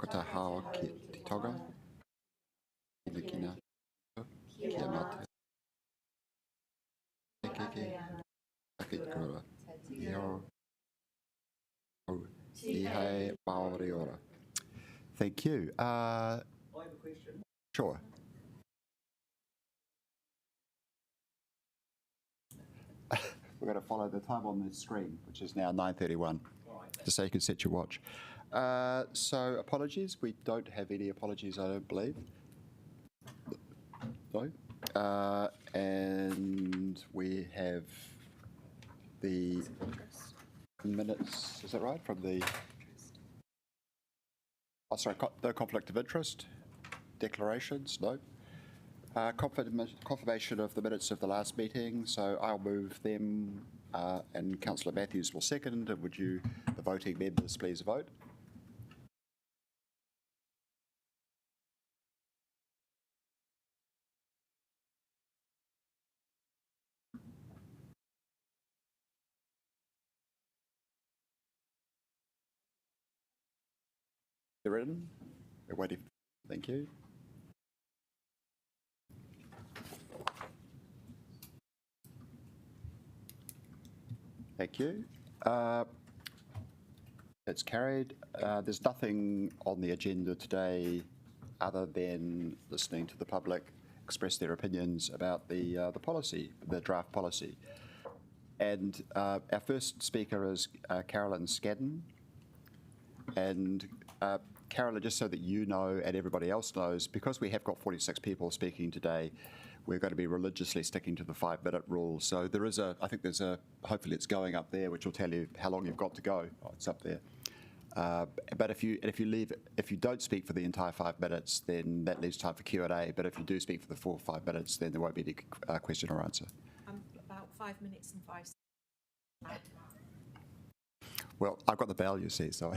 Whakatahawa ki te toga, i le kina, kia mate, keke, ake kura, iho, i hei maori ora. Thank you. I have a question. Sure. We're going to follow the time on the screen, which is now 9:31, just so you can set your watch. So apologies. We don't have any apologies, I don't believe. No. And we have the minutes, is that right, from the... Oh, sorry, no conflict of interest. Declarations, no. Confirmation of the minutes of the last meeting, so I'll move them and Councillor Matthews will second. And would you, the voting members, please vote? They're in. We're waiting. Thank you. Thank you. It's carried. There's nothing on the agenda today other than listening to the public express their opinions about the policy, the draft policy. And our first speaker is Carolyn Scadden. And Carolyn, just so that you know and everybody else knows, because we have got 46 people speaking today, we're going to be religiously sticking to the 5-minute rule. So there is I think there's hopefully it's going up there, which will tell you how long you've got to go. Oh, it's up there. But if you don't speak for the entire 5 minutes, then that leaves time for Q&A. But if you do speak for the full 5 minutes, then there won't be any question or answer. About 5 minutes and 5 seconds. Well, I've got the bell, you see, so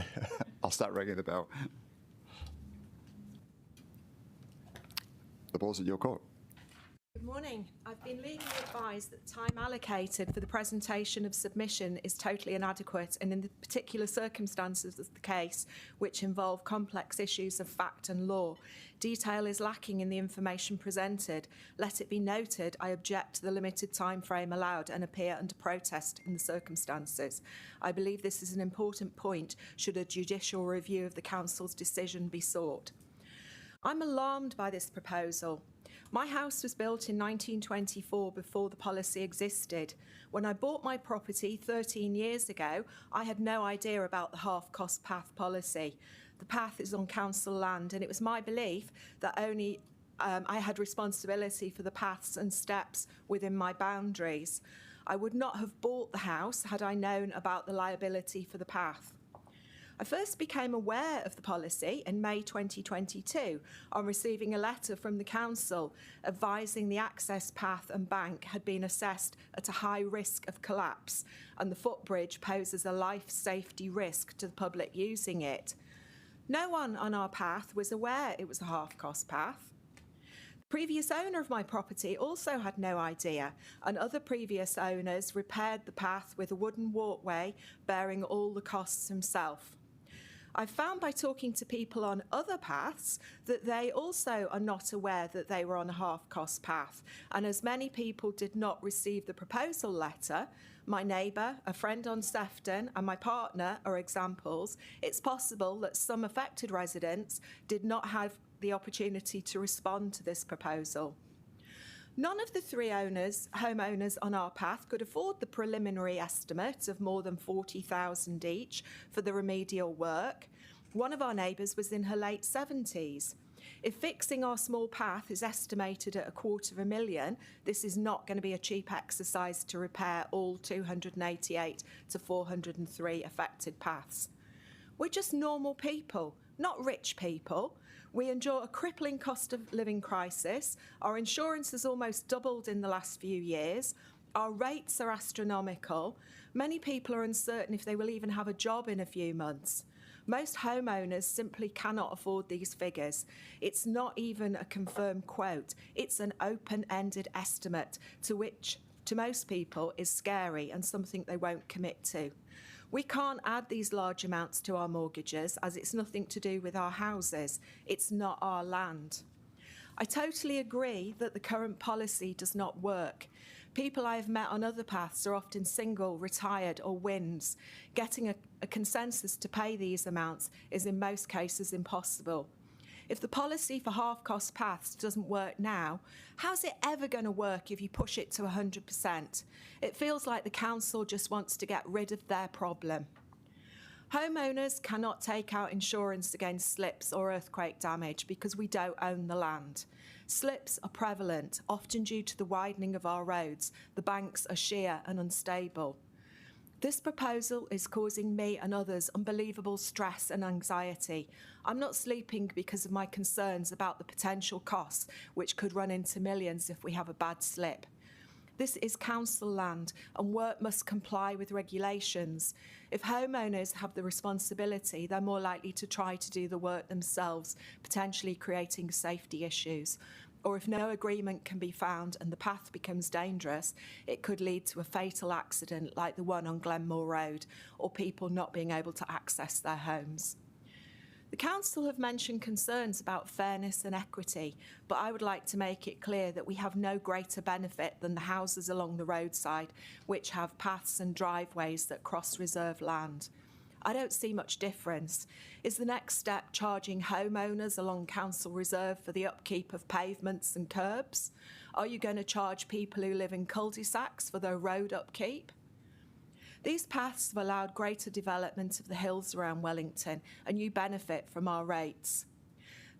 I'll start ringing the bell. The ball's in your court. Good morning. I've been legally advised that the time allocated for the presentation of submission is totally inadequate, and in the particular circumstances of the case, which involve complex issues of fact and law, detail is lacking in the information presented. Let it be noted, I object to the limited time frame allowed and appear under protest in the circumstances. I believe this is an important point should a judicial review of the Council's decision be sought. I'm alarmed by this proposal. My house was built in 1924 before the policy existed. When I bought my property 13 years ago, I had no idea about the half-cost path policy. The path is on council land, and it was my belief that only I had responsibility for the paths and steps within my boundaries. I would not have bought the house had I known about the liability for the path. I first became aware of the policy in May 2022 on receiving a letter from the council advising the access path and bank had been assessed at a high risk of collapse and the footbridge poses a life safety risk to the public using it. No one on our path was aware it was a half-cost path. The previous owner of my property also had no idea, and other previous owners repaired the path with a wooden walkway bearing all the costs himself. I've found by talking to people on other paths that they also are not aware that they were on a half-cost path, and as many people did not receive the proposal letter, my neighbour, a friend on Sefton and my partner are examples, it's possible that some affected residents did not have the opportunity to respond to this proposal. None of the three homeowners on our path could afford the preliminary estimate of more than $40,000 each for the remedial work. One of our neighbours was in her late 70s. If fixing our small path is estimated at $250,000, this is not going to be a cheap exercise to repair all 288 to 403 affected paths. We're just normal people, not rich people. We endure a crippling cost of living crisis. Our insurance has almost doubled in the last few years. Our rates are astronomical. Many people are uncertain if they will even have a job in a few months. Most homeowners simply cannot afford these figures. It's not even a confirmed quote. It's an open-ended estimate to which, to most people, is scary and something they won't commit to. We can't add these large amounts to our mortgages as it's nothing to do with our houses. It's not our land. I totally agree that the current policy does not work. People I have met on other paths are often single, retired or WINs. Getting a consensus to pay these amounts is in most cases impossible. If the policy for half-cost paths doesn't work now, how's it ever going to work if you push it to 100%? It feels like the council just wants to get rid of their problem. Homeowners cannot take out insurance against slips or earthquake damage because we don't own the land. Slips are prevalent, often due to the widening of our roads. The banks are sheer and unstable. This proposal is causing me and others unbelievable stress and anxiety. I'm not sleeping because of my concerns about the potential costs, which could run into millions if we have a bad slip. This is council land and work must comply with regulations. If homeowners have the responsibility, they're more likely to try to do the work themselves, potentially creating safety issues. Or if no agreement can be found and the path becomes dangerous, it could lead to a fatal accident like the one on Glenmore Road, or people not being able to access their homes. The council have mentioned concerns about fairness and equity, but I would like to make it clear that we have no greater benefit than the houses along the roadside, which have paths and driveways that cross reserve land. I don't see much difference. Is the next step charging homeowners along council reserve for the upkeep of pavements and curbs? Are you going to charge people who live in cul-de-sacs for their road upkeep? These paths have allowed greater development of the hills around Wellington, and you benefit from our rates.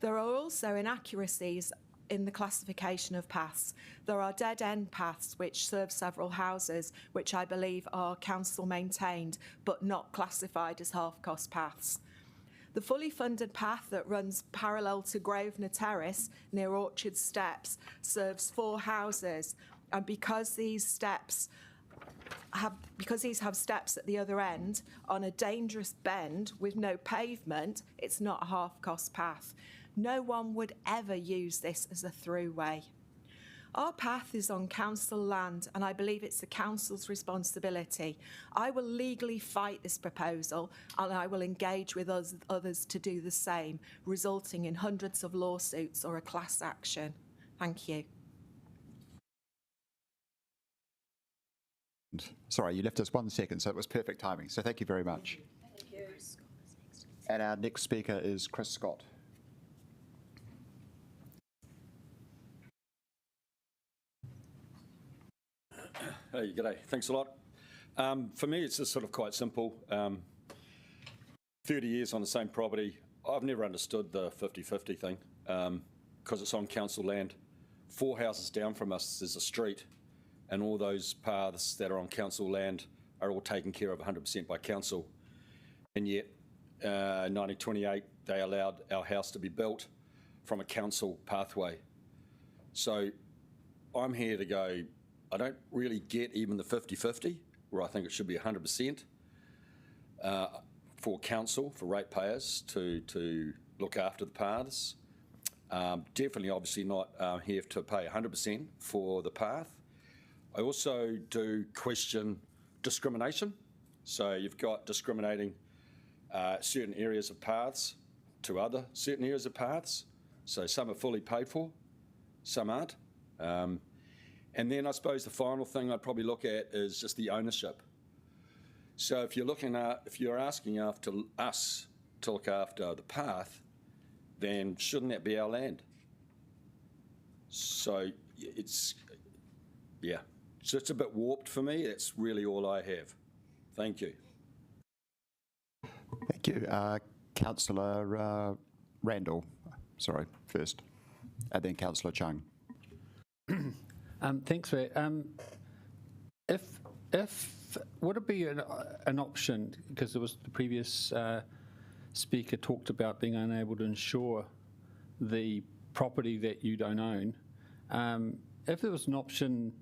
There are also inaccuracies in the classification of paths. There are dead-end paths which serve several houses, which I believe are council maintained, but not classified as half-cost paths. The fully funded path that runs parallel to Grosvenor Terrace near Orchard Steps serves 4 houses, and because these have steps at the other end on a dangerous bend with no pavement, it's not a half-cost path. No one would ever use this as a throughway. Our path is on council land and I believe it's the council's responsibility. I will legally fight this proposal and I will engage with others to do the same, resulting in hundreds of lawsuits or a class action. Thank you. Sorry, you left us 1 second, so it was perfect timing. So thank you very much. Thank you. And our next speaker is Chris Scott. Hey, g'day. Thanks a lot. For me, it's just sort of quite simple. 30 years on the same property. I've never understood the 50-50 thing because it's on council land. 4 houses down from us is a street, and all those paths that are on council land are all taken care of 100% by council. And yet, 1928, they allowed our house to be built from a council pathway. So I'm here to go, I don't really get even the 50-50, where I think it should be 100% for council, for ratepayers to look after the paths. Definitely, obviously not here to pay 100% for the path. I also do question discrimination. So you've got discriminating certain areas of paths to other certain areas of paths. So some are fully paid for, some aren't. And then I suppose the final thing I'd probably look at is just the ownership. So if you're asking after us to look after the path, then shouldn't that be our land? So it's a bit warped for me. That's really all I have. Thank you. Thank you. Councillor Randall, sorry, first, and then Councillor Chung. Thanks for that. If would it be an option, because there was the previous speaker talked about being unable to insure the property that you don't own. If there was an option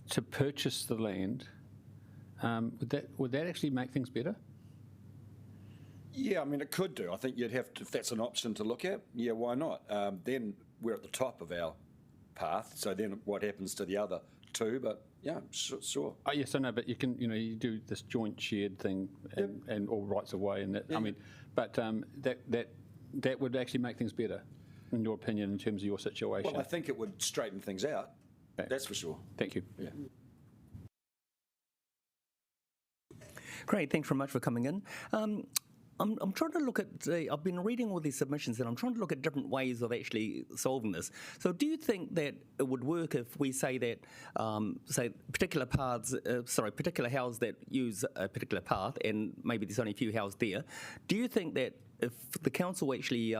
to purchase the land, would that actually make things better? Yeah, I mean, it could do. I think you'd have to, if that's an option to look at, yeah, why not? Then we're at the top of our path, so then what happens to the other two, but yeah, sure. Yes, I know, but you can, you do this joint shared thing and all rights of way, and that. I mean, but that would actually make things better, in your opinion, in terms of your situation. Well, I think it would straighten things out. Okay. That's for sure. Thank you. Yeah. Great, thanks very much for coming in. I'm trying to look at, I've been reading all these submissions and I'm trying to look at different ways of actually solving this. So do you think that it would work if we say that, say, particular houses that use a particular path, and maybe there's only a few houses there, do you think that if the council actually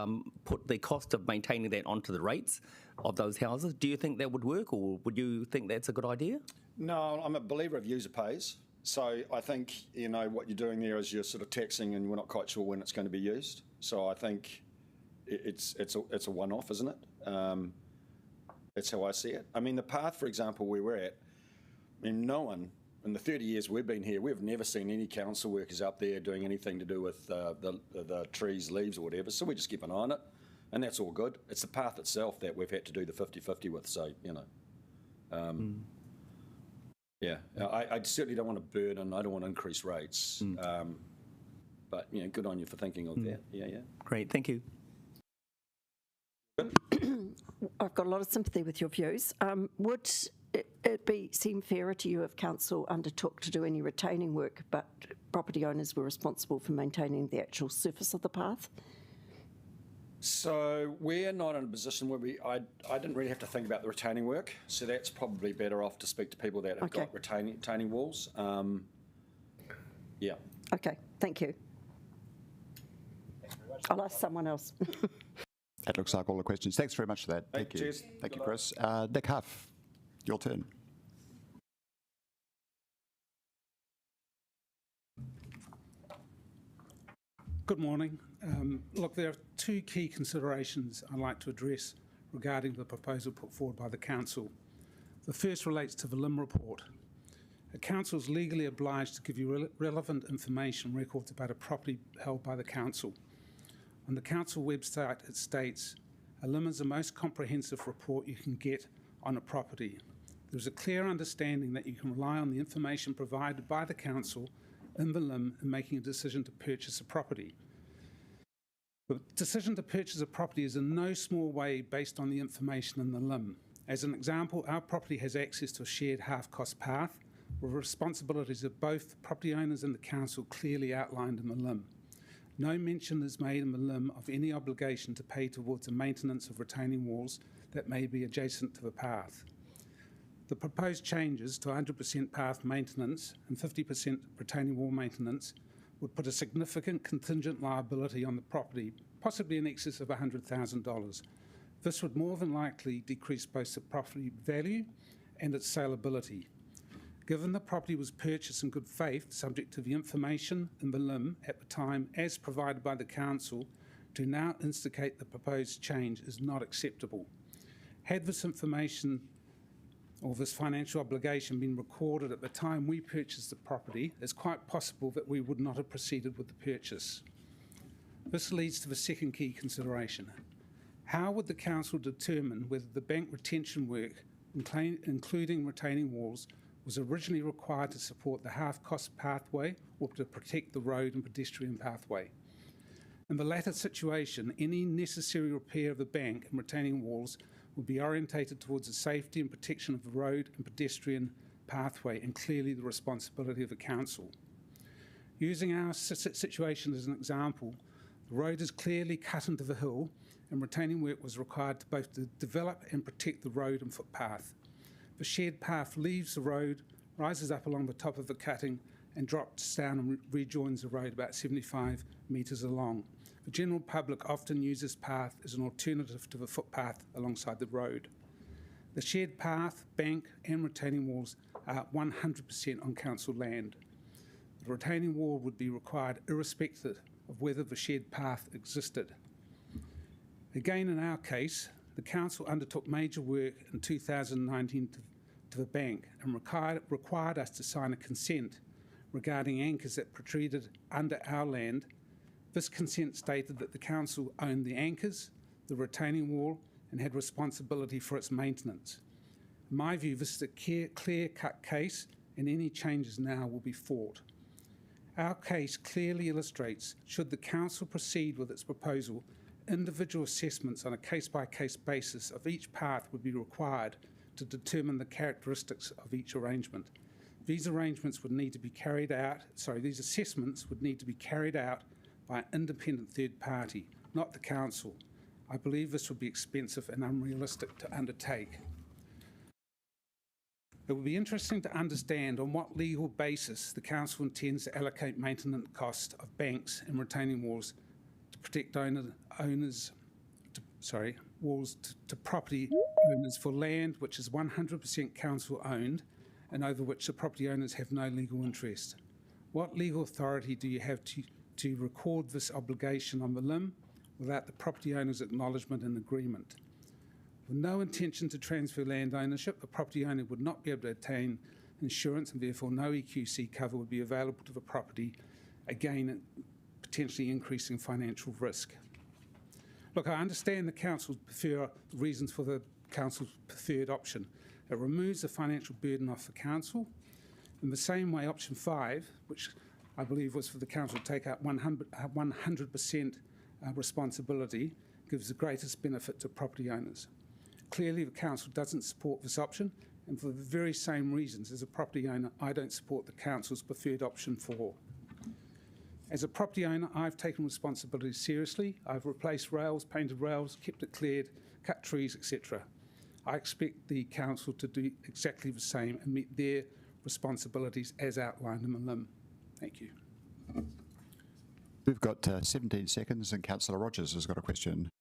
put the cost of maintaining that onto the rates of those houses, do you think that would work, or would you think that's a good idea? No, I'm a believer of user pays. So I think, what you're doing there is you're sort of taxing and we're not quite sure when it's going to be used. So I think it's a one-off, isn't it? That's how I see it. I mean, the path, for example, where we're at, I mean, no one, in the 30 years we've been here, we've never seen any council workers up there doing anything to do with the trees, leaves or whatever. So we just keep an eye on it, and that's all good. It's the path itself that we've had to do the 50-50 with, so, Yeah, I certainly don't want to burden. I don't want to increase rates. But good on you for thinking of that. Yeah. Great, thank you. I've got a lot of sympathy with your views. Would it seem fairer to you if council undertook to do any retaining work, but property owners were responsible for maintaining the actual surface of the path? So we're not in a position where I didn't really have to think about the retaining work, so that's probably better off to speak to people that have got retaining walls. Yeah. Okay, thank you. I'll ask someone else. That looks like all the questions. Thanks very much for that. Thank you. Cheers. Thank you, Chris. Nick Huff, your turn. Good morning. Look, there are two key considerations I'd like to address regarding the proposal put forward by the Council. The first relates to the LIM report. The Council is legally obliged to give you relevant information records about a property held by the Council. On the Council website, it states, a LIM is the most comprehensive report you can get on a property. There's a clear understanding that you can rely on the information provided by the Council in the LIM in making a decision to purchase a property. The decision to purchase a property is in no small way based on the information in the LIM. As an example, our property has access to a shared half-cost path with responsibilities of both property owners and the Council clearly outlined in the LIM. No mention is made in the LIM of any obligation to pay towards the maintenance of retaining walls that may be adjacent to the path. The proposed changes to 100% path maintenance and 50% retaining wall maintenance would put a significant contingent liability on the property, possibly in excess of $100,000. This would more than likely decrease both the property value and its saleability. Given the property was purchased in good faith, subject to the information in the LIM at the time as provided by the Council, to now instigate the proposed change is not acceptable. Had this information or this financial obligation been recorded at the time we purchased the property, it's quite possible that we would not have proceeded with the purchase. This leads to the second key consideration. How would the Council determine whether the bank retention work, including retaining walls, was originally required to support the half-cost pathway or to protect the road and pedestrian pathway? In the latter situation, any necessary repair of the bank and retaining walls would be orientated towards the safety and protection of the road and pedestrian pathway, and clearly the responsibility of the Council. Using our situation as an example, the road is clearly cut into the hill and retaining work was required to both develop and protect the road and footpath. The shared path leaves the road, rises up along the top of the cutting and drops down and rejoins the road about 75 metres along. The general public often use this path as an alternative to the footpath alongside the road. The shared path, bank and retaining walls are 100% on Council land. The retaining wall would be required irrespective of whether the shared path existed. Again, in our case, the Council undertook major work in 2019 to the bank and required us to sign a consent regarding anchors that protruded under our land. This consent stated that the Council owned the anchors, the retaining wall, and had responsibility for its maintenance. In my view, this is a clear-cut case, and any changes now will be fought. Our case clearly illustrates, should the Council proceed with its proposal, individual assessments on a case-by-case basis of each path would be required to determine the characteristics of each arrangement. These arrangements would need to be carried out, these assessments would need to be carried out by an independent third party, not the Council. I believe this would be expensive and unrealistic to undertake. It would be interesting to understand on what legal basis the Council intends to allocate maintenance costs of banks and retaining walls to protect walls to property owners for land which is 100% Council owned and over which the property owners have no legal interest. What legal authority do you have to record this obligation on the limb without the property owner's acknowledgement and agreement? With no intention to transfer land ownership, the property owner would not be able to obtain insurance and therefore no EQC cover would be available to the property, again potentially increasing financial risk. Look, I understand the reasons for the Council's preferred option. It removes the financial burden off the Council. In the same way, option 5, which I believe was for the Council to take out 100% responsibility, gives the greatest benefit to property owners. Clearly, the Council doesn't support this option, and for the very same reasons, as a property owner, I don't support the Council's preferred option 4. As a property owner, I've taken responsibility seriously. I've replaced rails, painted rails, kept it cleared, cut trees, etc. I expect the Council to do exactly the same and meet their responsibilities as outlined in the LIM. Thank you. We've got 17 seconds, and Councillor Rogers has got a question.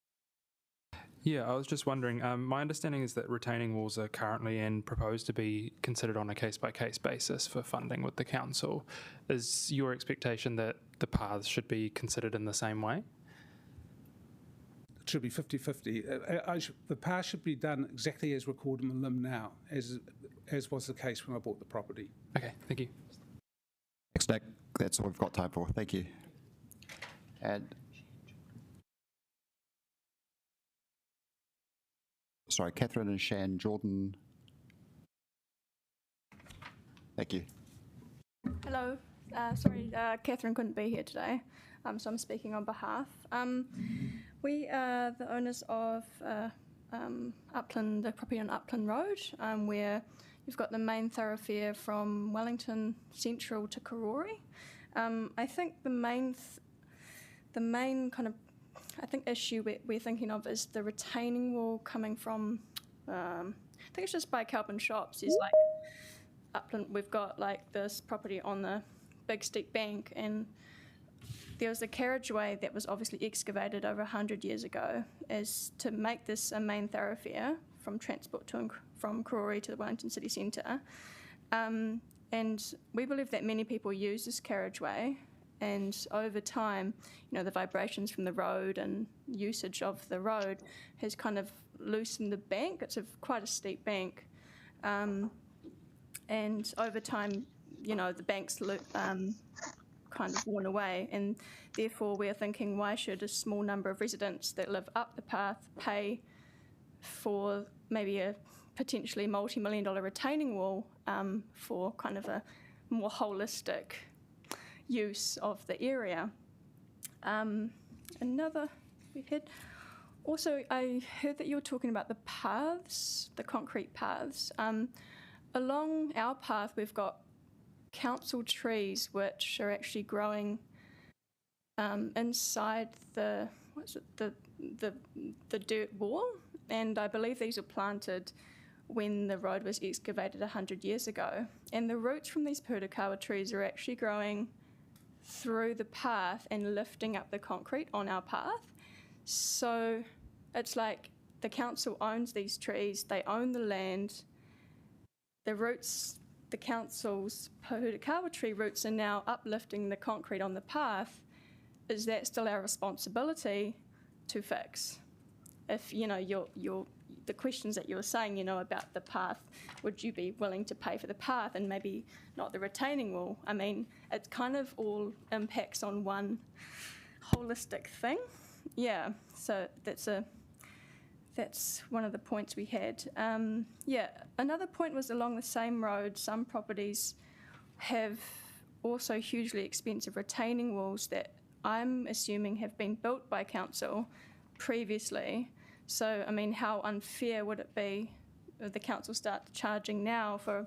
Yeah, I was just wondering, my understanding is that retaining walls are currently and proposed to be considered on a case-by-case basis for funding with the Council. Is your expectation that the paths should be considered in the same way? It should be 50-50. The path should be done exactly as recorded in the LIM now, as was the case when I bought the property. Okay, thank you. Thanks, Nick. That's all we've got time for. Thank you. And sorry, Catherine and Shan Jordan. Thank you. Hello. Catherine couldn't be here today, so I'm speaking on behalf. We are the owners of the property on Upland Road, where you've got the main thoroughfare from Wellington Central to Karori. I think the main issue we're thinking of is the retaining wall coming from, I think it's just by Kelpin Shops. There's like Upland, we've got like this property on the big steep bank, and there was a carriageway that was obviously excavated over 100 years ago as to make this a main thoroughfare from transport from Karori to the Wellington City Centre. And we believe that many people use this carriageway, and over time, the vibrations from the road and usage of the road has kind of loosened the bank. It's quite a steep bank. And over time, the bank's kind of worn away, and therefore we're thinking, why should a small number of residents that live up the path pay for maybe a potentially multi-million-dollar retaining wall for kind of a more holistic use of the area. Also, I heard that you were talking about the paths, the concrete paths. Along our path, we've got council trees which are actually growing inside the dirt wall, and I believe these were planted when the road was excavated 100 years ago. And the roots from these purakawa trees are actually growing through the path and lifting up the concrete on our path. So it's like the council owns these trees, they own the land, the roots, the council's purakawa tree roots are now uplifting the concrete on the path. Is that still our responsibility to fix? If, the questions that you were saying, about the path, would you be willing to pay for the path and maybe not the retaining wall? I mean, it kind of all impacts on one holistic thing. Yeah, so that's one of the points we had. Yeah, another point was along the same road, some properties have also hugely expensive retaining walls that I'm assuming have been built by council previously. So, I mean, how unfair would it be if the council start charging now for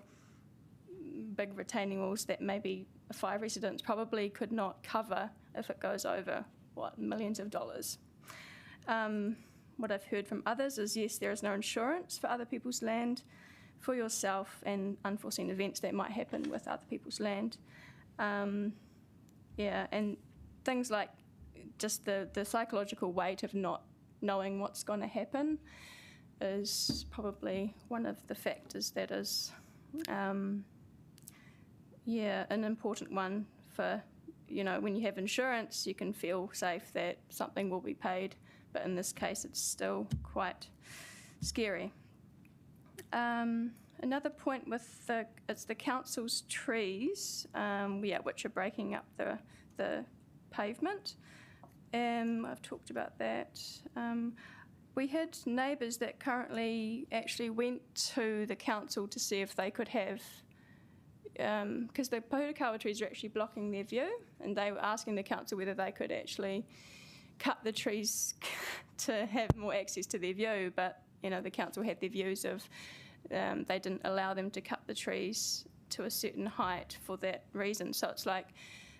big retaining walls that maybe 5 residents probably could not cover if it goes over, what, millions of dollars? What I've heard from others is, yes, there is no insurance for other people's land, for yourself, and unforeseen events that might happen with other people's land. Yeah, and things like just the psychological weight of not knowing what's going to happen is probably one of the factors that is, yeah, an important one for, you know, when you have insurance, you can feel safe that something will be paid, but in this case, it's still quite scary. Another point with it's the council's trees, yeah, which are breaking up the pavement. I've talked about that. We had neighbours that currently actually went to the council to see if they could have, because the pohutukawa trees are actually blocking their view, and they were asking the council whether they could actually cut the trees to have more access to their view, but you know, the council had their views of they didn't allow them to cut the trees to a certain height for that reason. So it's like,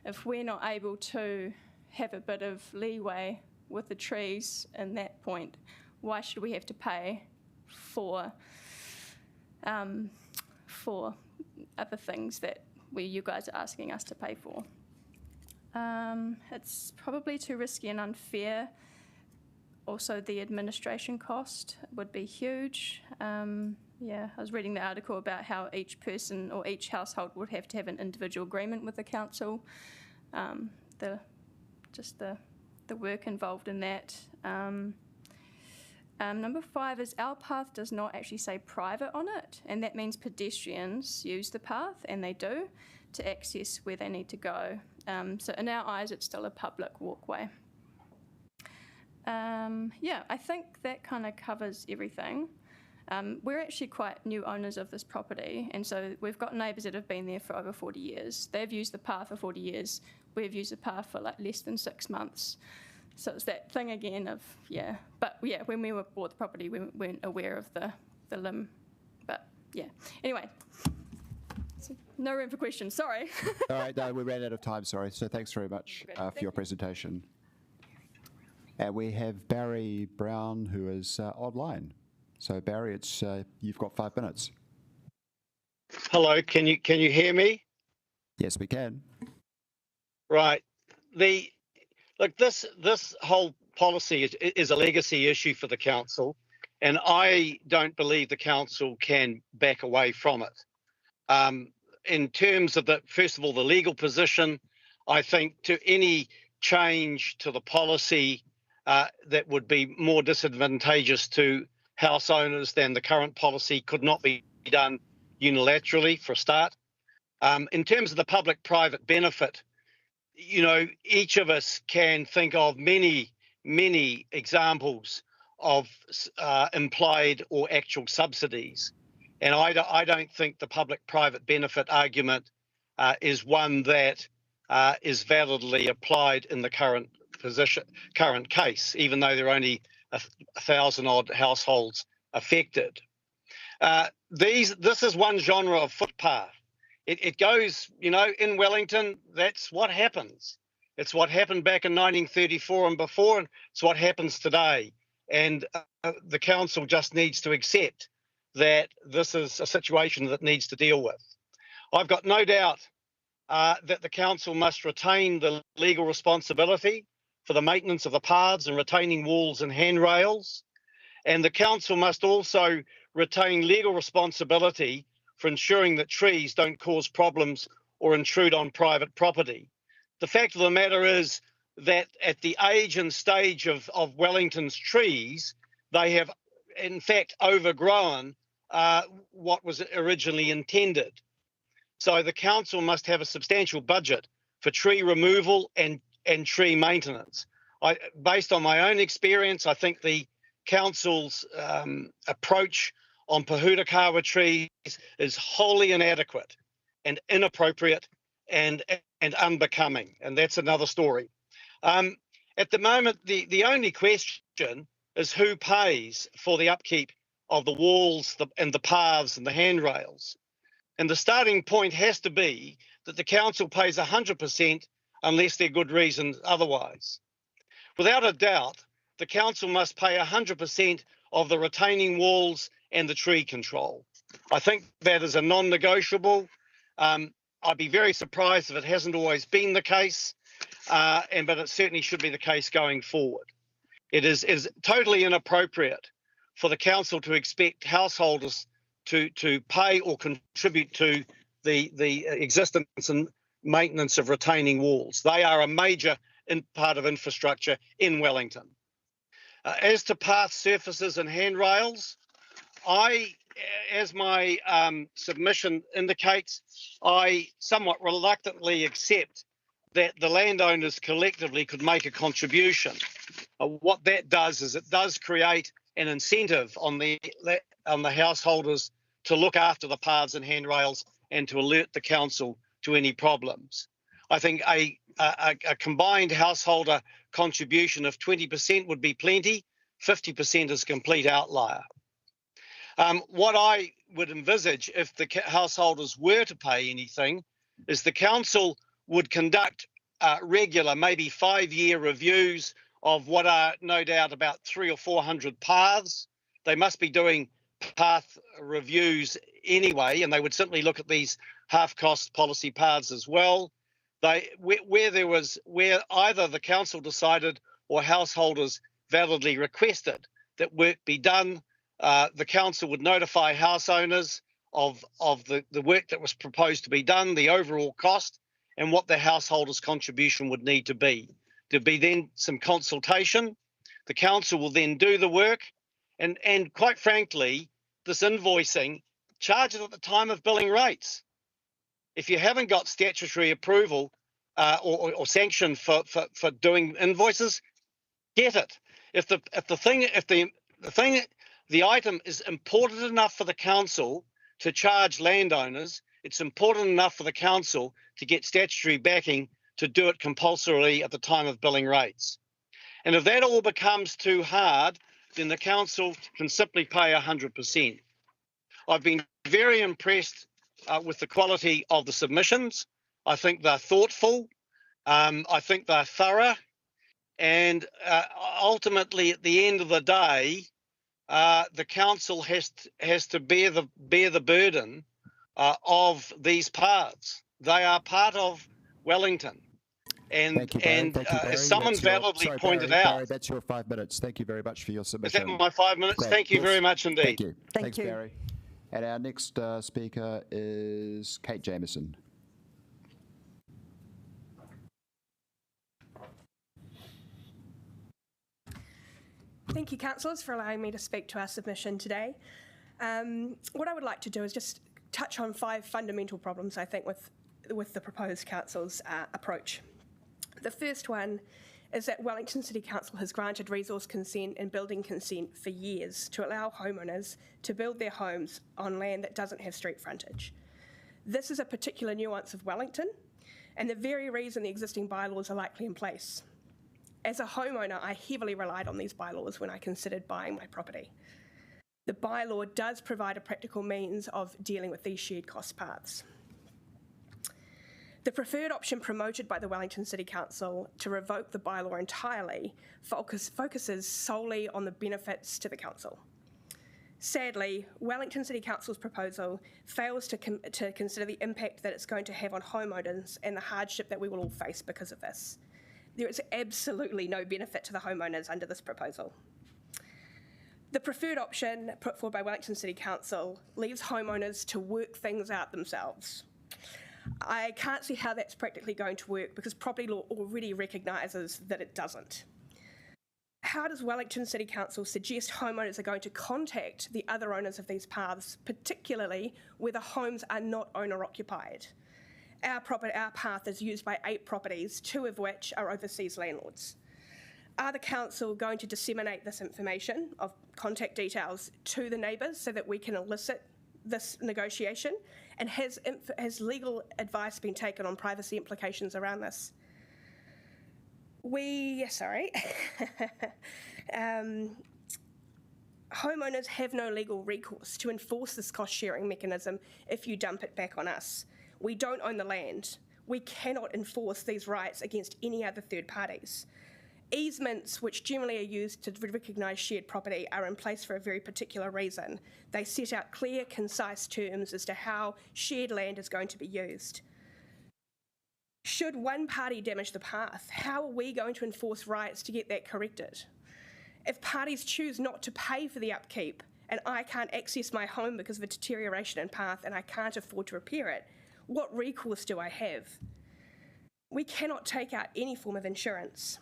if we're not able to have a bit of leeway with the trees in that point, why should we have to pay for other things that you guys are asking us to pay for? It's probably too risky and unfair. Also, the administration cost would be huge. Yeah, I was reading the article about how each person or each household would have to have an individual agreement with the council. The work involved in that. Number 5 is our path does not actually say private on it, and that means pedestrians use the path, and they do, to access where they need to go. So in our eyes, it's still a public walkway. Yeah, I think that kind of covers everything. We're actually quite new owners of this property, and so we've got neighbours that have been there for over 40 years. They've used the path for 40 years. We've used the path for like less than 6 months. So it's that thing again of, yeah. But yeah, when we bought the property, we weren't aware of the limb. But yeah, anyway. So no room for questions, sorry. All right, no, we ran out of time, sorry. So thanks very much for your presentation. And we have Barry Brown, who is online. So Barry, it's you've got 5 minutes. Hello, can you hear me? Yes, we can. Right. Look, this whole policy is a legacy issue for the council, and I don't believe the council can back away from it. In terms of first of all, the legal position, I think to any change to the policy that would be more disadvantageous to house owners than the current policy could not be done unilaterally for a start. In terms of the public-private benefit, you know, each of us can think of many examples of implied or actual subsidies. And I don't think the public-private benefit argument is one that is validly applied in the current case, even though there are only 1,000 odd households affected. This is one genre of footpath. It goes, you know, in Wellington, that's what happens. It's what happened back in 1934 and before, and it's what happens today. And the council just needs to accept that this is a situation that needs to deal with. I've got no doubt that the council must retain the legal responsibility for the maintenance of the paths and retaining walls and handrails. And the council must also retain legal responsibility for ensuring that trees don't cause problems or intrude on private property. The fact of the matter is that at the age and stage of Wellington's trees, they have in fact overgrown what was originally intended. So the council must have a substantial budget for tree removal and tree maintenance. Based on my own experience, I think the council's approach on Pahurakawa trees is wholly inadequate and inappropriate and unbecoming, and that's another story. At the moment, the only question is who pays for the upkeep of the walls and the paths and the handrails. And the starting point has to be that the council pays 100% unless there are good reasons otherwise. Without a doubt, the council must pay 100% of the retaining walls and the tree control. I think that is a non-negotiable. I'd be very surprised if it hasn't always been the case, but it certainly should be the case going forward. It is totally inappropriate for the council to expect householders to pay or contribute to the existence and maintenance of retaining walls. They are a major part of infrastructure in Wellington. As to path surfaces and handrails, as my submission indicates, I somewhat reluctantly accept that the landowners collectively could make a contribution. What that does is it does create an incentive on the householders to look after the paths and handrails and to alert the council to any problems. I think a combined householder contribution of 20% would be plenty. 50% is complete outlier. What I would envisage if the householders were to pay anything is the council would conduct regular, maybe 5-year reviews of what are no doubt about 300 or 400 paths. They must be doing path reviews anyway, and they would simply look at these half-cost policy paths as well. Where either the council decided or householders validly requested that work be done, the council would notify house owners of the work that was proposed to be done, the overall cost, and what the householders' contribution would need to be. There'd be then some consultation. The council will then do the work, and quite frankly, this invoicing, charge it at the time of billing rates. If you haven't got statutory approval or sanction for doing invoices, get it. If the item is important enough for the council to charge landowners, it's important enough for the council to get statutory backing to do it compulsorily at the time of billing rates. And if that all becomes too hard, then the council can simply pay 100%. I've been very impressed with the quality of the submissions. I think they're thoughtful. I think they're thorough. And ultimately, at the end of the day, the council has to bear the burden of these paths. They are part of Wellington. And as someone validly pointed out, Barry, that's your 5 minutes. Thank you very much for your is submission. that my 5 minutes? Thank you very much indeed. Thank you. Thanks, you. Barry. And our next speaker is Kate Jamieson. Thank you, councillors, for allowing me to speak to our submission today. What I would like to do is just touch on 5 fundamental problems, I think, with the proposed council's approach. The first one is that Wellington City Council has granted resource consent and building consent for years to allow homeowners to build their homes on land that doesn't have street frontage. This is a particular nuance of Wellington, and the very reason the existing bylaws are likely in place. As a homeowner, I heavily relied on these bylaws when I considered buying my property. The bylaw does provide a practical means of dealing with these shared cost paths. The preferred option promoted by the Wellington City Council to revoke the bylaw entirely focuses solely on the benefits to the council. Sadly, Wellington City Council's proposal fails to consider the impact that it's going to have on homeowners and the hardship that we will all face because of this. There is absolutely no benefit to the homeowners under this proposal. The preferred option put forward by Wellington City Council leaves homeowners to work things out themselves. I can't see how that's practically going to work because property law already recognises that it doesn't. How does Wellington City Council suggest homeowners are going to contact the other owners of these paths, particularly where the homes are not owner-occupied? Our path is used by 8 properties, 2 of which are overseas landlords. Are the council going to disseminate this information of contact details to the neighbours so that we can elicit this negotiation? And has legal advice been taken on privacy implications around this? Homeowners have no legal recourse to enforce this cost-sharing mechanism if you dump it back on us. We don't own the land. We cannot enforce these rights against any other third parties. Easements, which generally are used to recognise shared property, are in place for a very particular reason. They set out clear, concise terms as to how shared land is going to be used. Should one party damage the path, how are we going to enforce rights to get that corrected? If parties choose not to pay for the upkeep and I can't access my home because of a deterioration in path and I can't afford to repair it, what recourse do I have? We cannot take out any form of insurance.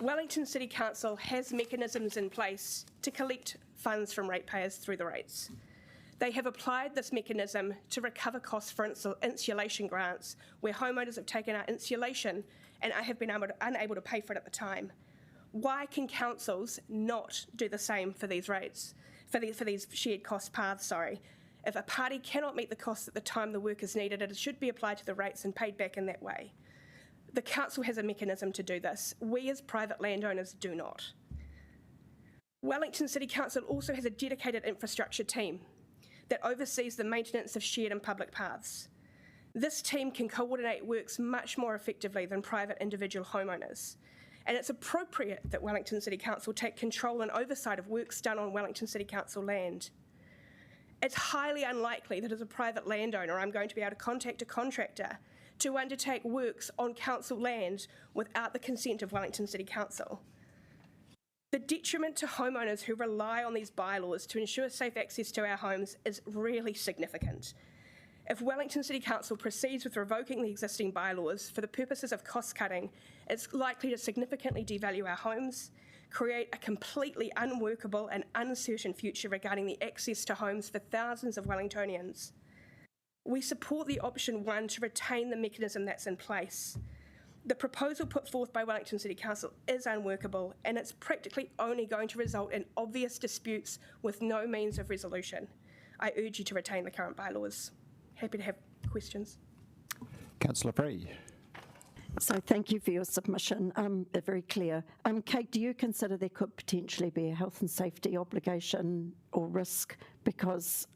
Wellington City Council has mechanisms in place to collect funds from ratepayers through the rates. They have applied this mechanism to recover costs for insulation grants where homeowners have taken out insulation and have been unable to pay for it at the time. Why can councils not do the same for these rates, for these shared cost paths, If a party cannot meet the costs at the time the work is needed, it should be applied to the rates and paid back in that way. The council has a mechanism to do this. We as private landowners do not. Wellington City Council also has a dedicated infrastructure team that oversees the maintenance of shared and public paths. This team can coordinate works much more effectively than private individual homeowners. And it's appropriate that Wellington City Council take control and oversight of works done on Wellington City Council land. It's highly unlikely that as a private landowner I'm going to be able to contact a contractor to undertake works on council land without the consent of Wellington City Council. The detriment to homeowners who rely on these bylaws to ensure safe access to our homes is really significant. If Wellington City Council proceeds with revoking the existing bylaws for the purposes of cost cutting, it's likely to significantly devalue our homes, create a completely unworkable and uncertain future regarding the access to homes for thousands of Wellingtonians. We support the option 1 to retain the mechanism that's in place. The proposal put forth by Wellington City Council is unworkable and it's practically only going to result in obvious disputes with no means of resolution. I urge you to retain the current bylaws. Happy to have questions. Councillor Free. So thank you for your submission. They're very clear. Kate, do you consider there could potentially be a health and safety obligation or risk because,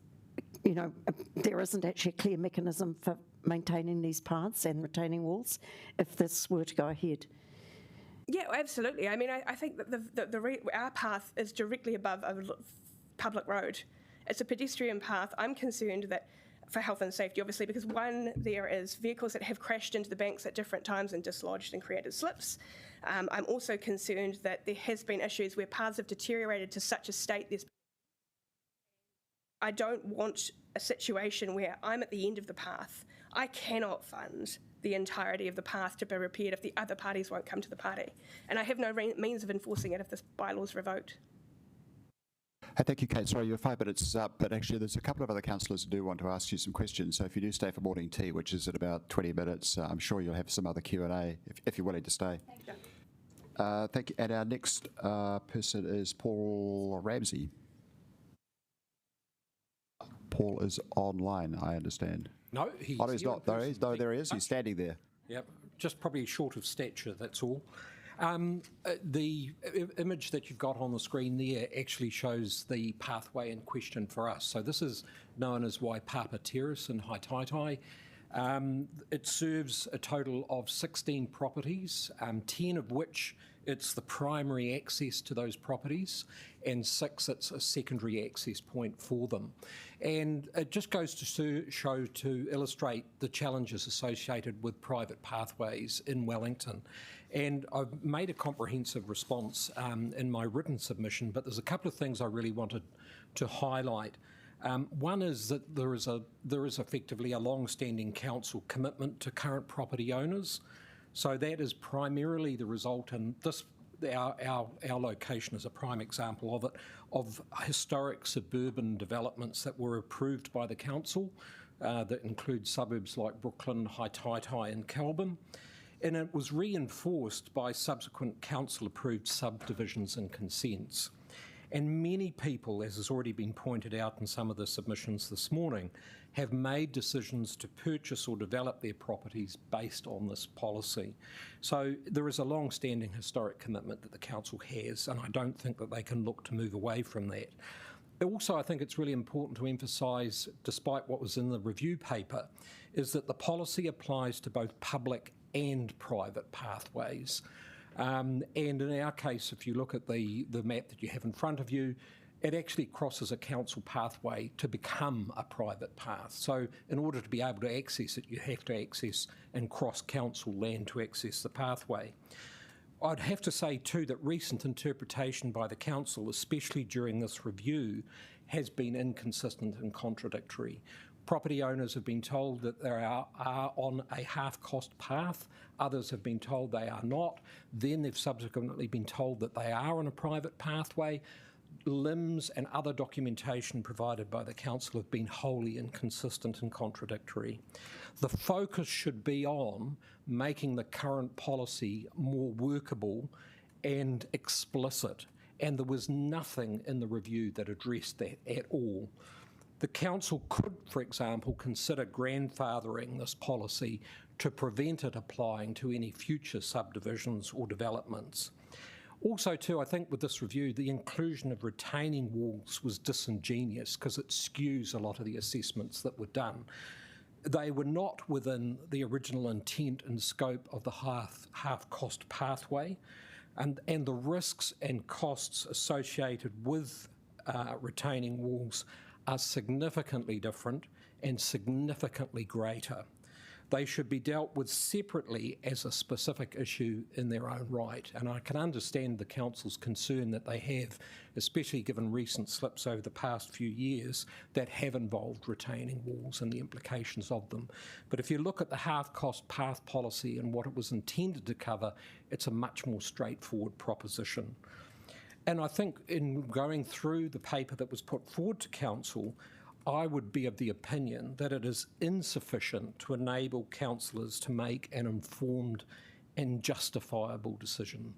you know, there isn't actually a clear mechanism for maintaining these paths and retaining walls if this were to go ahead? Yeah, absolutely. I mean, I think that our path is directly above a public road. It's a pedestrian path. I'm concerned that for health and safety, obviously, because one, there is vehicles that have crashed into the banks at different times and dislodged and created slips. I'm also concerned that there has been issues where paths have deteriorated to such a state. I don't want a situation where I'm at the end of the path. I cannot fund the entirety of the path to be repaired if the other parties won't come to the party. And I have no means of enforcing it if this bylaw is revoked. Hey, thank you, Kate. Sorry, your 5 minutes is up, but actually there's a couple of other councillors who do want to ask you some questions. So if you do stay for morning tea, which is at about 20 minutes, I'm sure you'll have some other Q&A if you're willing to stay. Thank you. Thank you. And our next person is Paul Ramsey. Paul is online, I understand. No, he's he's not. There he is. He's standing there. Yep, just probably short of stature, that's all. The image that you've got on the screen there actually shows the pathway in question for us. So this is known as Waipapa Terrace in Haitaitai. It serves a total of 16 properties, 10 of which it's the primary access to those properties, and 6 it's a secondary access point for them. And it just goes to illustrate the challenges associated with private pathways in Wellington. And I've made a comprehensive response in my written submission, but there's a couple of things I really wanted to highlight. One is that there is effectively a long-standing council commitment to current property owners. So that is primarily the result, and this our location is a prime example of it, of historic suburban developments that were approved by the council that include suburbs like Brooklyn, Haitaitai and Kelburn. and it was reinforced by subsequent council-approved subdivisions and consents. And many people, as has already been pointed out in some of the submissions this morning, have made decisions to purchase or develop their properties based on this policy. So there is a long-standing historic commitment that the council has, and I don't think that they can look to move away from that. Also, I think it's really important to emphasise, despite what was in the review paper, is that the policy applies to both public and private pathways. And in our case, if you look at the map that you have in front of you, it actually crosses a council pathway to become a private path. So in order to be able to access it, you have to access and cross council land to access the pathway. I'd have to say too that recent interpretation by the council, especially during this review, has been inconsistent and contradictory. Property owners have been told that they are on a half-cost path. Others have been told they are not. Then they've subsequently been told that they are on a private pathway. Limbs and other documentation provided by the council have been wholly inconsistent and contradictory. The focus should be on making the current policy more workable and explicit, and there was nothing in the review that addressed that at all. The council could, for example, consider grandfathering this policy to prevent it applying to any future subdivisions or developments. Also, too, I think with this review, the inclusion of retaining walls was disingenuous because it skews a lot of the assessments that were done. They were not within the original intent and scope of the half-cost pathway, and the risks and costs associated with retaining walls are significantly different and significantly greater. They should be dealt with separately as a specific issue in their own right. And I can understand the council's concern that they have, especially given recent slips over the past few years that have involved retaining walls and the implications of them. But if you look at the half-cost path policy and what it was intended to cover, it's a much more straightforward proposition. And I think in going through the paper that was put forward to council, I would be of the opinion that it is insufficient to enable councillors to make an informed and justifiable decision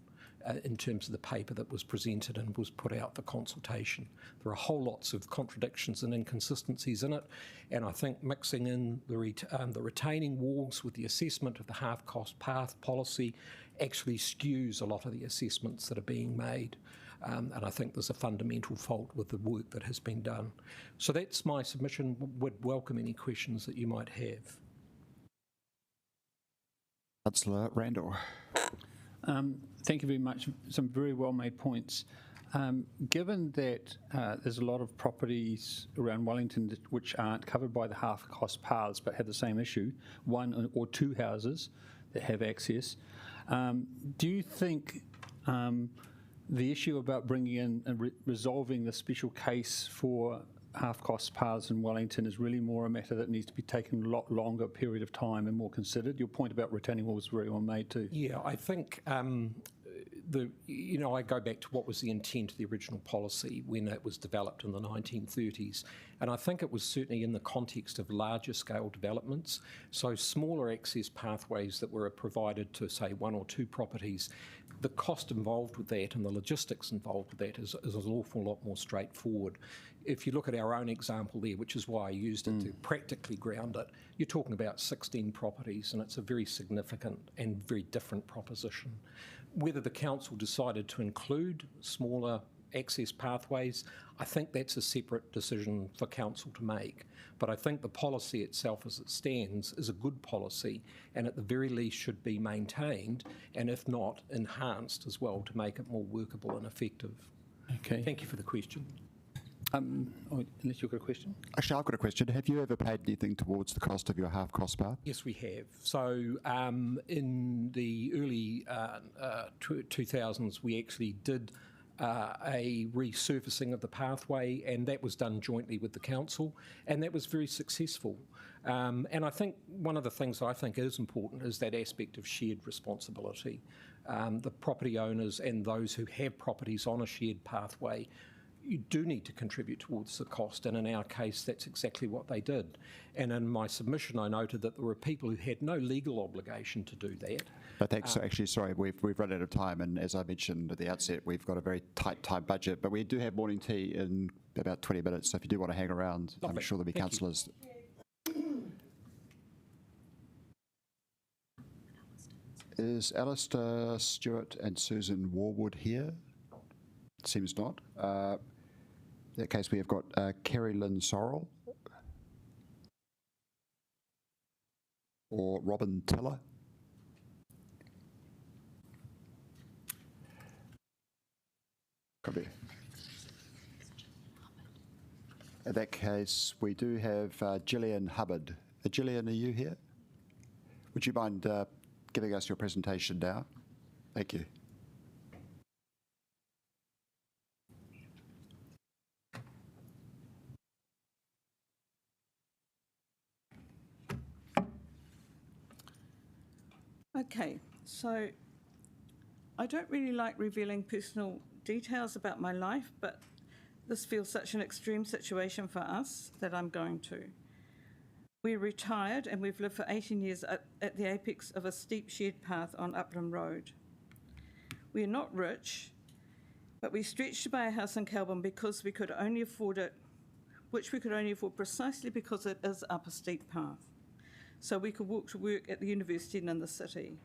in terms of the paper that was presented and was put out for consultation. There are whole lots of contradictions and inconsistencies in it, and I think mixing in the retaining walls with the assessment of the half-cost path policy actually skews a lot of the assessments that are being made. And I think there's a fundamental fault with the work that has been done. So that's my submission. Would welcome any questions that you might have. Councillor Randall. Thank you very much. Some very well-made points. Given that there's a lot of properties around Wellington which aren't covered by the half-cost paths but have the same issue, one or two houses that have access, do you think the issue about bringing in and resolving the special case for half-cost paths in Wellington is really more a matter that needs to be taken a lot longer period of time and more considered? Your point about retaining walls was very well made too. Yeah, I think I go back to what was the intent of the original policy when it was developed in the 1930s, and I think it was certainly in the context of larger scale developments. So smaller access pathways that were provided to, say, one or two properties, the cost involved with that and the logistics involved with that is an awful lot more straightforward. If you look at our own example there, which is why I used it to practically ground it, you're talking about 16 properties, and it's a very significant and very different proposition. Whether the council decided to include smaller access pathways, I think that's a separate decision for council to make. But I think the policy itself as it stands is a good policy, and at the very least should be maintained, and if not, enhanced as well to make it more workable and effective. Okay. Thank you for the question. Unless you've got a question? Actually, I've got a question. Have you ever paid anything towards the cost of your half-cost path? Yes, we have. So in the early 2000s, we actually did a resurfacing of the pathway, and that was done jointly with the council, and that was very successful. And I think one of the things I think is important is that aspect of shared responsibility. The property owners and those who have properties on a shared pathway you do need to contribute towards the cost, and in our case, that's exactly what they did. And in my submission, I noted that there were people who had no legal obligation to do that. But thanks. Actually, sorry, we've run out of time, and as I mentioned at the outset, we've got a very tight time budget. But we do have morning tea in about 20 minutes, so if you do want to hang around, I'm sure there'll be councillors. Is Alistair Stewart and Susan Warwood here? Seems not. In that case, we have got Kerry Lynn Sorrell or Robin Tiller. Could be. In that case, we do have Gillian Hubbard. Gillian, are you here? Would you mind giving us your presentation now? Thank you. Okay, so I don't really like revealing personal details about my life, but this feels such an extreme situation for us that I'm going to. We're retired and we've lived for 18 years at the apex of a steep shared path on Upland Road. We're not rich, but we stretched to buy a house in Kelburn because we could only afford it, which we could only afford precisely because it is up a steep path. So we could walk to work at the university and in the city.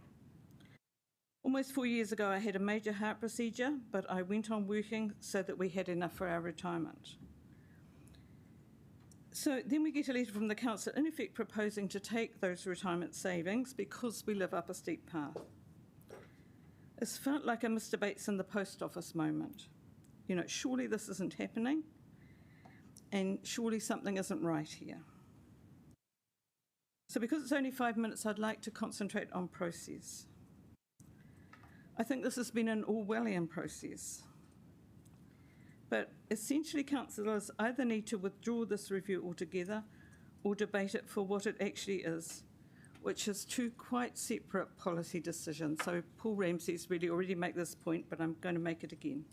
Almost 4 years ago, I had a major heart procedure, but I went on working so that we had enough for our retirement. So then we get a letter from the council, in effect proposing to take those retirement savings because we live up a steep path. It's felt like a Mr. Bates in the post office moment. You know, surely this isn't happening, and surely something isn't right here. So because it's only 5 minutes, I'd like to concentrate on process. I think this has been an Orwellian process. But essentially, councillors either need to withdraw this review altogether or debate it for what it actually is, which is two quite separate policy decisions. So Paul Ramsey's really already made this point, but I'm going to make it again.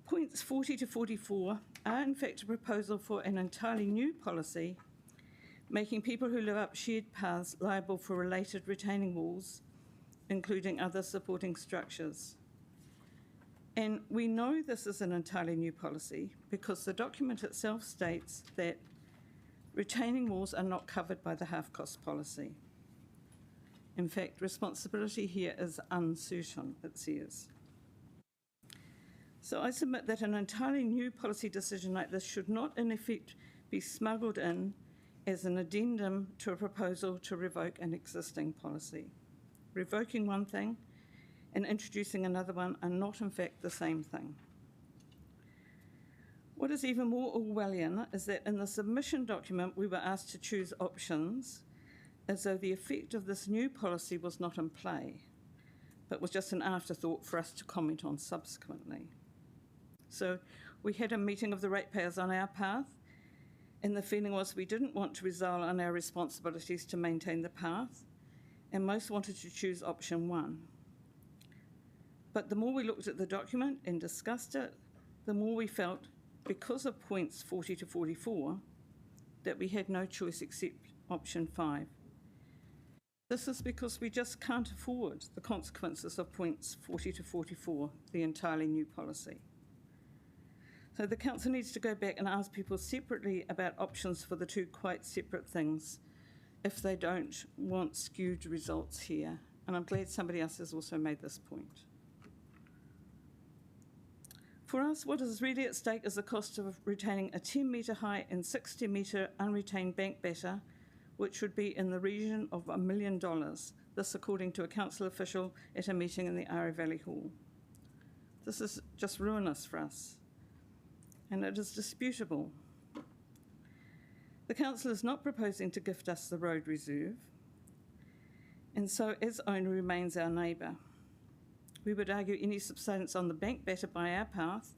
Points 40 to 44 are in fact a proposal for an entirely new policy, making people who live up shared paths liable for related retaining walls, including other supporting structures. And we know this is an entirely new policy because the document itself states that retaining walls are not covered by the half-cost policy. In fact, responsibility here is uncertain, it says. So I submit that an entirely new policy decision like this should not, in effect, be smuggled in as an addendum to a proposal to revoke an existing policy. Revoking one thing and introducing another one are not, in fact, the same thing. What is even more Orwellian is that in the submission document we were asked to choose options as though the effect of this new policy was not in play, but was just an afterthought for us to comment on subsequently. So we had a meeting of the ratepayers on our path, and the feeling was we didn't want to resile on our responsibilities to maintain the path, and most wanted to choose option one. But the more we looked at the document and discussed it, the more we felt, because of points 40 to 44, that we had no choice except option 5. This is because we just can't afford the consequences of points 40 to 44, the entirely new policy. So the council needs to go back and ask people separately about options for the two quite separate things if they don't want skewed results here. And I'm glad somebody else has also made this point. For us, what is really at stake is the cost of retaining a 10-metre high and 60-metre unretained bank batter, which would be in the region of $1 million, this according to a council official at a meeting in the Ara Valley Hall. This is just ruinous for us, and it is disputable. The council is not proposing to gift us the road reserve, and so its owner remains our neighbour. We would argue any subsidence on the bank batter by our path,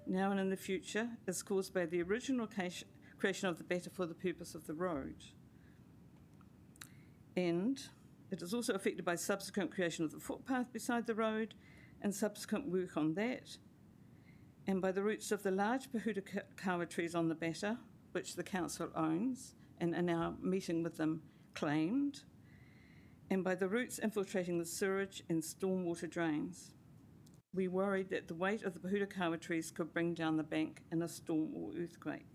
now and in the future, is caused by the original creation of the batter for the purpose of the road. And it is also affected by subsequent creation of the footpath beside the road and subsequent work on that. and by the roots of the large Pahutakawa trees on the Batter, which the council owns and in our meeting with them claimed, and by the roots infiltrating the sewage and stormwater drains. We worried that the weight of the Pahutakawa trees could bring down the bank in a storm or earthquake.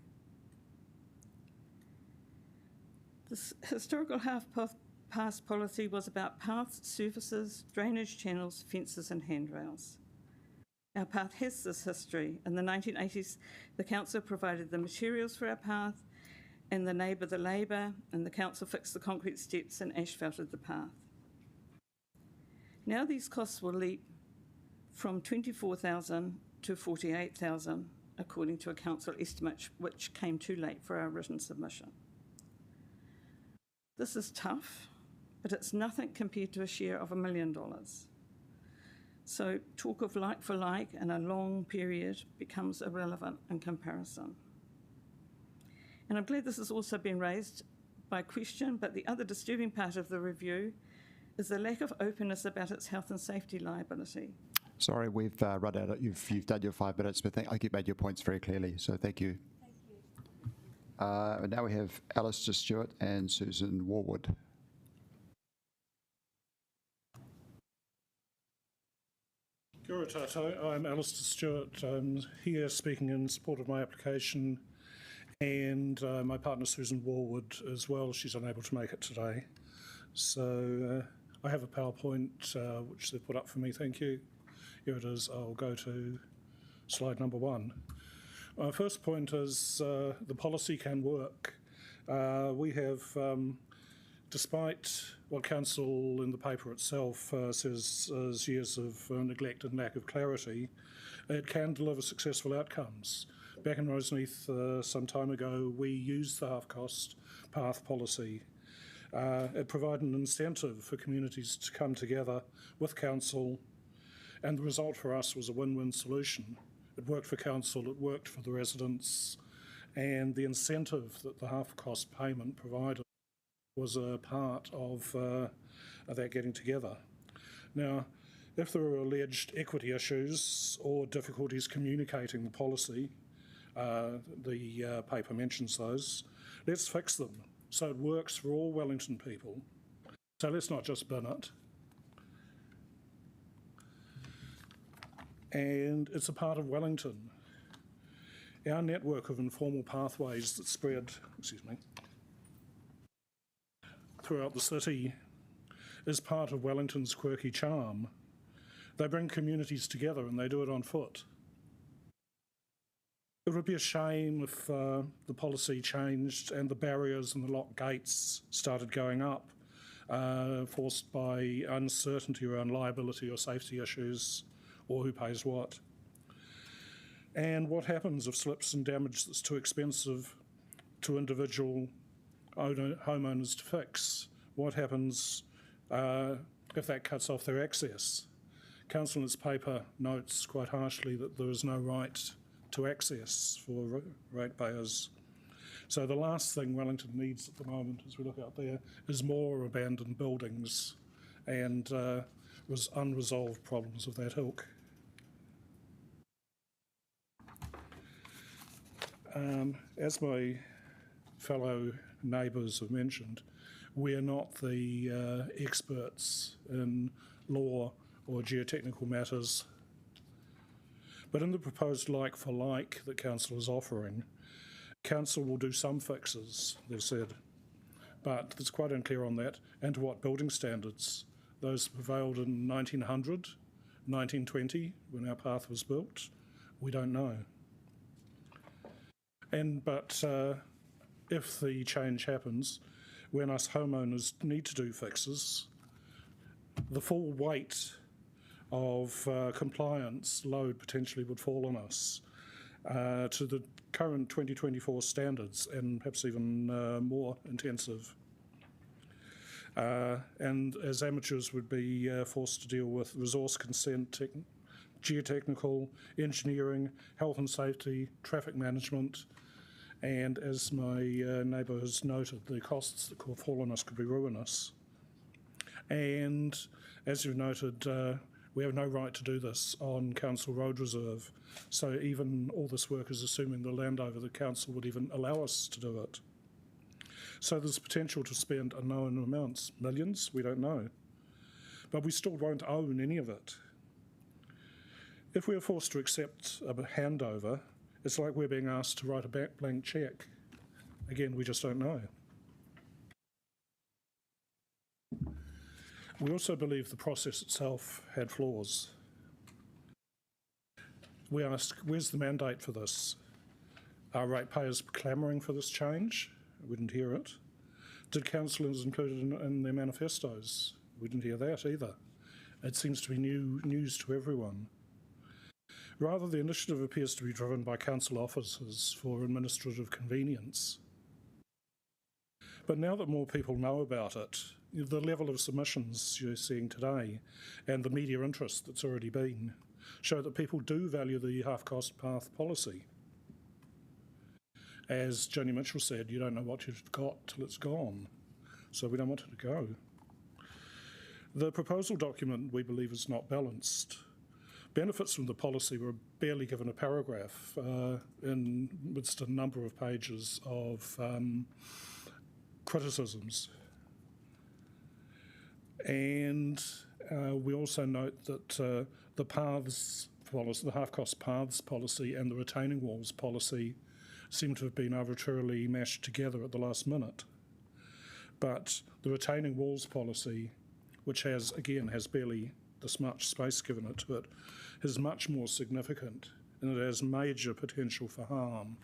This historical half-path policy was about paths, surfaces, drainage channels, fences and handrails. Our path has this history. In the 1980s, the council provided the materials for our path, and the neighbour the labour, and the council fixed the concrete steps and asphalted the path. Now these costs will leap from $24,000 to $48,000, according to a council estimate which came too late for our written submission. This is tough, but it's nothing compared to a share of $1 million. So talk of like for like in a long period becomes irrelevant in comparison. And I'm glad this has also been raised by question, but the other disturbing part of the review is the lack of openness about its health and safety liability. Sorry, we've run out. You've done your 5 minutes, but I think you made your points very clearly, so thank you. Now we have Alistair Stewart and Susan Warwood. Kia ora tātou. I'm Alistair Stewart. I'm here speaking in support of my application, and my partner Susan Warwood as well. She's unable to make it today. So I have a PowerPoint which they've put up for me, thank you. Here it is. I'll go to slide number 1. My first point is the policy can work. We have, despite what council in the paper itself says is years of neglect and lack of clarity, it can deliver successful outcomes. Back in Roseneath some time ago, we used the half-cost path policy. It provided an incentive for communities to come together with council, and the result for us was a win-win solution. It worked for council, it worked for the residents, and the incentive that the half-cost payment provided was a part of that getting together. Now, if there are alleged equity issues or difficulties communicating the policy, the paper mentions those, let's fix them so it works for all Wellington people. So let's not just bin it. And it's a part of Wellington. Our network of informal pathways that spread, throughout the city is part of Wellington's quirky charm. They bring communities together and they do it on foot. It would be a shame if the policy changed and the barriers and the locked gates started going up, forced by uncertainty around liability or safety issues, or who pays what. And what happens if slips and damage that's too expensive to individual homeowners to fix? What happens if that cuts off their access? Council in its paper notes quite harshly that there is no right to access for ratepayers. So the last thing Wellington needs at the moment, as we look out there, is more abandoned buildings and unresolved problems of that ilk. As my fellow neighbours have mentioned, we're not the experts in law or geotechnical matters. But in the proposed like-for-like that Council is offering, Council will do some fixes, they've said, but it's quite unclear on that, and to what building standards. Those prevailed in 1900, 1920, when our path was built, we don't know. But if the change happens, when us homeowners need to do fixes, the full weight of compliance load potentially would fall on us to the current 2024 standards and perhaps even more intensive. And as amateurs would be forced to deal with resource consent, geotechnical, engineering, health and safety, traffic management, and as my neighbour has noted, the costs that could fall on us could be ruinous. And as you've noted, We have no right to do this on council road reserve. So even all this work is assuming the landowner, the council would even allow us to do it. So there's potential to spend unknown amounts, millions, we don't know. But we still won't own any of it. If we're forced to accept a handover, it's like we're being asked to write a blank cheque. Again, we just don't know. We also believe the process itself had flaws. We ask, where's the mandate for this? Are ratepayers clamouring for this change? We didn't hear it. Did councillors include it in their manifestos? We didn't hear that either. It seems to be news to everyone. Rather, the initiative appears to be driven by council officers for administrative convenience. But now that more people know about it, the level of submissions you're seeing today and the media interest that's already been show that people do value the half-cost path policy. As Joni Mitchell said, you don't know what you've got till it's gone, so we don't want it to go. The proposal document, we believe, is not balanced. Benefits from the policy were barely given a paragraph in midst a number of pages of criticisms. And we also note that the paths policy, the half-cost paths policy and the retaining walls policy seem to have been arbitrarily mashed together at the last minute. But the retaining walls policy, which has barely this much space given it to it, is much more significant and it has major potential for harm.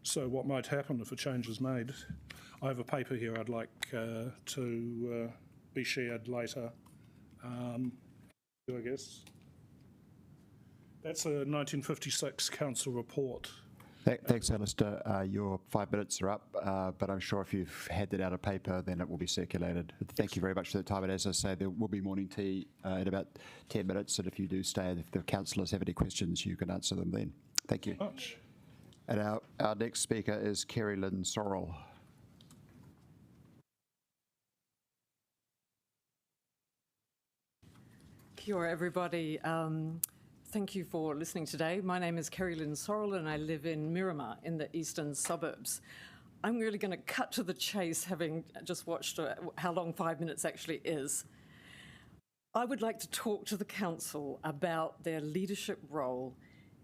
So what might happen if a change is made? I have a paper here I'd like to be shared later, I guess. That's a 1956 council report. Thanks, Alistair. Your 5 minutes are up, but I'm sure if you've handed out a paper, then it will be circulated. Thank you very much for the time. And as I say, there will be morning tea in about 10 minutes, and if you do stay, if the councillors have any questions, you can answer them then. Thank you. Much. And our next speaker is Kerry Lynn Sorrell. Kia ora, everybody. Thank you for listening today. My name is Kerry Lynn Sorrell and I live in Miramar in the eastern suburbs. I'm really going to cut to the chase, having just watched how long 5 minutes actually is. I would like to talk to the council about their leadership role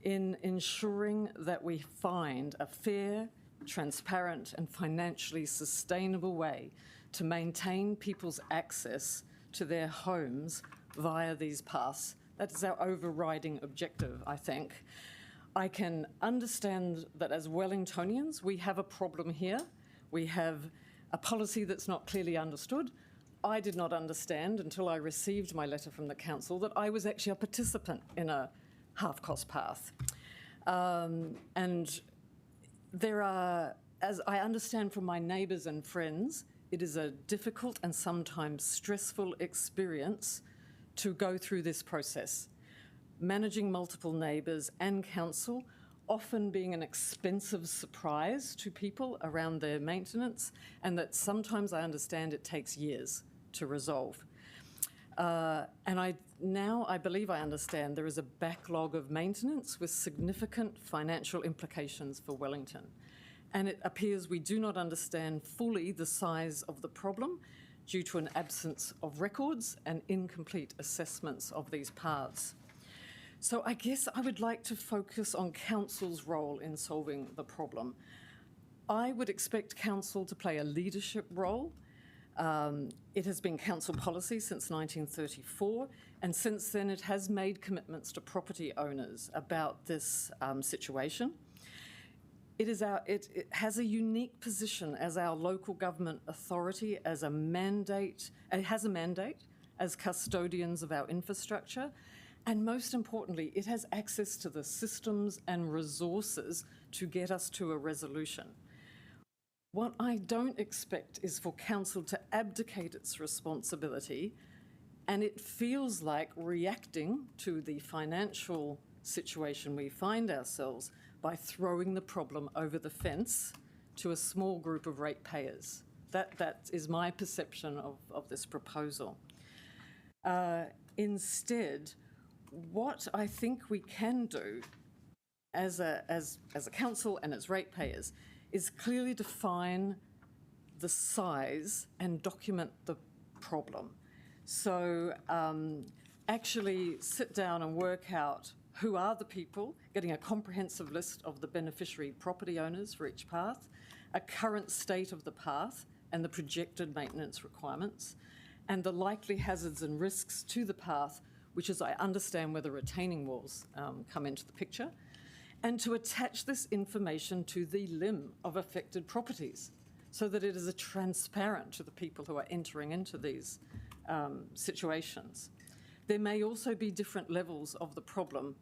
in ensuring that we find a fair, transparent and financially sustainable way to maintain people's access to their homes via these paths. That is our overriding objective, I think. I can understand that as Wellingtonians, we have a problem here. We have a policy that's not clearly understood. I did not understand until I received my letter from the council that I was actually a participant in a half-cost path. And there are, as I understand from my neighbours and friends, it is a difficult and sometimes stressful experience to go through this process. Managing multiple neighbours and council, often being an expensive surprise to people around their maintenance, and that sometimes I understand it takes years to resolve. And I believe I understand there is a backlog of maintenance with significant financial implications for Wellington. And it appears we do not understand fully the size of the problem due to an absence of records and incomplete assessments of these paths. So I guess I would like to focus on council's role in solving the problem. I would expect council to play a leadership role. It has been council policy since 1934, and since then it has made commitments to property owners about this situation. It has a unique position as our local government authority, as a mandate. It has a mandate as custodians of our infrastructure, and most importantly, it has access to the systems and resources to get us to a resolution. What I don't expect is for council to abdicate its responsibility, and it feels like reacting to the financial situation we find ourselves by throwing the problem over the fence to a small group of ratepayers. That is my perception of this proposal. Instead, what I think we can do as a council and as ratepayers is clearly define the size and document the problem. So actually sit down and work out who are the people, getting a comprehensive list of the beneficiary property owners for each path, a current state of the path and the projected maintenance requirements, and the likely hazards and risks to the path, which is, I understand, where the retaining walls come into the picture, and to attach this information to the limb of affected properties so that it is transparent to the people who are entering into these situations. There may also be different levels of the problem.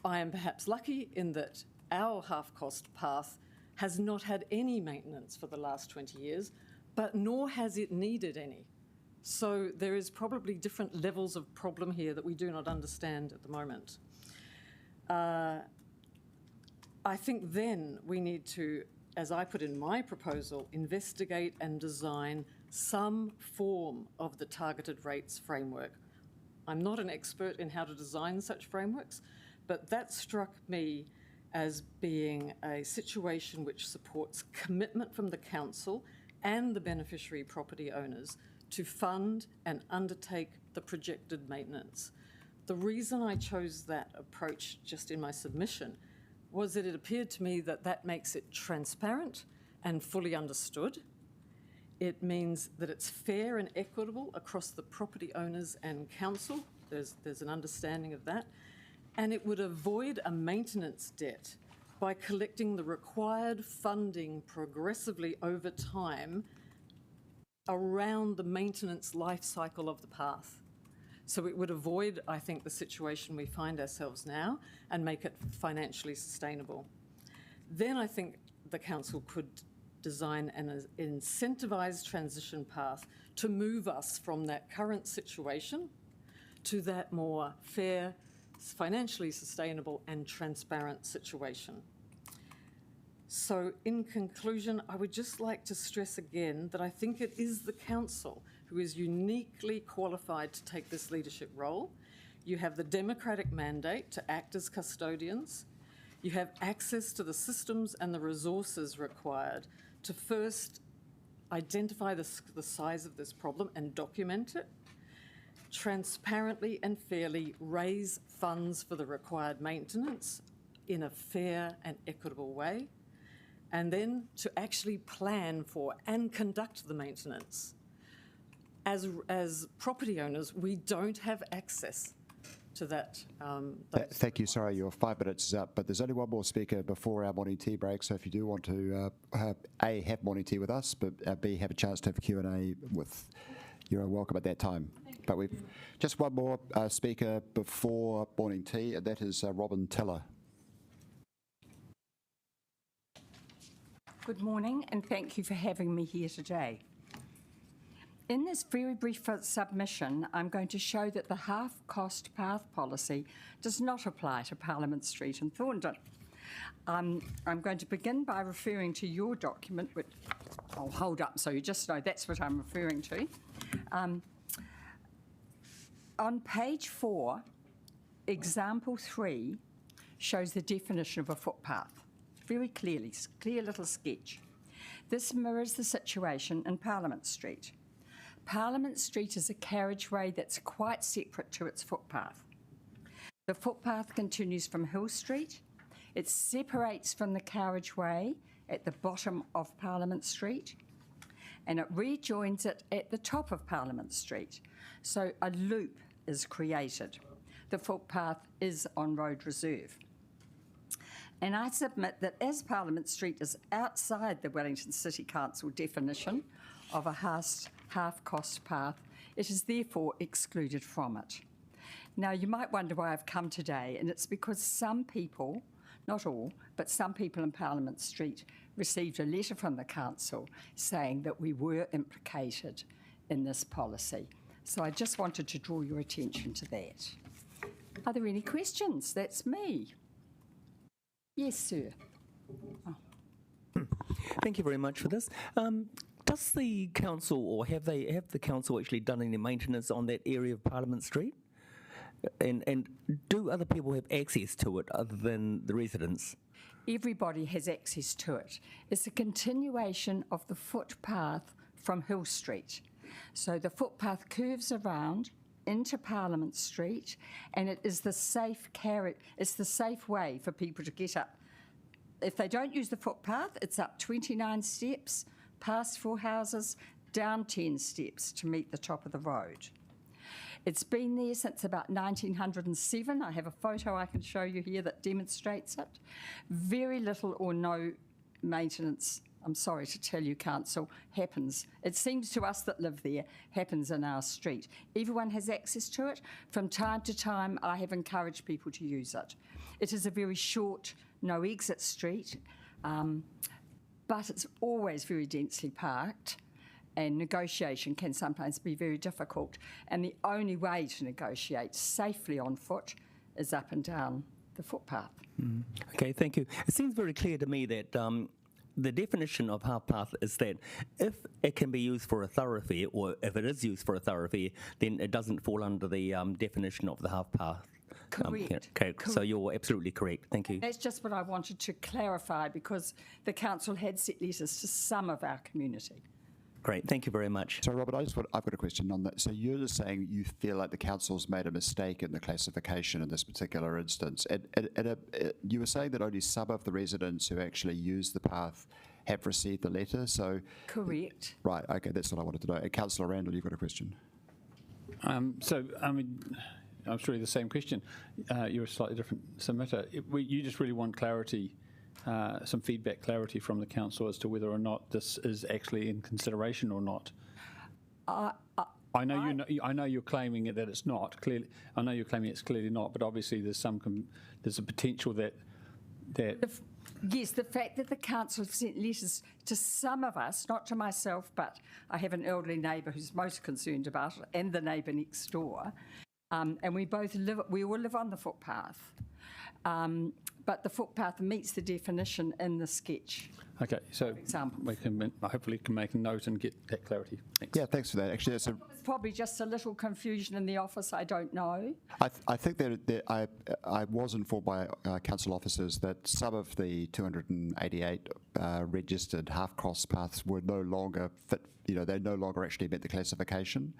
I am perhaps lucky in that our half-cost path has not had any maintenance for the last 20 years, but nor has it needed any. So there is probably different levels of problem here that we do not understand at the moment. I think then we need to, as I put in my proposal, investigate and design some form of the targeted rates framework. I'm not an expert in how to design such frameworks, but that struck me as being a situation which supports commitment from the council and the beneficiary property owners to fund and undertake the projected maintenance. The reason I chose that approach just in my submission was that it appeared to me that that makes it transparent and fully understood. It means that it's fair and equitable across the property owners and council. There's an understanding of that. And it would avoid a maintenance debt by collecting the required funding progressively over time around the maintenance life cycle of the path. So it would avoid, I think, the situation we find ourselves now and make it financially sustainable. Then I think the council could design an incentivised transition path to move us from that current situation to that more fair, financially sustainable and transparent situation. So in conclusion, I would just like to stress again that I think it is the council who is uniquely qualified to take this leadership role. You have the democratic mandate to act as custodians. You have access to the systems and the resources required to first identify the size of this problem and document it, transparently and fairly raise funds for the required maintenance in a fair and equitable way, and then to actually plan for and conduct the maintenance. As property owners, we don't have access to that. Thank you. Sorry, your 5 minutes is up, but there's only one more speaker before our morning tea break. So if you do want to, A, have morning tea with us, but B, have a chance to have a Q&A with, you're welcome at that time. But we've just one more speaker before morning tea, and that is Robin Teller. Good morning, and thank you for having me here today. In this very brief submission, I'm going to show that the half-cost path policy does not apply to Parliament Street in Thorndon. I'm going to begin by referring to your document, which I'll hold up so you just know that's what I'm referring to. On page 4, example 3 shows the definition of a footpath. Very clearly, clear little sketch. This mirrors the situation in Parliament Street. Parliament Street is a carriageway that's quite separate to its footpath. The footpath continues from Hill Street. It separates from the carriageway at the bottom of Parliament Street, and it rejoins it at the top of Parliament Street. So a loop is created. The footpath is on road reserve. And I submit that as Parliament Street is outside the Wellington City Council definition of a half-cost path, it is therefore excluded from it. Now, you might wonder why I've come today, and it's because some people, not all, but some people in Parliament Street received a letter from the council saying that we were implicated in this policy. So I just wanted to draw your attention to that. Are there any questions? That's me. Yes, sir. Oh. Thank you very much for this. Does the council, or have the council actually done any maintenance on that area of Parliament Street? And do other people have access to it other than the residents? Everybody has access to it. It's a continuation of the footpath from Hill Street. So the footpath curves around into Parliament Street, and it is the safe it's the safe way for people to get up. If they don't use the footpath, it's up 29 steps, past 4 houses, down 10 steps to meet the top of the road. It's been there since about 1907. I have a photo I can show you here that demonstrates it. Very little or no maintenance, I'm sorry to tell you, Council, happens. It seems to us that live there, happens in our street. Everyone has access to it. From time to time, I have encouraged people to use it. It is a very short, no exit street, but it's always very densely parked, and negotiation can sometimes be very difficult. And the only way to negotiate safely on foot is up and down the footpath. Okay, thank you. It seems very clear to me that the definition of half path is that if it can be used for a thoroughfare, or if it is used for a thoroughfare, then it doesn't fall under the definition of the half path. Correct. Okay, so you're absolutely correct. Thank you. That's just what I wanted to clarify, because the council had set letters to some of our community. Great, thank you very much. So, Robert, I've got a question on that. So you're just saying you feel like the council's made a mistake in the classification in this particular instance. You were saying that only some of the residents who actually use the path have received the letter, so... Correct. Right, okay, that's what I wanted to know. Councillor Randall, you've got a question. So, I mean, I'm sure the same question. You're a slightly different submitter. You just really want clarity, some feedback clarity from the council as to whether or not this is actually in consideration or not. I know you're claiming that it's not clearly. I know you're claiming it's clearly not, but obviously there's a potential that. Yes, the fact that the council have sent letters to some of us, not to myself, but I have an elderly neighbour who's most concerned about it, and the neighbour next door, and we all live on the footpath. But the footpath meets the definition in the sketch. Okay, so we can hopefully make a note and get that clarity. Thanks. Yeah, thanks for that. Actually, It's probably just a little confusion in the office. I don't know. I think that I was informed by council officers that some of the 288 registered half-cross paths were no longer fit. They no longer actually met the classification.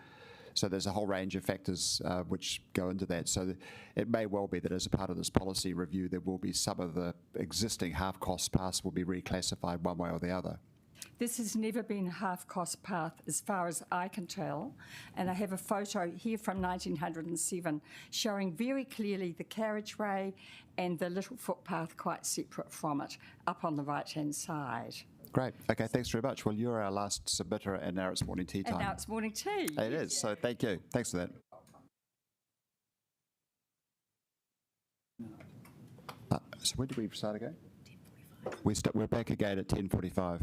So there's a whole range of factors which go into that. So it may well be that as a part of this policy review, there will be some of the existing half-cost paths will be reclassified one way or the other. This has never been a half-cost path as far as I can tell, and I have a photo here from 1907 showing very clearly the carriageway and the little footpath quite separate from it, up on the right-hand side. Great. Okay, thanks very much. Well, you're our last submitter, and now it's morning tea time. And now it's morning tea. It is, so thank you. Thanks for that. So when did we start again? 10:45. We're back again at 10:45.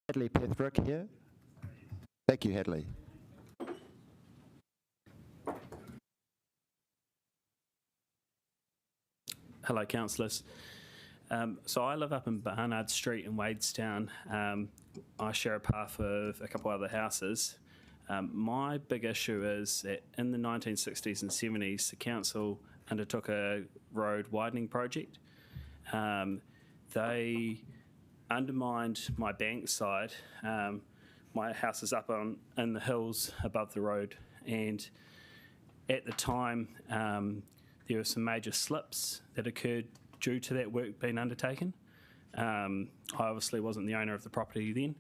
Hadley Petherick here. Thank you, Hadley. Hello, councillors. So I live up in Barnard Street in Wadestown. I share a path with a couple other houses. My big issue is that in the 1960s and 70s, the council undertook a road widening project. They undermined my bank side. My house is up in the hills above the road, and at the time there were some major slips that occurred due to that work being undertaken. I obviously wasn't the owner of the property then.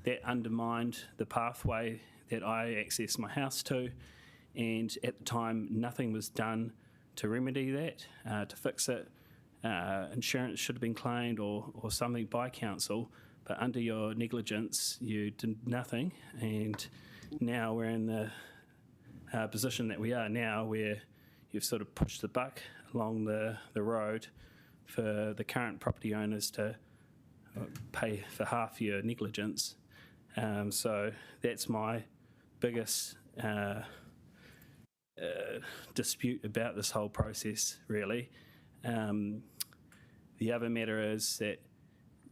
That undermined the pathway that I accessed my house to, and at the time nothing was done to remedy that, to fix it. Insurance should have been claimed or something by council, but under your negligence you did nothing, and now we're in the position that we are now, where you've sort of pushed the buck along the road for the current property owners to pay for half your negligence. So that's my biggest dispute about this whole process, really. The other matter is that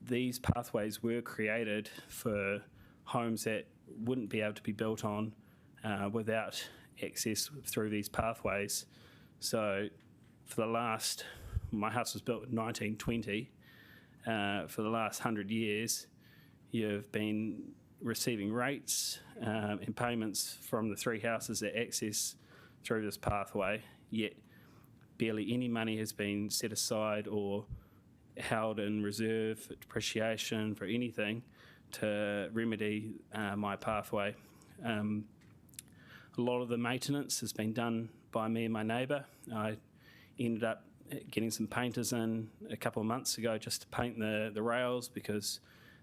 these pathways were created for homes that wouldn't be able to be built on without access through these pathways. So for the last, my house was built in 1920, for the last 100 years you've been receiving rates and payments from the three houses that access through this pathway, yet barely any money has been set aside or held in reserve for depreciation for anything to remedy my pathway. A lot of the maintenance has been done by me and my neighbour. I ended up getting some painters in a couple of months ago just to paint the rails because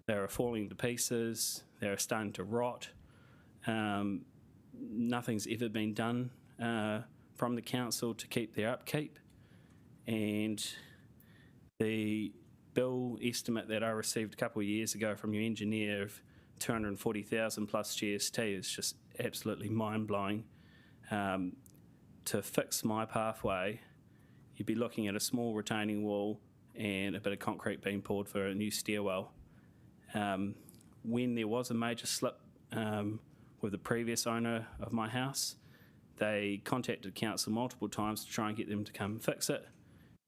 they were falling to pieces, they were starting to rot. Nothing's ever been done from the council to keep their upkeep, and the bill estimate that I received a couple of years ago from your engineer of 240,000 plus GST is just absolutely mind-blowing. To fix my pathway, you'd be looking at a small retaining wall and a bit of concrete being poured for a new stairwell. When there was a major slip with the previous owner of my house, they contacted council multiple times to try and get them to come fix it.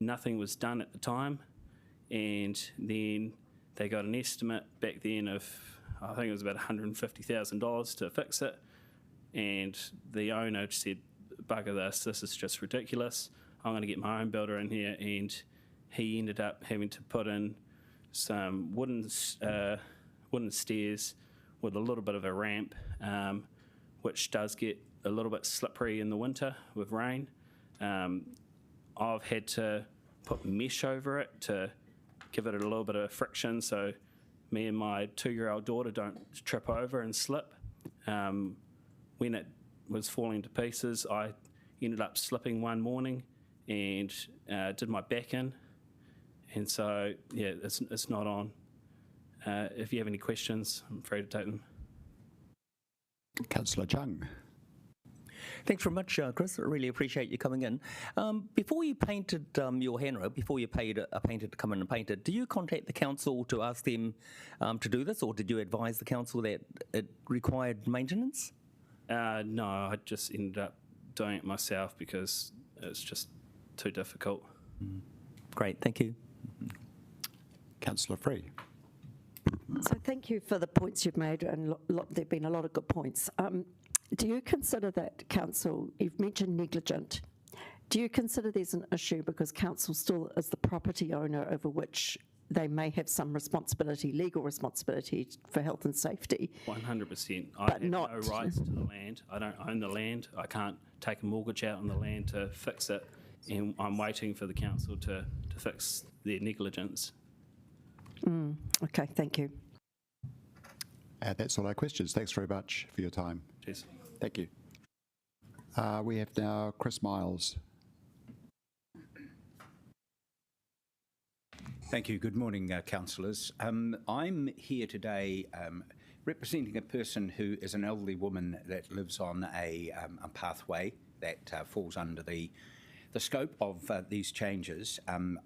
Nothing was done at the time, and then they got an estimate back then of, I think it was about $150,000 to fix it, and the owner said, bugger this is just ridiculous, I'm going to get my own builder in here, and he ended up having to put in some wooden stairs with a little bit of a ramp, which does get a little bit slippery in the winter with rain. I've had to put mesh over it to give it a little bit of friction so me and my 2-year-old daughter don't trip over and slip. When it was falling to pieces, I ended up slipping one morning and did my back in, and so yeah, it's not on. If you have any questions, I'm free to take them. Councillor Chung. Thanks very much, Chris. I really appreciate you coming in. Before you painted your handrail, before you paid a painter to come in and paint it, do you contact the council to ask them to do this, or did you advise the council that it required maintenance? No, I just ended up doing it myself because it's just too difficult. Great, thank you. Councillor Free. So thank you for the points you've made, and there have been a lot of good points. Do you consider that council, you've mentioned negligent, do you consider there's an issue because council still is the property owner over which they may have some responsibility, legal responsibility for health and safety? 100%. I have no rights to the land. I don't own the land. I can't take a mortgage out on the land to fix it, and I'm waiting for the council to fix their negligence. Okay, thank you. That's all our questions. Thanks very much for your time. Cheers. Thank you. We have now Chris Miles. Thank you. Good morning, councillors. I'm here today representing a person who is an elderly woman that lives on a pathway that falls under the scope of these changes. I'm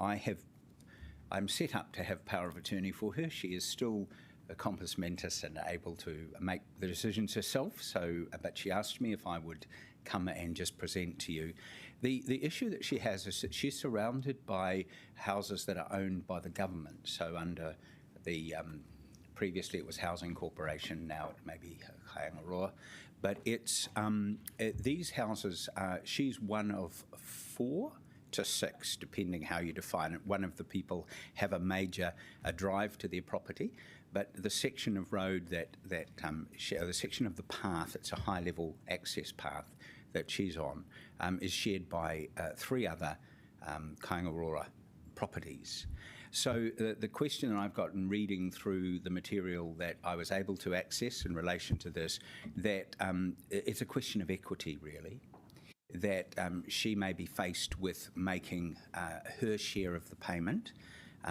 set up to have power of attorney for her. She is still a compos mentis and able to make the decisions herself. But she asked me if I would come and just present to you. The issue that she has is that she's surrounded by houses that are owned by the government. So under the previously it was Housing Corporation, now it may be Haratua. But it's these houses. She's one of 4 to 6, depending how you define it. One of the people have a drive to their property, but the section of road the section of the path, it's a high-level access path that she's on, is shared by 3 other Kaingaroa properties. So the question that I've got in reading through the material that I was able to access in relation to this, that it's a question of equity, really, that she may be faced with making her share of the payment,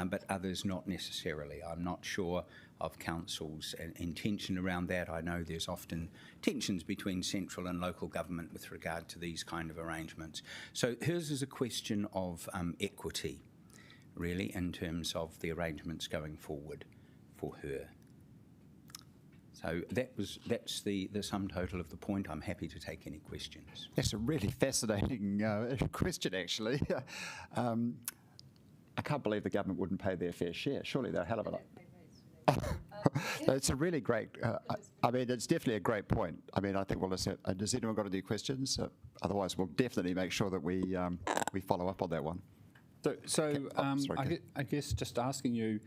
but others not necessarily. I'm not sure of council's intention around that. I know there's often tensions between central and local government with regard to these kind of arrangements. So hers is a question of equity, really, in terms of the arrangements going forward for her. So that's the sum total of the point. I'm happy to take any questions. That's a really fascinating question, actually. I can't believe the government wouldn't pay their fair share. Surely they're a hell of a lot. It's a really great, I mean, it's definitely a great point. I mean, I think we'll listen. Has anyone got any questions? Otherwise, we'll definitely make sure that we follow up on that one. I guess just asking you,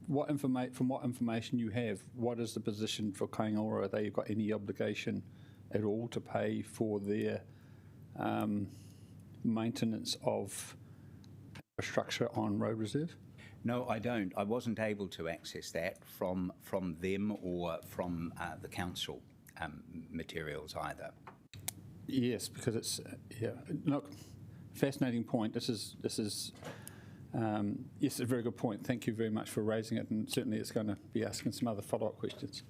from what information you have, what is the position for Kaingaroa? Have they got any obligation at all to pay for their maintenance of infrastructure on road reserve? No, I don't. I wasn't able to access that from them or from the council materials either. Yes, because it's look, fascinating point. This is yes, a very good point. Thank you very much for raising it, and certainly it's going to be asking some other follow-up questions.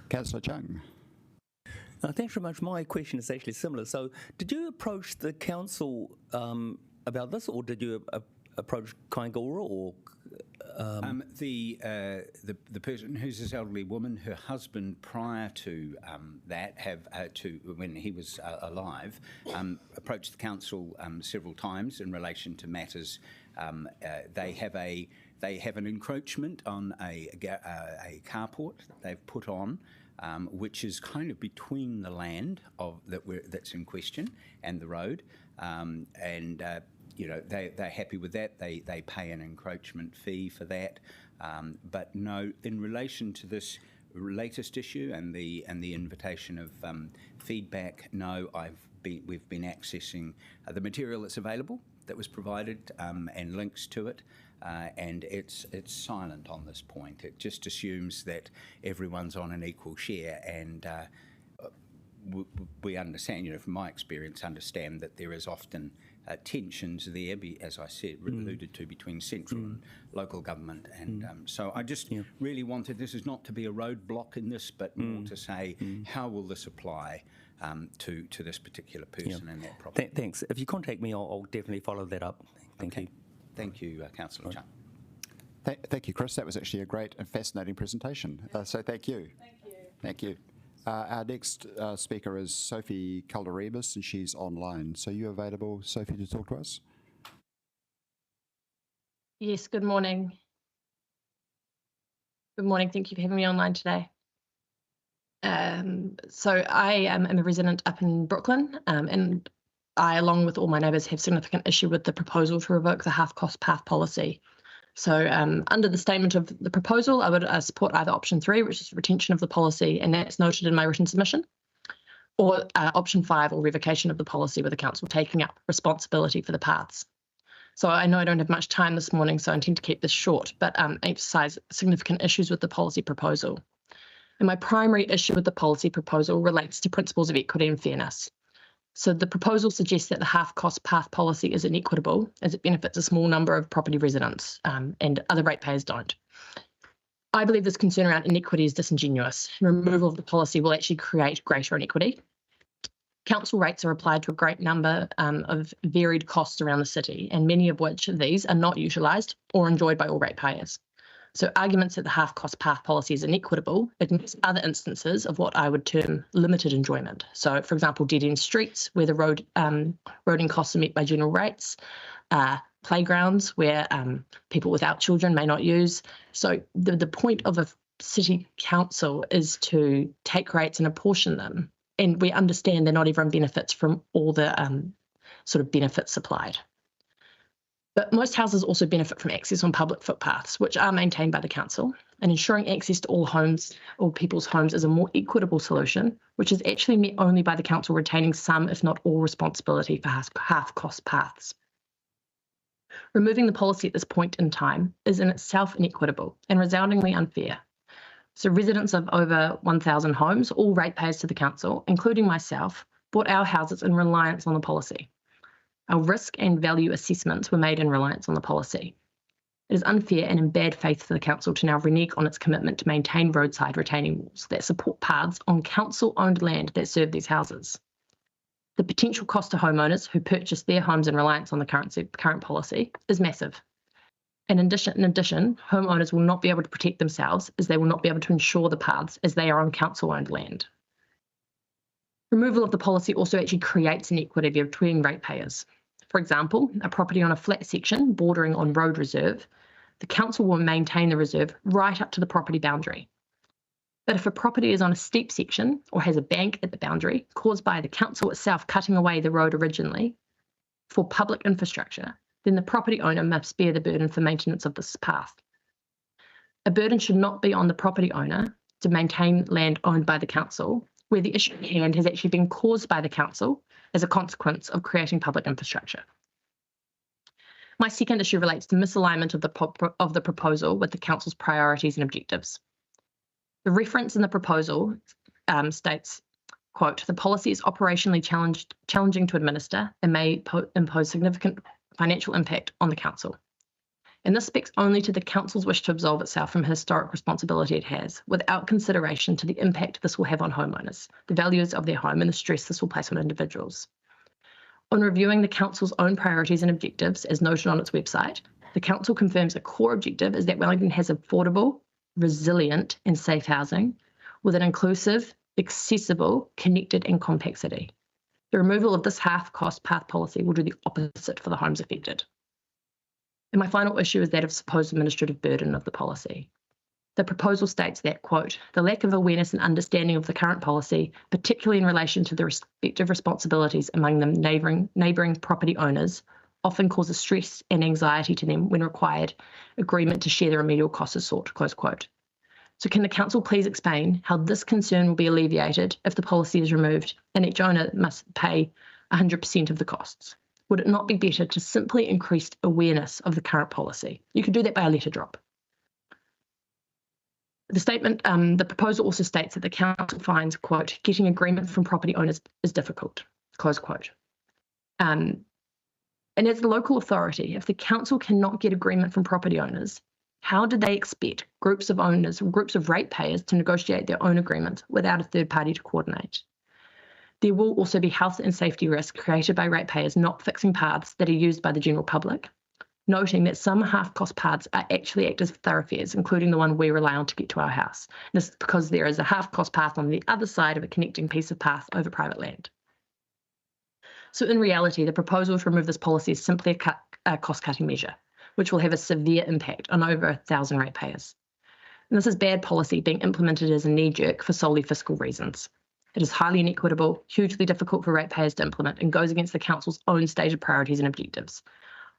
Councillor Chung. Thanks very much. My question is actually similar. So, did you approach the council about this, or did you approach Kaingaroa, or the person who's this elderly woman, her husband prior to that when he was alive, approached the council several times in relation to matters. They have an encroachment on a carport that they've put on, which is kind of between the land that's in question and the road, they're happy with that. They pay an encroachment fee for that, but no, in relation to this latest issue and the invitation of feedback, no, we've been accessing the material that's available that was provided and links to it, and it's silent on this point. It just assumes that everyone's on an equal share, and we understand, from my experience, understand that there is often tensions there, as I said, alluded to, between central and local government. And so I just really wanted, this is not to be a roadblock in this, but more to say, how will this apply to this particular person and that property? Thanks. If you contact me, I'll definitely follow that up. Thank you. Thank you, Councillor Chung. Thank you, Chris. That was actually a great and fascinating presentation. So thank you. Thank you. Thank you. Our next speaker is Sophie Calderemus, and she's online. So are you available, Sophie, to talk to us? Yes, good morning. Good morning. Thank you for having me online today. So I am a resident up in Brooklyn, and I, along with all my neighbours, have significant issue with the proposal to revoke the half-cost path policy. So under the statement of the proposal, I would support either option 3, which is retention of the policy, and that's noted in my written submission, or option 5, or revocation of the policy, with the council taking up responsibility for the paths. So I know I don't have much time this morning, so I intend to keep this short, but emphasise significant issues with the policy proposal. And my primary issue with the policy proposal relates to principles of equity and fairness. So the proposal suggests that the half-cost path policy is inequitable as it benefits a small number of property residents and other ratepayers don't. I believe this concern around inequity is disingenuous. Removal of the policy will actually create greater inequity. Council rates are applied to a great number of varied costs around the city, and many of which of these are not utilised or enjoyed by all ratepayers. So arguments that the half-cost path policy is inequitable ignores other instances of what I would term limited enjoyment. So, for example, dead-end streets where the roading costs are met by general rates, playgrounds where people without children may not use. So the point of a city council is to take rates and apportion them. And we understand that not everyone benefits from all the sort of benefits supplied. But most houses also benefit from access on public footpaths, which are maintained by the council, and ensuring access to all people's homes is a more equitable solution, which is actually met only by the council retaining some, if not all, responsibility for half-cost paths. Removing the policy at this point in time is in itself inequitable and resoundingly unfair. So residents of over 1,000 homes, all ratepayers to the council, including myself, bought our houses in reliance on the policy. Our risk and value assessments were made in reliance on the policy. It is unfair and in bad faith for the council to now renege on its commitment to maintain roadside retaining walls that support paths on council-owned land that serve these houses. The potential cost to homeowners who purchase their homes in reliance on the current policy is massive. And in addition, homeowners will not be able to protect themselves as they will not be able to ensure the paths as they are on council-owned land. Removal of the policy also actually creates inequity between ratepayers. For example, a property on a flat section bordering on road reserve, the council will maintain the reserve right up to the property boundary. But if a property is on a steep section or has a bank at the boundary caused by the council itself cutting away the road originally for public infrastructure, then the property owner must bear the burden for maintenance of this path. A burden should not be on the property owner to maintain land owned by the council, where the issue at hand has actually been caused by the council as a consequence of creating public infrastructure. My second issue relates to misalignment of the proposal with the council's priorities and objectives. The reference in the proposal states, quote, the policy is operationally challenging to administer and may impose significant financial impact on the council. And this speaks only to the council's wish to absolve itself from historic responsibility it has, without consideration to the impact this will have on homeowners, the values of their home and the stress this will place on individuals. On reviewing the council's own priorities and objectives, as noted on its website, the council confirms a core objective is that Wellington has affordable, resilient and safe housing with an inclusive, accessible, connected and compact city. The removal of this half-cost path policy will do the opposite for the homes affected. And my final issue is that of supposed administrative burden of the policy. The proposal states that, quote, the lack of awareness and understanding of the current policy, particularly in relation to the respective responsibilities among the neighbouring property owners, often causes stress and anxiety to them when required agreement to share the remedial costs is sought, close quote. So can the council please explain how this concern will be alleviated if the policy is removed and each owner must pay 100% of the costs? Would it not be better to simply increase awareness of the current policy? You could do that by a letter drop. The statement, the proposal also states that the council finds, quote, getting agreement from property owners is difficult, close quote. And as the local authority, if the council cannot get agreement from property owners, how do they expect groups of owners or groups of ratepayers to negotiate their own agreements without a third party to coordinate? There will also be health and safety risks created by ratepayers not fixing paths that are used by the general public, noting that some half-cost paths are actually active thoroughfares, including the one we rely on to get to our house. This is because there is a half-cost path on the other side of a connecting piece of path over private land. So in reality, the proposal to remove this policy is simply a cost-cutting measure, which will have a severe impact on over 1,000 ratepayers. And this is bad policy being implemented as a knee-jerk for solely fiscal reasons. It is highly inequitable, hugely difficult for ratepayers to implement, and goes against the council's own stated priorities and objectives.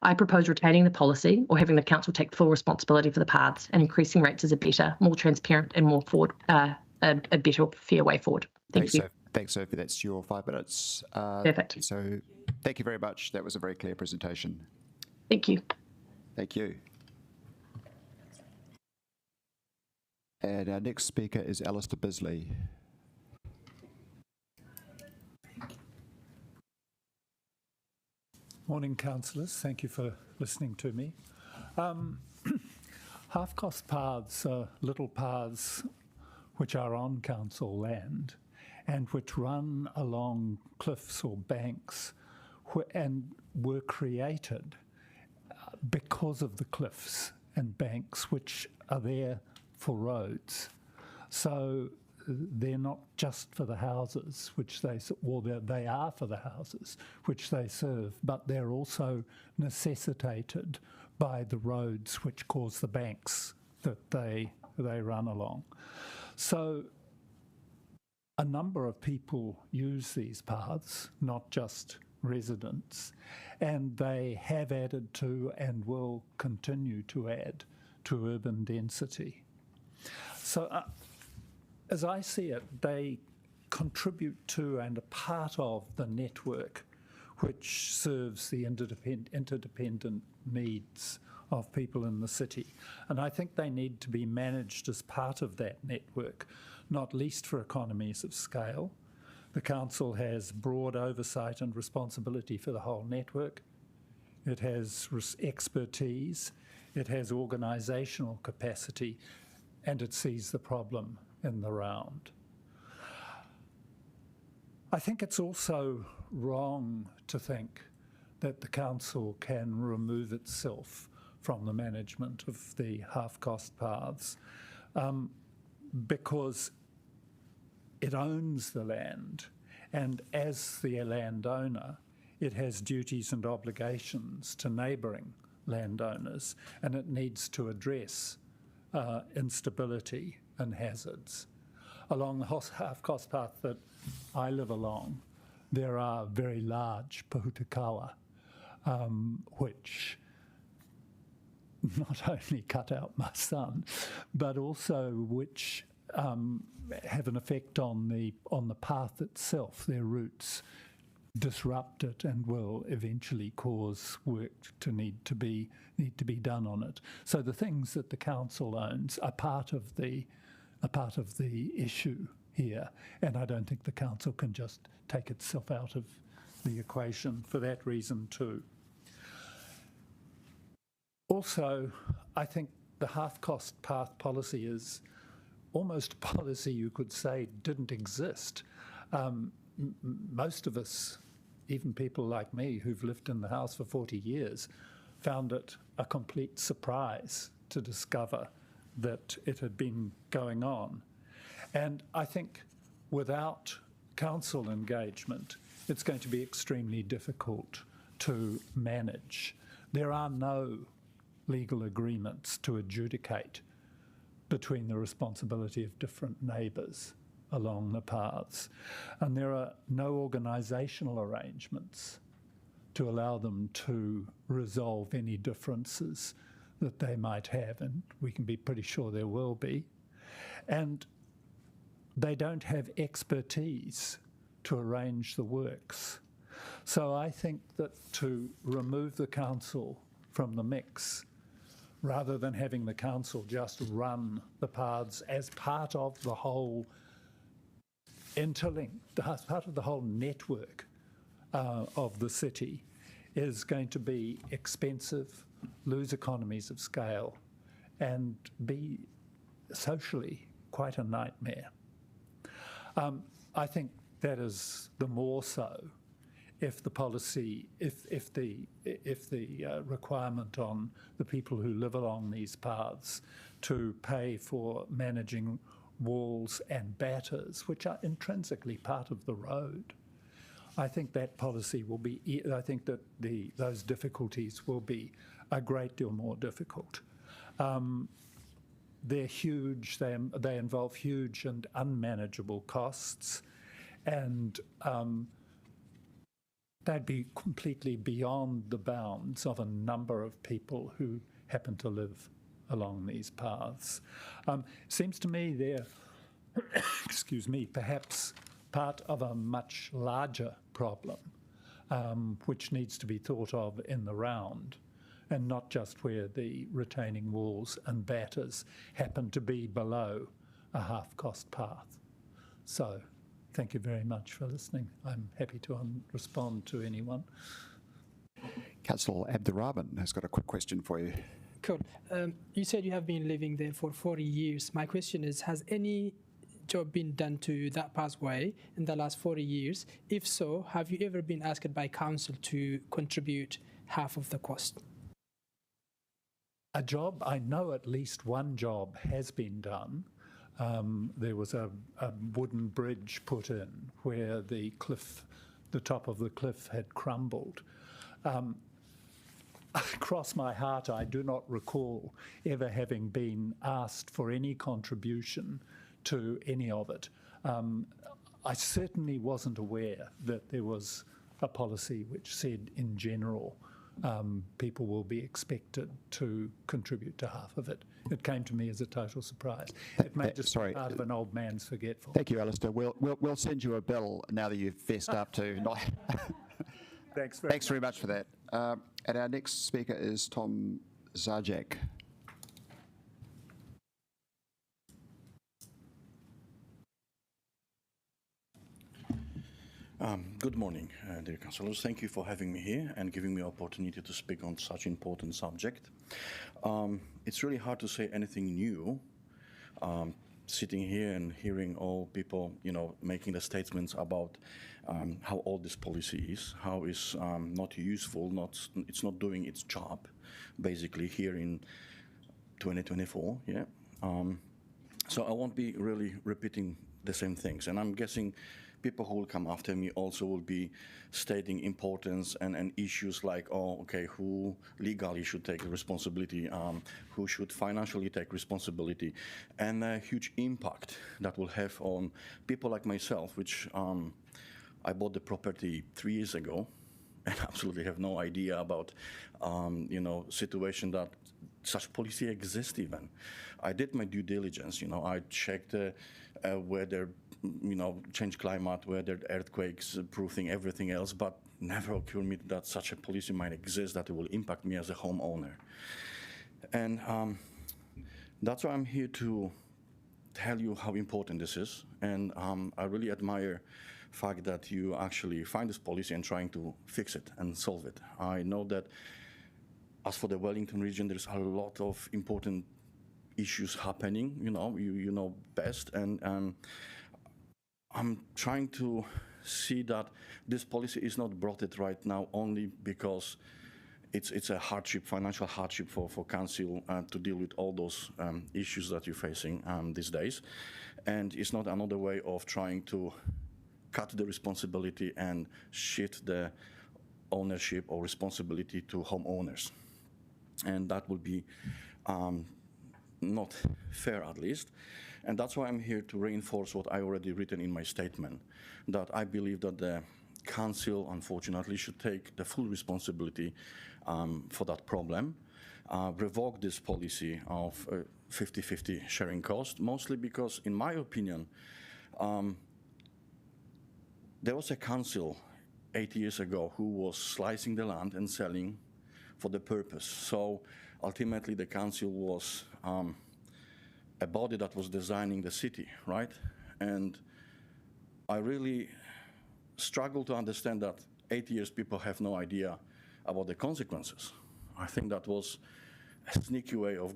I propose retaining the policy or having the council take full responsibility for the paths and increasing rates as a better, more transparent and more forward, a better, fair way forward. Thank you. Thanks, Sophie. That's your 5 minutes. Perfect. So thank you very much. That was a very clear presentation. Thank you. Thank you. And our next speaker is Alistair Bisley. Morning, councillors. Thank you for listening to me. Half-cost paths are little paths which are on council land and which run along cliffs or banks and were created because of the cliffs and banks which are there for roads. So they're not just for the houses, which they are for the houses which they serve, but they're also necessitated by the roads which cause the banks that they run along. So a number of people use these paths, not just residents, and they have added to and will continue to add to urban density. So as I see it, they contribute to and are part of the network which serves the interdependent needs of people in the city. And I think they need to be managed as part of that network, not least for economies of scale. The council has broad oversight and responsibility for the whole network. It has expertise, it has organisational capacity, and it sees the problem in the round. I think it's also wrong to think that the council can remove itself from the management of the half-cost paths because it owns the land, and as the landowner, it has duties and obligations to neighbouring landowners, and it needs to address instability and hazards. Along the half-cost path that I live along, there are very large pahutakawa, which not only cut out my son, but also which have an effect on the path itself. Their roots disrupt it and will eventually cause work to need to be done on it. So the things that the council owns are part of the issue here, and I don't think the council can just take itself out of the equation for that reason too. Also, I think the half-cost path policy is almost a policy you could say didn't exist. Most of us, even people like me who've lived in the house for 40 years, found it a complete surprise to discover that it had been going on. And I think without council engagement, it's going to be extremely difficult to manage. There are no legal agreements to adjudicate between the responsibility of different neighbours along the paths. And there are no organisational arrangements to allow them to resolve any differences that they might have, and we can be pretty sure there will be. And they don't have expertise to arrange the works. So I think that to remove the council from the mix, rather than having the council just run the paths as part of the whole as part of the whole network of the city, is going to be expensive, lose economies of scale, and be socially quite a nightmare. I think that is the more so if the policy, if the requirement on the people who live along these paths to pay for managing walls and batters, which are intrinsically part of the road, I think that policy will be, I think that those difficulties will be a great deal more difficult. They're huge, they involve huge and unmanageable costs, and they'd be completely beyond the bounds of a number of people who happen to live along these paths. Seems to me they're, excuse me, perhaps part of a much larger problem, which needs to be thought of in the round, and not just where the retaining walls and batters happen to be below a half-cost path. So, thank you very much for listening. I'm happy to respond to anyone. Councillor Abdurrahman has got a quick question for you. Cool. You said you have been living there for 40 years. My question is, has any job been done to that pathway in the last 40 years? If so, have you ever been asked by council to contribute half of the cost? A job, I know at least one job has been done. There was a wooden bridge put in where the top of the cliff had crumbled. Across my heart, I do not recall ever having been asked for any contribution to any of it. I certainly wasn't aware that there was a policy which said in general people will be expected to contribute to half of it. It came to me as a total surprise. It may just be part of an old man's forgetfulness. Thank you, Alistair. We'll send you a bill now that you've fessed up to not. Thanks very much for that. And our next speaker is Tom Zajac. Good morning, dear councillors. Thank you for having me here and giving me an opportunity to speak on such important subject. It's really hard to say anything new. Sitting here and hearing all people, making the statements about how old this policy is, how it's not useful, it's not doing its job, basically here in 2024. Yeah. So I won't be really repeating the same things, and I'm guessing people who will come after me also will be stating importance and issues like, who legally should take responsibility, who should financially take responsibility, and a huge impact that will have on people like myself, which I bought the property 3 years ago and absolutely have no idea about, situation that such policy exists even. I did my due diligence, I checked weather, change climate, weather, earthquakes, proofing, everything else, but never occurred me that such a policy might exist that it will impact me as a homeowner. And that's why I'm here to tell you how important this is. And I really admire the fact that you actually find this policy and trying to fix it and solve it. I know that as for the Wellington region, there's a lot of important issues happening, you know best, and I'm trying to see that this policy is not brought it right now only because it's a hardship, financial hardship for council to deal with all those issues that you're facing these days, and it's not another way of trying to cut the responsibility and shift the ownership or responsibility to homeowners, and that would be not fair, at least. And that's why I'm here to reinforce what I already written in my statement, that I believe that the council, unfortunately, should take the full responsibility for that problem, revoke this policy of 50-50 sharing cost, mostly because, in my opinion, there was a council 8 years ago who was slicing the land and selling for the purpose. So ultimately, the council was a body that was designing the city, right? And I really struggle to understand that 8 years people have no idea about the consequences. I think that was a sneaky way of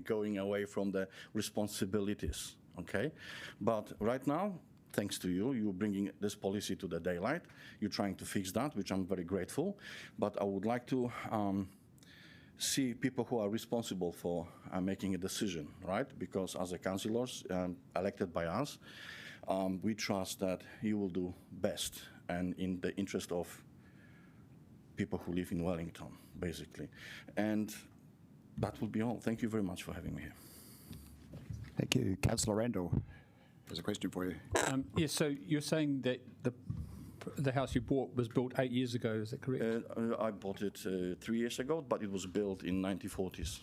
going away from the responsibilities, okay? But right now, thanks to you, you're bringing this policy to the daylight. You're trying to fix that, which I'm very grateful. But I would like to see people who are responsible for making a decision, right? Because as a councillors elected by us, we trust that you will do best and in the interest of people who live in Wellington, basically. And that will be all. Thank you very much for having me here. Thank you. Councillor Randall, there's a question for you. Yes, so you're saying that the house you bought was built 8 years ago, is that correct? I bought it 3 years ago, but it was built in 1940s.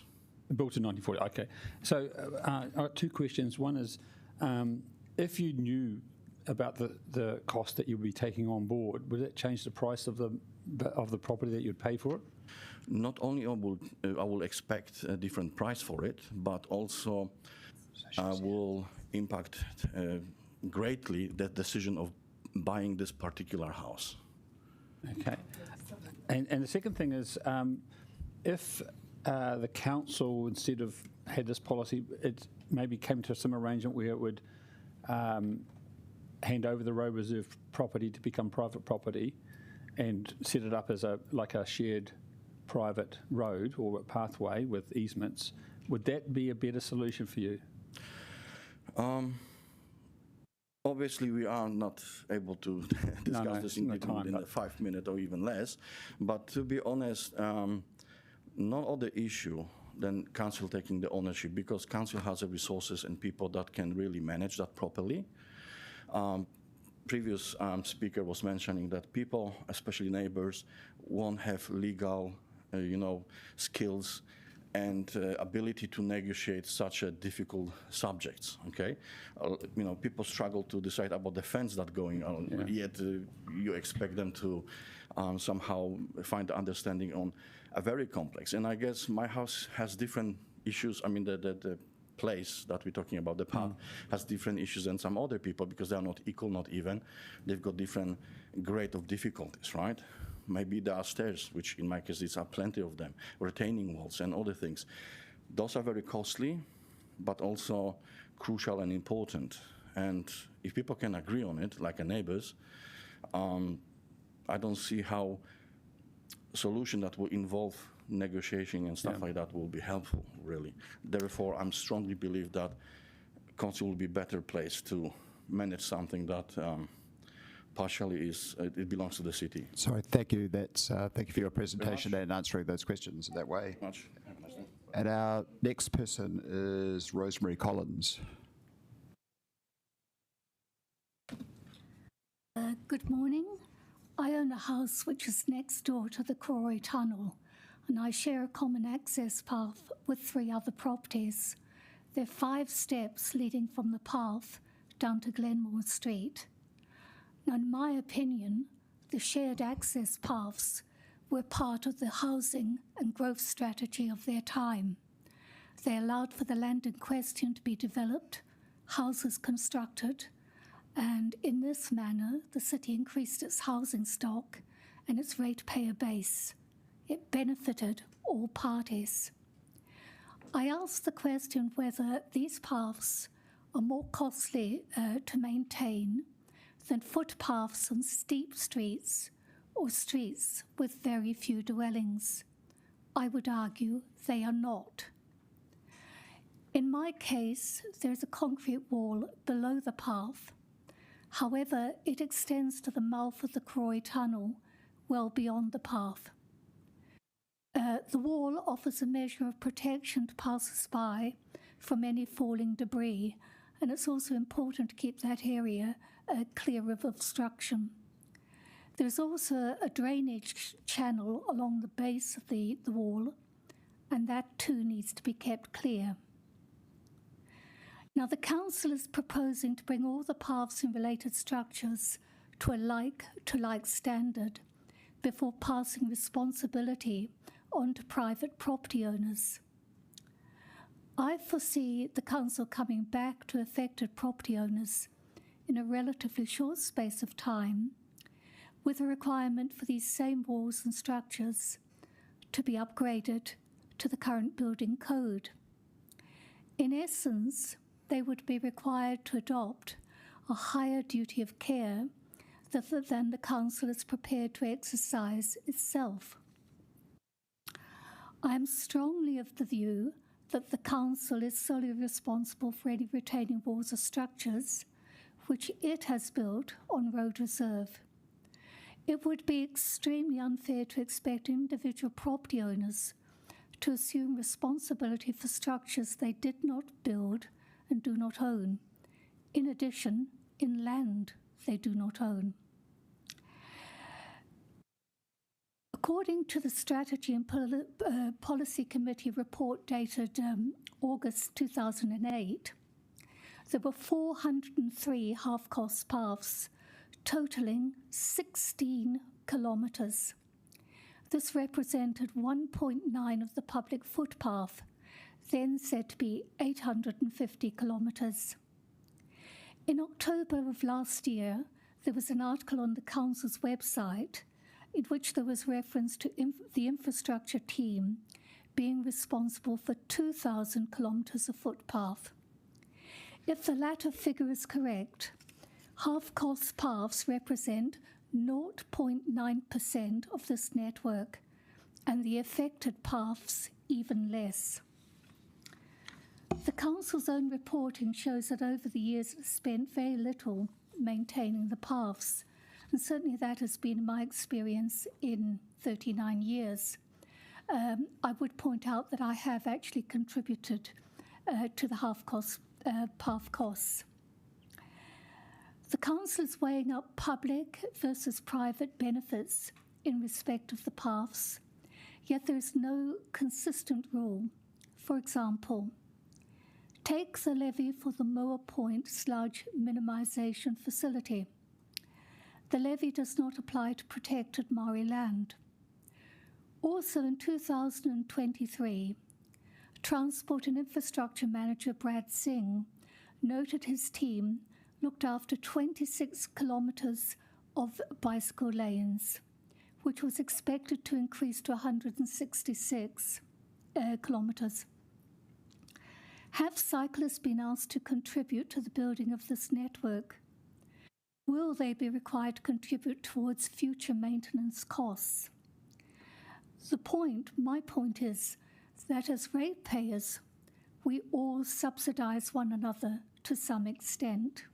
Built in 1940, okay. So I've got two questions. One is, if you knew about the cost that you'd be taking on board, would it change the price of the property that you'd pay for it? Not only I will expect a different price for it, but also will impact greatly the decision of buying this particular house. Okay. And the second thing is, if the council, instead of had this policy, it maybe came to some arrangement where it would hand over the road reserve property to become private property and set it up as a shared private road or a pathway with easements, would that be a better solution for you? Obviously, we are not able to discuss this in detail in 5 minutes or even less. But to be honest, not all the issue than council taking the ownership, because council has the resources and people that can really manage that properly. Previous speaker was mentioning that people, especially neighbors, won't have legal, skills and ability to negotiate such a difficult subjects. Okay, people struggle to decide about the fence that's going on. Yet you expect them to somehow find understanding on a very complex. And I guess my house has different issues. I mean, the place that we're talking about, the path, has different issues than some other people because they are not equal, not even. They've got different grade of difficulties, right? Maybe there are stairs, which in my case, these are plenty of them, retaining walls and other things. Those are very costly, but also crucial and important. And if people can agree on it, like neighbors, I don't see how a solution that will involve negotiation and stuff like that will be helpful, really. Therefore, I strongly believe that council will be better placed to manage something that partially it belongs to the city. So thank you. Thank you for your presentation and answering those questions that way. Much. And our next person is Rosemary Collins. Good morning. I own a house which is next door to the Crawley Tunnel, and I share a common access path with 3 other properties. There are 5 steps leading from the path down to Glenmore Street. Now, in my opinion, the shared access paths were part of the housing and growth strategy of their time. They allowed for the land in question to be developed, houses constructed, and in this manner, the city increased its housing stock and its ratepayer base. It benefited all parties. I asked the question whether these paths are more costly to maintain than footpaths on steep streets or streets with very few dwellings. I would argue they are not. In my case, there's a concrete wall below the path. However, it extends to the mouth of the Crawley Tunnel, well beyond the path. The wall offers a measure of protection to passers-by from any falling debris, and it's also important to keep that area clear of obstruction. There's also a drainage channel along the base of the wall, and that too needs to be kept clear. Now, the council is proposing to bring all the paths and related structures to a like-to-like standard before passing responsibility on to private property owners. I foresee the council coming back to affected property owners in a relatively short space of time with a requirement for these same walls and structures to be upgraded to the current building code. In essence, they would be required to adopt a higher duty of care than the council is prepared to exercise itself. I am strongly of the view that the council is solely responsible for any retaining walls or structures which it has built on road reserve. It would be extremely unfair to expect individual property owners to assume responsibility for structures they did not build and do not own. In addition, in land they do not own. According to the Strategy and Policy Committee report dated August 2008, there were 403 half-cost paths, totaling 16 kilometres. This represented 1.9 of the public footpath, then said to be 850 kilometres. In October of last year, there was an article on the council's website in which there was reference to the infrastructure team being responsible for 2,000 kilometres of footpath. If the latter figure is correct, half-cost paths represent 0.9% of this network, and the affected paths even less. The Council's own reporting shows that over the years it has spent very little maintaining the paths, and certainly that has been my experience in 39 years. I would point out that I have actually contributed to the half-cost path costs. The Council is weighing up public versus private benefits in respect of the paths, yet there is no consistent rule. For example, take the levy for the Moa Point sludge minimisation facility. The levy does not apply to protected Maori land. Also in 2023, Transport and Infrastructure Manager Brad Singh noted his team looked after 26 kilometres of bicycle lanes, which was expected to increase to 166 kilometres. Have cyclists been asked to contribute to the building of this network? Will they be required to contribute towards future maintenance costs? My point is that as ratepayers, we all subsidise one another to some extent.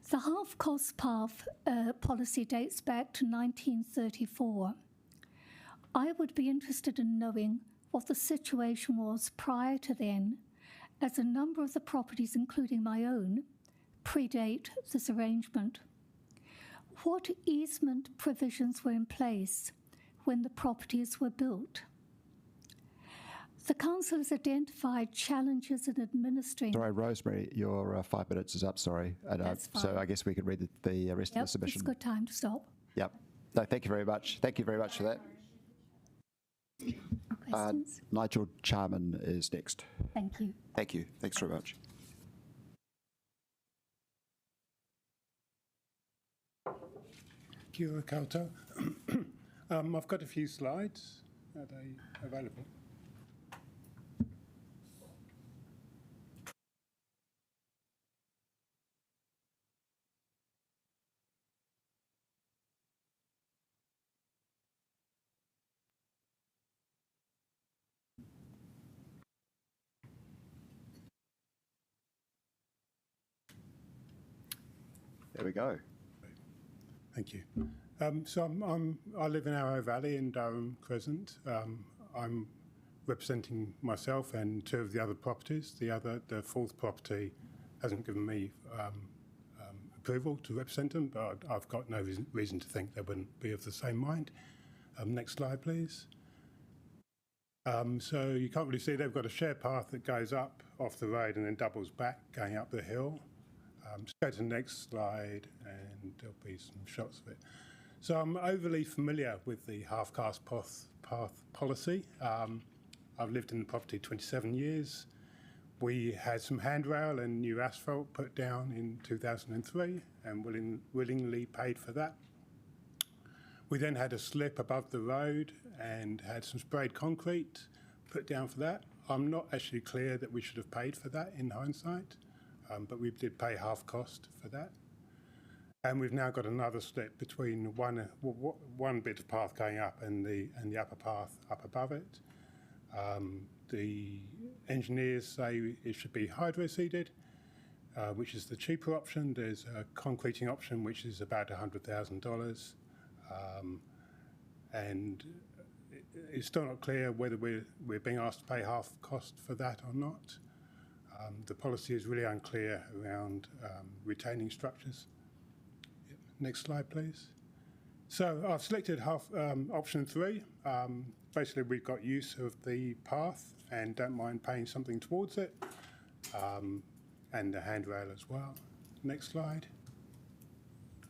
The half-cost path policy dates back to 1934. I would be interested in knowing what the situation was prior to then, as a number of the properties, including my own, predate this arrangement. What easement provisions were in place when the properties were built? The Council has identified challenges in administering... Sorry, Rosemary, your 5 minutes is up, sorry. And, That's fine. so I guess we could read the rest of the submission. It's a good time to stop. Yep. No, thank you very much. Thank you very much for that. Questions? Nigel Charman is next. Thank you. Thank you. Thanks very much. Kia ora koutou. I've got a few slides. Are they available? There we go. Thank you. So I live in Arrow Valley in Durham Crescent. I'm representing myself and 2 of the other properties. The 4th property hasn't given me approval to represent them, but I've got no reason to think they wouldn't be of the same mind. Next slide, please. So you can't really see, they've got a share path that goes up off the road and then doubles back going up the hill. Just go to the next slide and there'll be some shots of it. So I'm overly familiar with the half-cast path policy. I've lived in the property 27 years. We had some handrail and new asphalt put down in 2003 and willingly paid for that. We then had a slip above the road and had some sprayed concrete put down for that. I'm not actually clear that we should have paid for that in hindsight, but we did pay half cost for that. And we've now got another slip between one bit of path going up and the upper path up above it. The engineers say it should be hydro-seeded, which is the cheaper option. There's a concreting option, which is about $100,000. And it's still not clear whether we're being asked to pay half cost for that or not. The policy is really unclear around retaining structures. Next slide, please. So I've selected option 3. Basically, we've got use of the path and don't mind paying something towards it, and the handrail as well. Next slide.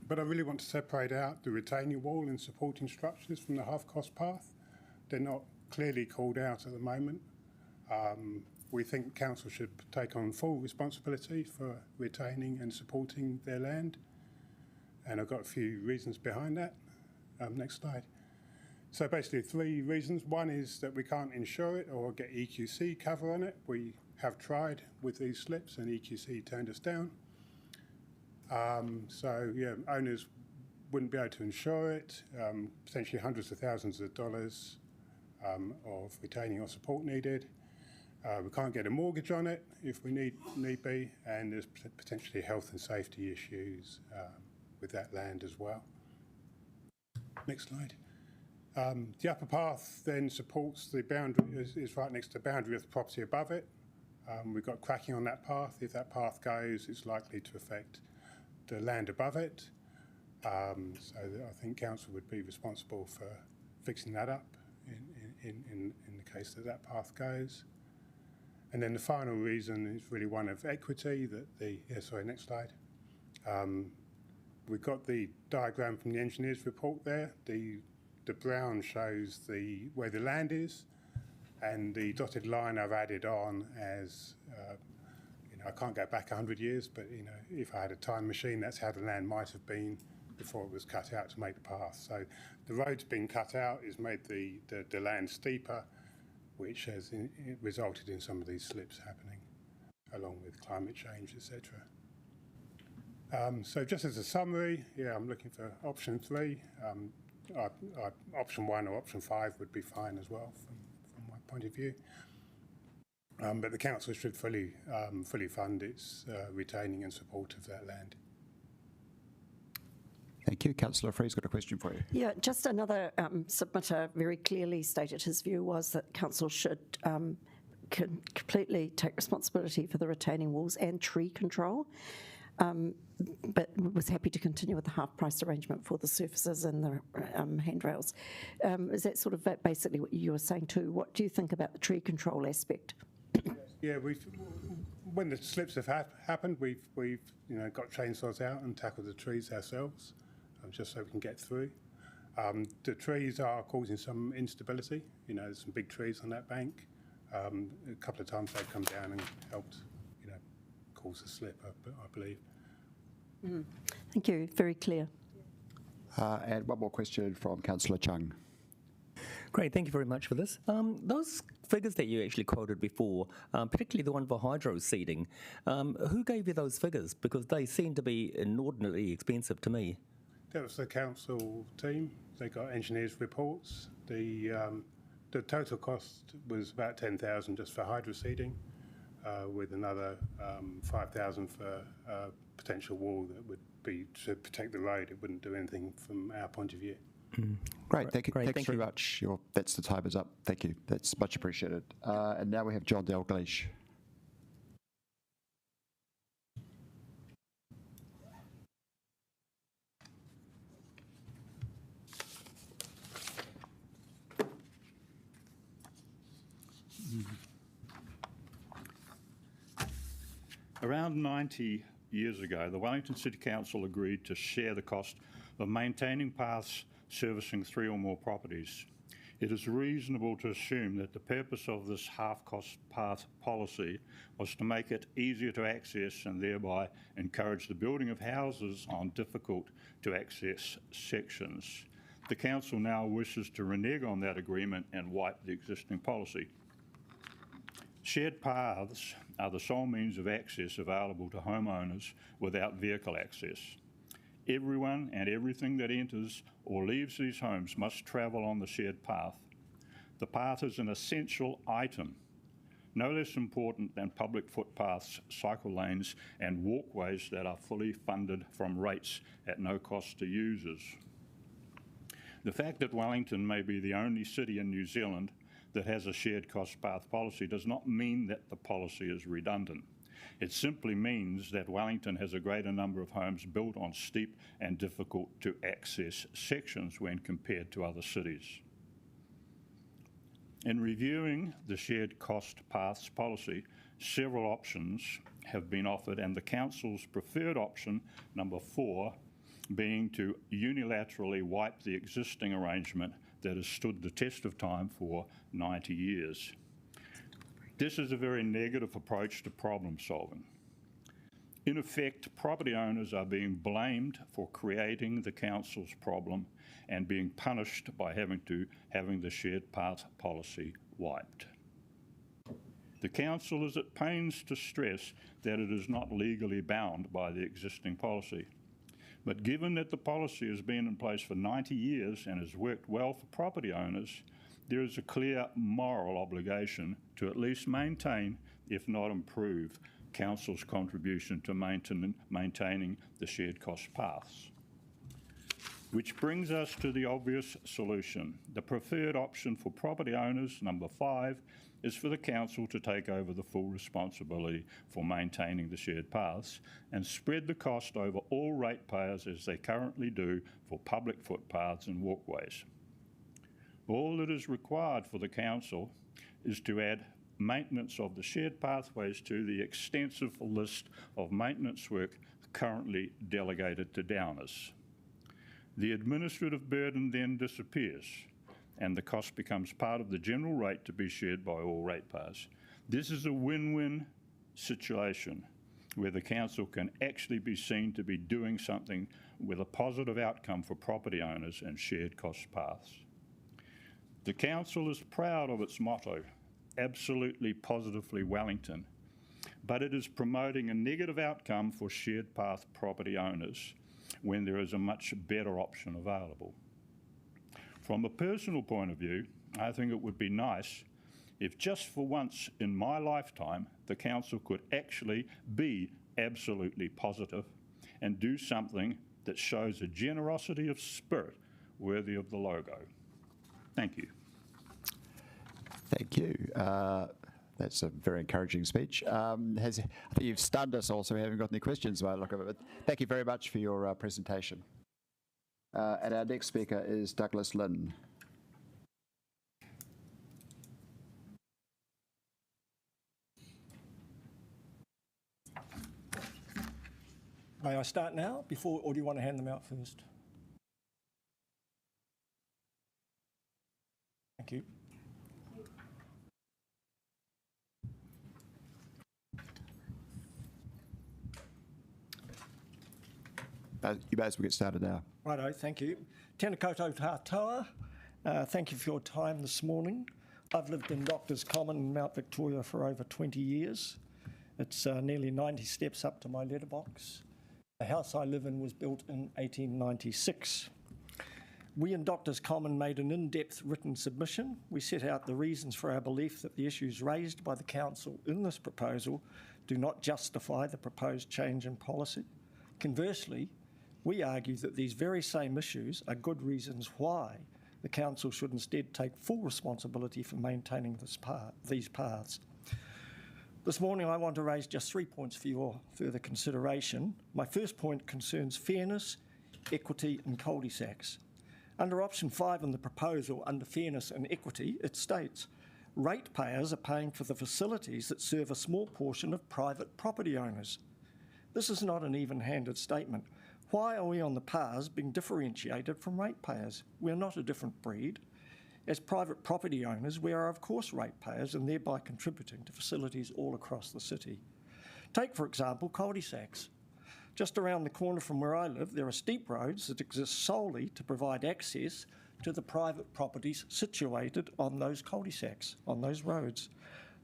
But I really want to separate out the retaining wall and supporting structures from the half-cost path. They're not clearly called out at the moment. We think council should take on full responsibility for retaining and supporting their land, and I've got a few reasons behind that. Next slide. So basically 3 reasons. One is that we can't insure it or get EQC cover on it. We have tried with these slips and EQC turned us down. So yeah, owners wouldn't be able to insure it, potentially hundreds of thousands of dollars of retaining or support needed. We can't get a mortgage on it if we need be, and there's potentially health and safety issues with that land as well. Next slide. The upper path then supports the boundary, is right next to the boundary of the property above it. We've got cracking on that path. If that path goes, it's likely to affect the land above it. So I think council would be responsible for fixing that up in the case that that path goes. And then the final reason is really one of equity, that next slide. We've got the diagram from the engineer's report there. The brown shows where the land is, and the dotted line I've added on as, I can't go back 100 years, but if I had a time machine, that's how the land might have been before it was cut out to make the path. So the road's been cut out, it's made the land steeper, which has resulted in some of these slips happening, along with climate change, etc. So just as a summary, I'm looking for option 3. Option 1 or option 5 would be fine as well from my point of view. But the council should fully fund its retaining and support of that land. Thank you. Councillor Free's got a question for you. Yeah, just another submitter very clearly stated his view was that council should completely take responsibility for the retaining walls and tree control, but was happy to continue with the half-price arrangement for the surfaces and the handrails. Is that sort of basically what you were saying too? What do you think about the tree control aspect? Yeah, when the slips have happened, we've got chainsaws out and tackled the trees ourselves, just so we can get through. The trees are causing some instability. There's some big trees on that bank. A couple of times they've come down and helped, cause a slip, I believe. Thank you. Very clear. And one more question from Councillor Chung. Great, thank you very much for this. Those figures that you actually quoted before, particularly the one for hydro seeding, who gave you those figures? Because they seem to be inordinately expensive to me. That was the council team. They got engineers' reports. The total cost was about 10,000 just for hydro seeding, with another 5,000 for potential wall that would be to protect the road. It wouldn't do anything from our point of view. Great, thank you. Thanks very much. That's the time is up. Thank you. That's much appreciated. And now we have John Dalgleish. Around 90 years ago, the Wellington City Council agreed to share the cost of maintaining paths servicing 3 or more properties. It is reasonable to assume that the purpose of this half-cost path policy was to make it easier to access and thereby encourage the building of houses on difficult-to-access sections. The Council now wishes to renege on that agreement and wipe the existing policy. Shared paths are the sole means of access available to homeowners without vehicle access. Everyone and everything that enters or leaves these homes must travel on the shared path. The path is an essential item, no less important than public footpaths, cycle lanes and walkways that are fully funded from rates at no cost to users. The fact that Wellington may be the only city in New Zealand that has a shared cost path policy does not mean that the policy is redundant. It simply means that Wellington has a greater number of homes built on steep and difficult to access sections when compared to other cities. In reviewing the shared cost paths policy, several options have been offered, and the Council's preferred option, number 4, being to unilaterally wipe the existing arrangement that has stood the test of time for 90 years. This is a very negative approach to problem solving. In effect, property owners are being blamed for creating the council's problem and being punished by having the shared path policy wiped. The Council is at pains to stress that it is not legally bound by the existing policy. But given that the policy has been in place for 90 years and has worked well for property owners, there is a clear moral obligation to at least maintain, if not improve, Council's contribution to maintaining the shared cost paths. Which brings us to the obvious solution. The preferred option for property owners, number 5, is for the Council to take over the full responsibility for maintaining the shared paths and spread the cost over all ratepayers as they currently do for public footpaths and walkways. All that is required for the Council is to add maintenance of the shared pathways to the extensive list of maintenance work currently delegated to downers. The administrative burden then disappears and the cost becomes part of the general rate to be shared by all ratepayers. This is a win-win situation where the Council can actually be seen to be doing something with a positive outcome for property owners and shared cost paths. The Council is proud of its motto, absolutely positively Wellington, but it is promoting a negative outcome for shared path property owners when there is a much better option available. From a personal point of view, I think it would be nice if just for once in my lifetime, the Council could actually be absolutely positive and do something that shows a generosity of spirit worthy of the logo. Thank you. Thank you. That's a very encouraging speech. I think you've stunned us also. We haven't got any questions by the look of it. But thank you very much for your presentation. And our next speaker is Douglas Lynn. May I start now, or do you want to hand them out first? Thank you. You may as well get started now. Righto, thank you. Tēnā koutou Haratua. Thank you for your time this morning. I've lived in Doctors Common in Mount Victoria for over 20 years. It's nearly 90 steps up to my letterbox. The house I live in was built in 1896. We in Doctors Common made an in-depth written submission. We set out the reasons for our belief that the issues raised by the Council in this proposal do not justify the proposed change in policy. Conversely, we argue that these very same issues are good reasons why the Council should instead take full responsibility for maintaining these paths. This morning I want to raise just 3 points for your further consideration. My first point concerns fairness, equity and cul-de-sacs. Under option 5 in the proposal, under fairness and equity, it states, ratepayers are paying for the facilities that serve a small portion of private property owners. This is not an even-handed statement. Why are we on the paths being differentiated from ratepayers? We're not a different breed. As private property owners, we are of course ratepayers and thereby contributing to facilities all across the city. Take, for example, cul-de-sacs. Just around the corner from where I live, there are steep roads that exist solely to provide access to the private properties situated on those cul-de-sacs, on those roads.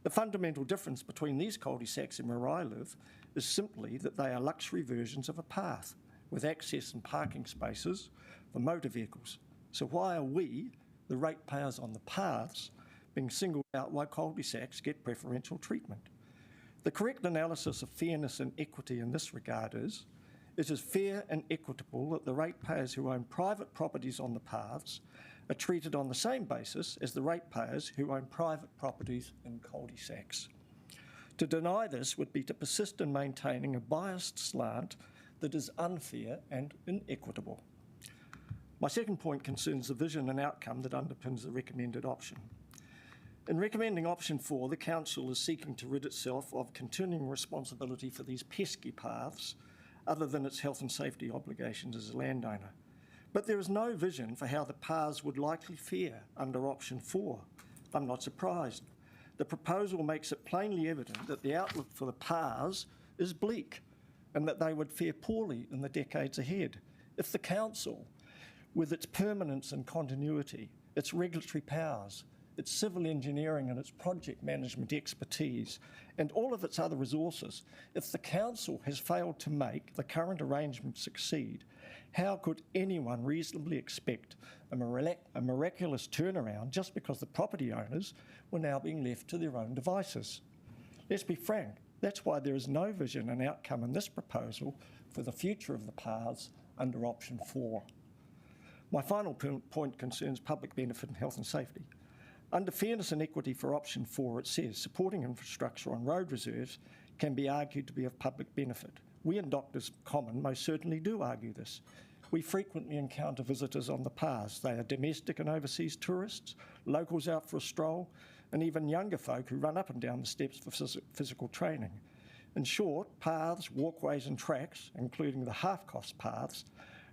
The fundamental difference between these cul-de-sacs and where I live is simply that they are luxury versions of a path with access and parking spaces for motor vehicles. So why are we, the ratepayers on the paths, being singled out while cul-de-sacs get preferential treatment? The correct analysis of fairness and equity in this regard is, it is fair and equitable that the ratepayers who own private properties on the paths are treated on the same basis as the ratepayers who own private properties in cul-de-sacs. To deny this would be to persist in maintaining a biased slant that is unfair and inequitable. My second point concerns the vision and outcome that underpins the recommended option. In recommending option 4, the Council is seeking to rid itself of continuing responsibility for these pesky paths, other than its health and safety obligations as a landowner. But there is no vision for how the paths would likely fare under option 4. I'm not surprised. The proposal makes it plainly evident that the outlook for the paths is bleak and that they would fare poorly in the decades ahead. If the Council with its permanence and continuity, its regulatory powers, its civil engineering and its project management expertise, and all of its other resources, if the Council has failed to make the current arrangement succeed, how could anyone reasonably expect a miraculous turnaround just because the property owners were now being left to their own devices? Let's be frank, that's why there is no vision and outcome in this proposal for the future of the paths under option 4. My final point concerns public benefit and health and safety. Under fairness and equity for option 4, it says supporting infrastructure on road reserves can be argued to be of public benefit. We in Doctors Common most certainly do argue this. We frequently encounter visitors on the paths. They are domestic and overseas tourists, locals out for a stroll, and even younger folk who run up and down the steps for physical training. In short, paths, walkways and tracks, including the half-cost paths,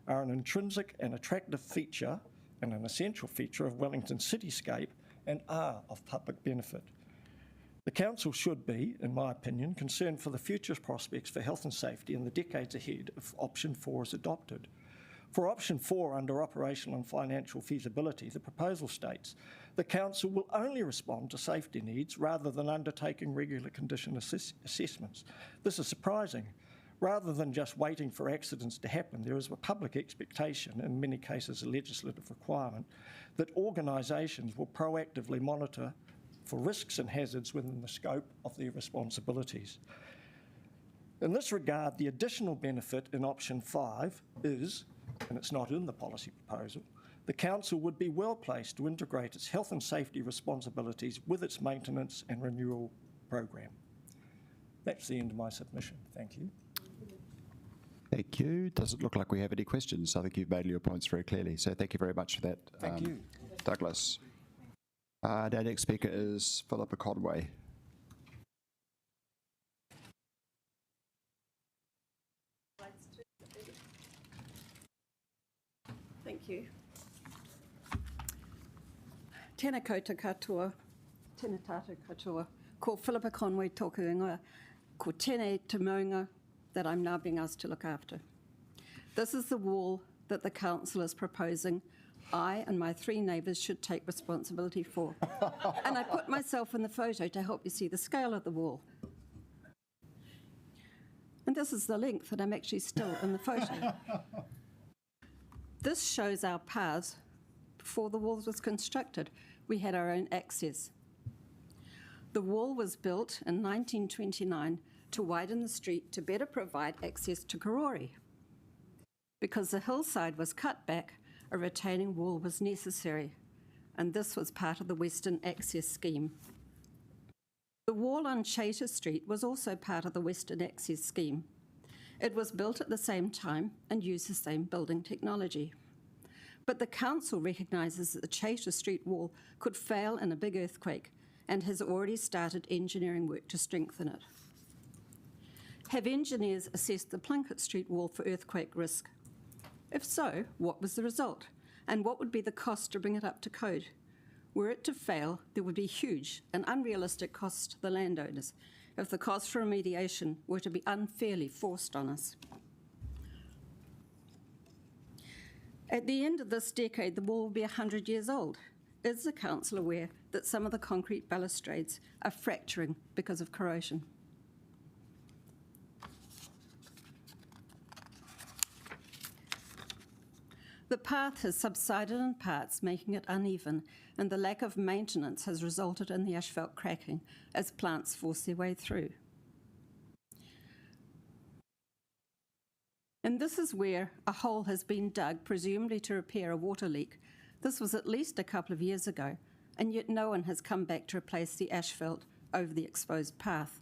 are an intrinsic and attractive feature and an essential feature of Wellington's cityscape and are of public benefit. The Council should be, in my opinion, concerned for the future prospects for health and safety in the decades ahead if option 4 is adopted. For option 4 under operational and financial feasibility, the proposal states the Council will only respond to safety needs rather than undertaking regular condition assessments. This is surprising. Rather than just waiting for accidents to happen, there is a public expectation, in many cases a legislative requirement, that organisations will proactively monitor for risks and hazards within the scope of their responsibilities. In this regard, the additional benefit in option 5 is, and it's not in the policy proposal, the Council would be well placed to integrate its health and safety responsibilities with its maintenance and renewal program. That's the end of my submission. Thank you. Thank you. Doesn't look like we have any questions. I think you've made your points very clearly. So thank you very much for that. Thank you. Douglas. Our next speaker is Philippa Conway. Thank you. Tēnā koutou katoa, tēnā tātou katoa. Ko Philippa Conway tōku ingoa, ko tēnei te maunga that I'm now being asked to look after. This is the wall that the Council is proposing I and my 3 neighbours should take responsibility for. And I put myself in the photo to help you see the scale of the wall. And this is the length that I'm actually still in the photo. This shows our paths before the wall was constructed. We had our own access. The wall was built in 1929 to widen the street to better provide access to Karori. Because the hillside was cut back, a retaining wall was necessary, and this was part of the Western Access Scheme. The wall on Chater Street was also part of the Western Access Scheme. It was built at the same time and used the same building technology. But the Council recognises that the Chater Street wall could fail in a big earthquake and has already started engineering work to strengthen it. Have engineers assessed the Plunkett Street wall for earthquake risk? If so, what was the result? And what would be the cost to bring it up to code? Were it to fail, there would be huge and unrealistic costs to the landowners if the cost for remediation were to be unfairly forced on us. At the end of this decade, the wall will be 100 years old. Is the Council aware that some of the concrete balustrades are fracturing because of corrosion? The path has subsided in parts, making it uneven, and the lack of maintenance has resulted in the asphalt cracking as plants force their way through. And this is where a hole has been dug, presumably to repair a water leak. This was at least a couple of years ago, and yet no one has come back to replace the asphalt over the exposed path.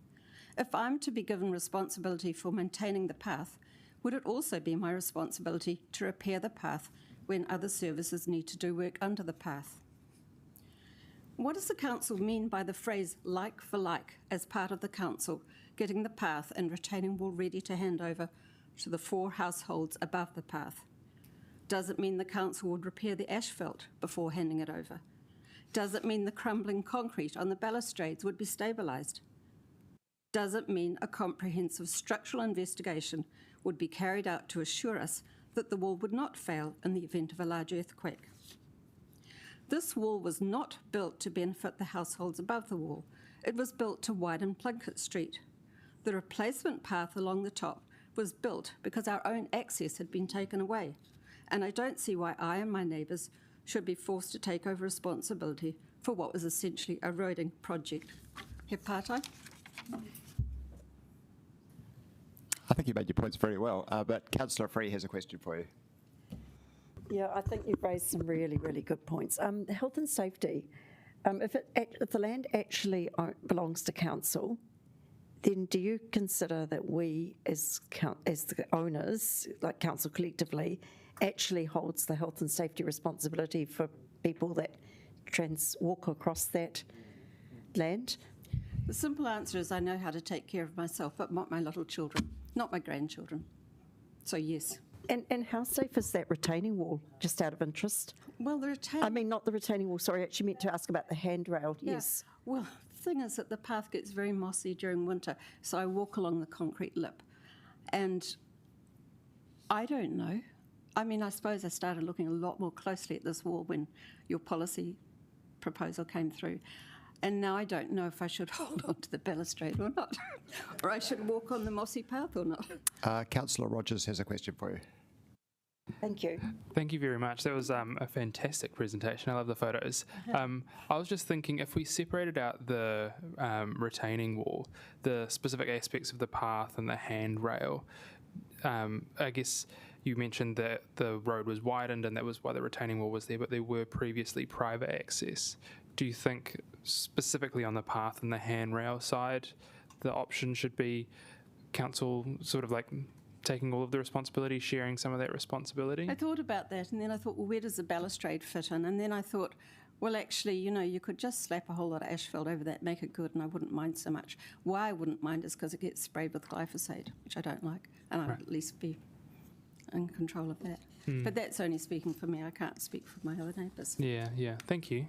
If I'm to be given responsibility for maintaining the path, would it also be my responsibility to repair the path when other services need to do work under the path? What does the Council mean by the phrase like for like as part of the Council getting the path and retaining wall ready to hand over to the 4 households above the path? Does it mean the Council would repair the asphalt before handing it over? Does it mean the crumbling concrete on the balustrades would be stabilised? Does it mean a comprehensive structural investigation would be carried out to assure us that the wall would not fail in the event of a large earthquake. This wall was not built to benefit the households above the wall. It was built to widen Plunkett Street. The replacement path along the top was built because our own access had been taken away, and I don't see why I and my neighbours should be forced to take over responsibility for what was essentially a roading project. He pātai? I think you made your points very well, but Councillor Free has a question for you. Yeah, I think you've raised some really, really good points. Health and safety, if the land actually belongs to council, then do you consider that we as the owners, like council collectively, actually holds the health and safety responsibility for people that walk across that land? The simple answer is I know how to take care of myself, but not my little children, not my grandchildren. So yes. And how safe is that retaining wall, just out of interest? Well, the retaining... I mean, not the retaining wall, sorry, I actually meant to ask about the handrail, Yeah. yes. Well, the thing is that the path gets very mossy during winter, so I walk along the concrete lip. And I don't know. I mean, I suppose I started looking a lot more closely at this wall when your policy proposal came through. And now I don't know if I should hold on to the balustrade or not, or I should walk on the mossy path or not. Councillor Rogers has a question for you. Thank you. Thank you very much. That was a fantastic presentation. I love the photos. I was just thinking, if we separated out the retaining wall, the specific aspects of the path and the handrail, I guess you mentioned that the road was widened and that was why the retaining wall was there, but there were previously private access. Do you think specifically on the path and the handrail side, the option should be council sort of like taking all of the responsibility, sharing some of that responsibility? I thought about that, and then I thought, well, where does the balustrade fit in? And then I thought, well, actually, you know, you could just slap a whole lot of asphalt over that, make it good, and I wouldn't mind so much. Why I wouldn't mind is because it gets sprayed with glyphosate, which I don't like, and I would at least be in control of that. But that's only speaking for me. I can't speak for my other neighbours. Yeah. Thank you.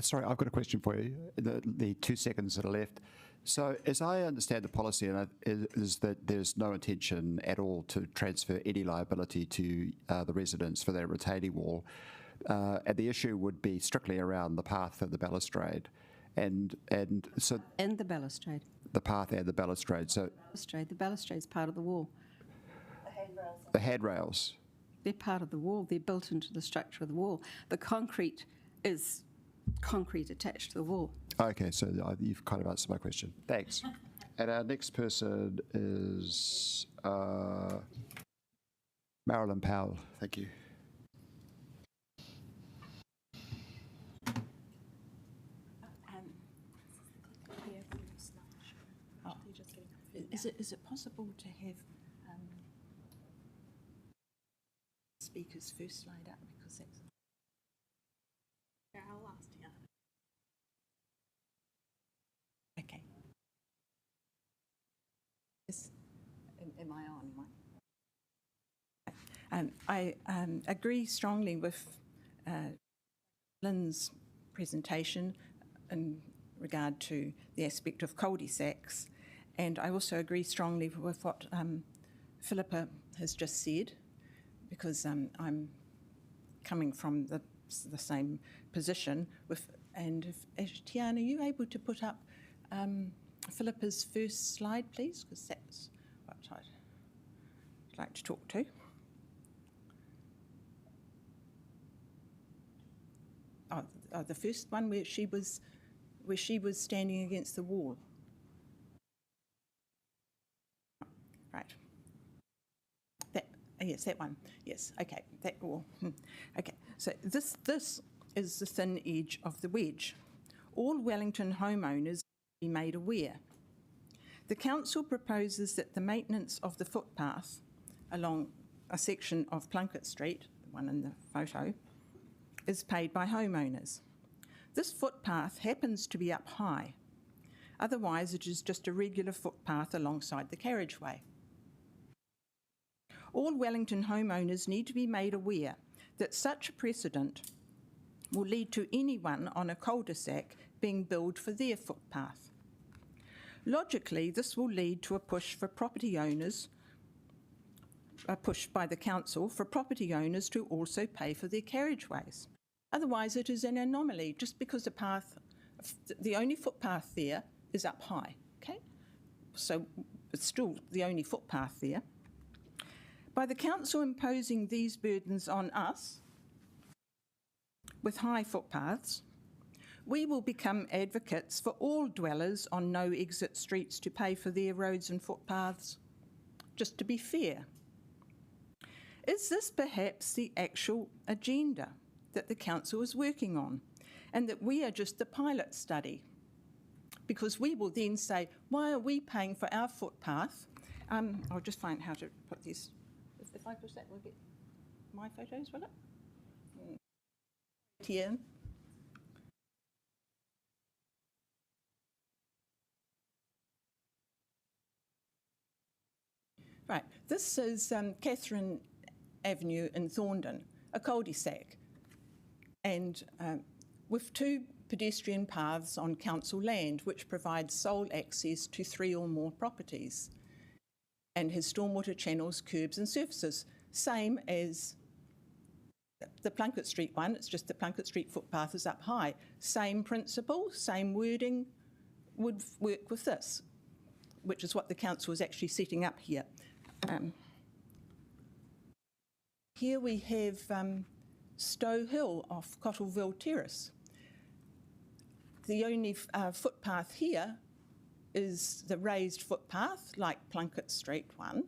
Sorry, I've got a question for you, the 2 seconds that are left. So as I understand the policy, is that there's no intention at all to transfer any liability to the residents for their retaining wall, and the issue would be strictly around the path and the balustrade. And the balustrade. The path and the balustrade. So The balustrade is part of the wall. The handrails. They're part of the wall. They're built into the structure of the wall. The concrete is concrete attached to the wall. Okay, so you've kind of answered my question. Thanks. And our next person is Marilyn Powell. Thank you. Is it possible to have speaker's first slide up, because that's... Yeah, I'll ask you. Okay. Yes. Am I on? I agree strongly with Lynn's presentation in regard to the aspect of cul-de-sacs, and I also agree strongly with what Philippa has just said, because I'm coming from the same position with. And if Tiana, are you able to put up Philippa's first slide, please? Because that's what I'd like to talk to. Oh, the first one where she was standing against the wall. Right. Yes, that one. Yes. Okay. That wall. Okay. So this is the thin edge of the wedge. All Wellington homeowners be made aware. The council proposes that the maintenance of the footpath along a section of Plunkett Street, the one in the photo, is paid by homeowners. This footpath happens to be up high. Otherwise, it is just a regular footpath alongside the carriageway. All Wellington homeowners need to be made aware that such a precedent will lead to anyone on a cul-de-sac being billed for their footpath. Logically, this will lead to a push for property owners push by the council for property owners to also pay for their carriageways. Otherwise, it is an anomaly just because the only footpath there is up high, okay? So it's still the only footpath there. By the council imposing these burdens on us with high footpaths, we will become advocates for all dwellers on no-exit streets to pay for their roads and footpaths, just to be fair. Is this perhaps the actual agenda that the council is working on, and that we are just the pilot study? Because we will then say, why are we paying for our footpath? I'll just find how to put this. If I push that, we'll get my photos, will it? Here. Right, this is Catherine Avenue in Thorndon, a cul-de-sac, and with 2 pedestrian paths on council land, which provides sole access to 3 or more properties, and has stormwater channels, curbs and surfaces, same as the Plunkett Street one. It's just the Plunkett Street footpath is up high. Same principle, same wording would work with this, which is what the council is actually setting up here. Here we have Stowe Hill off Cottleville Terrace. The only footpath here is the raised footpath, like Plunkett Street one,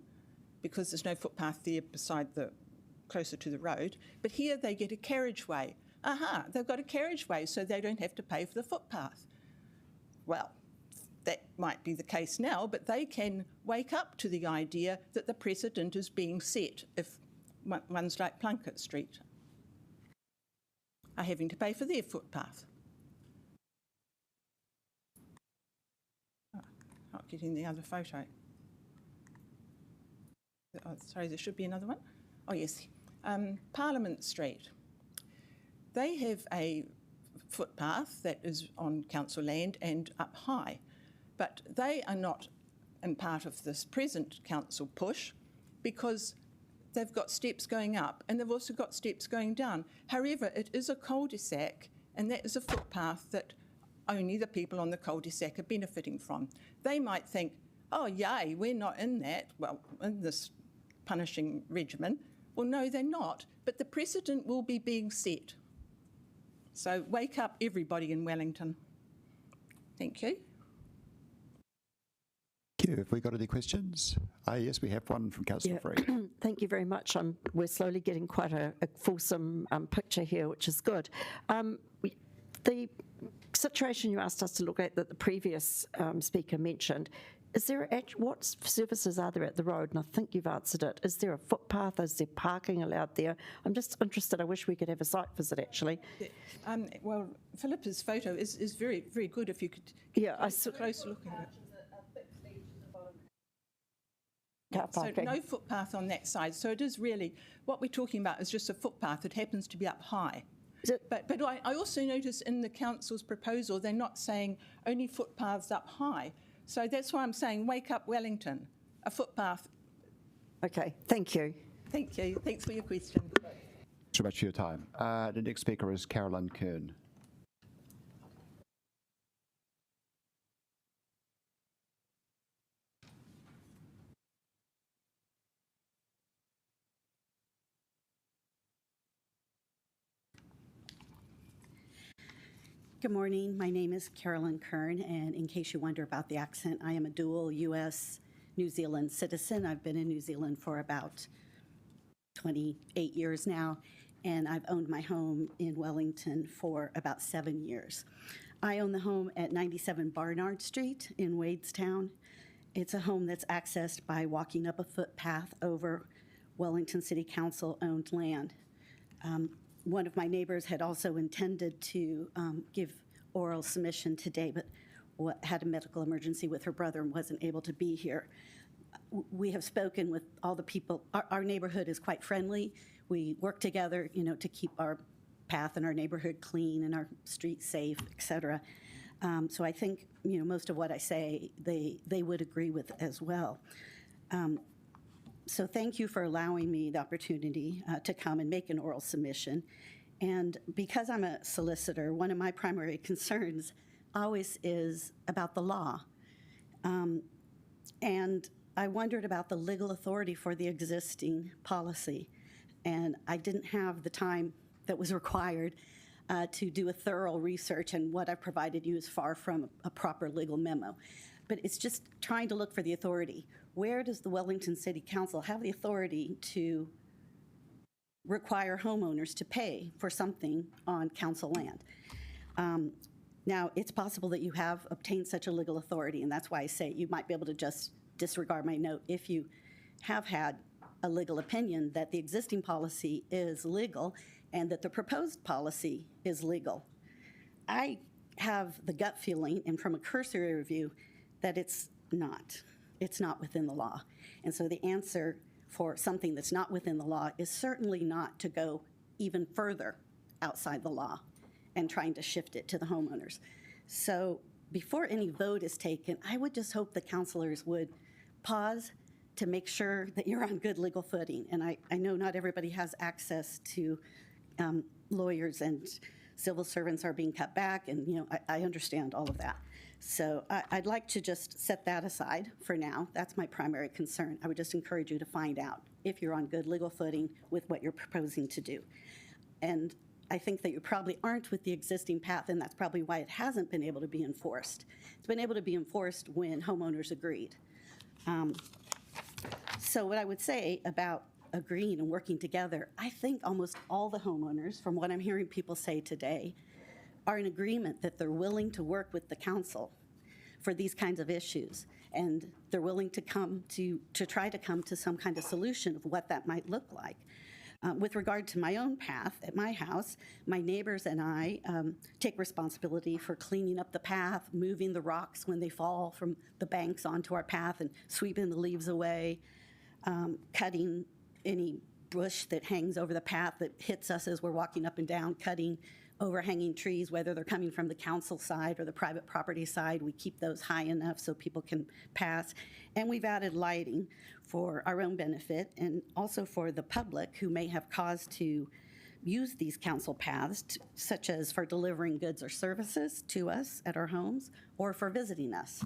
because there's no footpath there closer to the road. But here they get a carriageway. Aha, they've got a carriageway, so they don't have to pay for the footpath. Well, that might be the case now, but they can wake up to the idea that the precedent is being set if ones like Plunkett Street are having to pay for their footpath. Not getting the other photo. Oh, sorry, there should be another one. Oh, yes. Parliament Street. They have a footpath that is on council land and up high, but they are not in part of this present council push because they've got steps going up and they've also got steps going down. However, it is a cul-de-sac, and that is a footpath that only the people on the cul-de-sac are benefiting from. They might think, oh, yay, we're not in that, well, in this punishing regimen. Well, no, they're not, but the precedent will be being set. So wake up, everybody in Wellington. Thank you. Thank you. Have we got any questions? Yes, we have one from Councillor Free. Thank you very much. We're slowly getting quite a fulsome picture here, which is good. The situation you asked us to look at that the previous speaker mentioned, what services are there at the road? And I think you've answered it. Is there a footpath? Is there parking allowed there? I'm just interested. I wish we could have a site visit, actually. Well, Philippa's photo is very, very good if you could get a closer look at it. So no footpath on that side. So it is really, what we're talking about is just a footpath. It happens to be up high. But I also notice in the council's proposal, they're not saying only footpaths up high. So that's why I'm saying wake up Wellington, a footpath. Okay, thank you. Thank you. Thanks for your question. Thanks so much for your time. The next speaker is Carolyn Kern. Good morning. My name is Carolyn Kern, and in case you wonder about the accent, I am a dual U.S. New Zealand citizen. I've been in New Zealand for about 28 years now, and I've owned my home in Wellington for about 7 years. I own the home at 97 Barnard Street in Wadestown. It's a home that's accessed by walking up a footpath over Wellington City Council-owned land. One of my neighbors had also intended to give oral submission today, but had a medical emergency with her brother and wasn't able to be here. We have spoken with all the people. Our neighborhood is quite friendly. We work together, to keep our path and our neighborhood clean and our streets safe, et cetera. So I think, most of what I say, they would agree with as well. So thank you for allowing me the opportunity to come and make an oral submission. And because I'm a solicitor, one of my primary concerns always is about the law. And I wondered about the legal authority for the existing policy. And I didn't have the time that was required to do a thorough research, and what I provided you is far from a proper legal memo. But it's just trying to look for the authority. Where does the Wellington City Council have the authority to require homeowners to pay for something on council land? Now, it's possible that you have obtained such a legal authority, and that's why I say you might be able to just disregard my note if you have had a legal opinion that the existing policy is legal and that the proposed policy is legal. I have the gut feeling, and from a cursory review, that it's not. It's not within the law. And so the answer for something that's not within the law is certainly not to go even further outside the law and trying to shift it to the homeowners. So before any vote is taken, I would just hope the councilors would pause to make sure that you're on good legal footing. And I know not everybody has access to lawyers, and civil servants are being cut back, and I understand all of that. So I'd like to just set that aside for now. That's my primary concern. I would just encourage you to find out if you're on good legal footing with what you're proposing to do. And I think that you probably aren't with the existing path, and that's probably why it hasn't been able to be enforced. It's been able to be enforced when homeowners agreed. So what I would say about agreeing and working together, I think almost all the homeowners, from what I'm hearing people say today, are in agreement that they're willing to work with the council for these kinds of issues, and they're willing to come to try to come to some kind of solution of what that might look like. With regard to my own path at my house, my neighbors and I take responsibility for cleaning up the path, moving the rocks when they fall from the banks onto our path and sweeping the leaves away, cutting any bush that hangs over the path that hits us as we're walking up and down, cutting overhanging trees, whether they're coming from the council side or the private property side. We keep those high enough so people can pass. And we've added lighting for our own benefit and also for the public who may have cause to use these council paths, such as for delivering goods or services to us at our homes or for visiting us.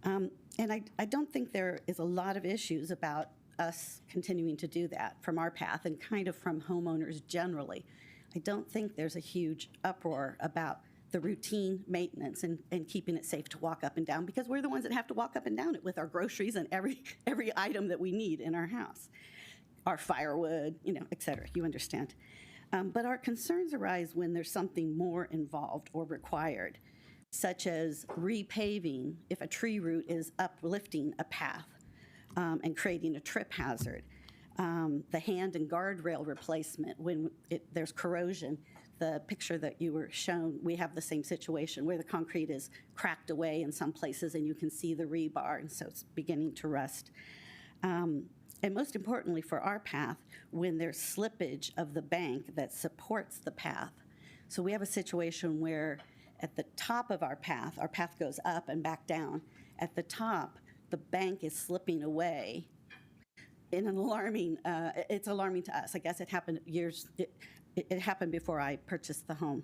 And I don't think there is a lot of issues about us continuing to do that from our path and kind of from homeowners generally. I don't think there's a huge uproar about the routine maintenance and keeping it safe to walk up and down, because we're the ones that have to walk up and down it with our groceries and every item that we need in our house, our firewood, et cetera, you understand. But our concerns arise when there's something more involved or required, such as repaving if a tree root is uplifting a path and creating a trip hazard. The hand and guardrail replacement when there's corrosion. The picture that you were shown, we have the same situation where the concrete is cracked away in some places and you can see the rebar, and so it's beginning to rust. And most importantly for our path, when there's slippage of the bank that supports the path. So we have a situation where at the top of our path goes up and back down. At the top, the bank is slipping away in an alarming, it's alarming to us. I guess it happened it happened before I purchased the home.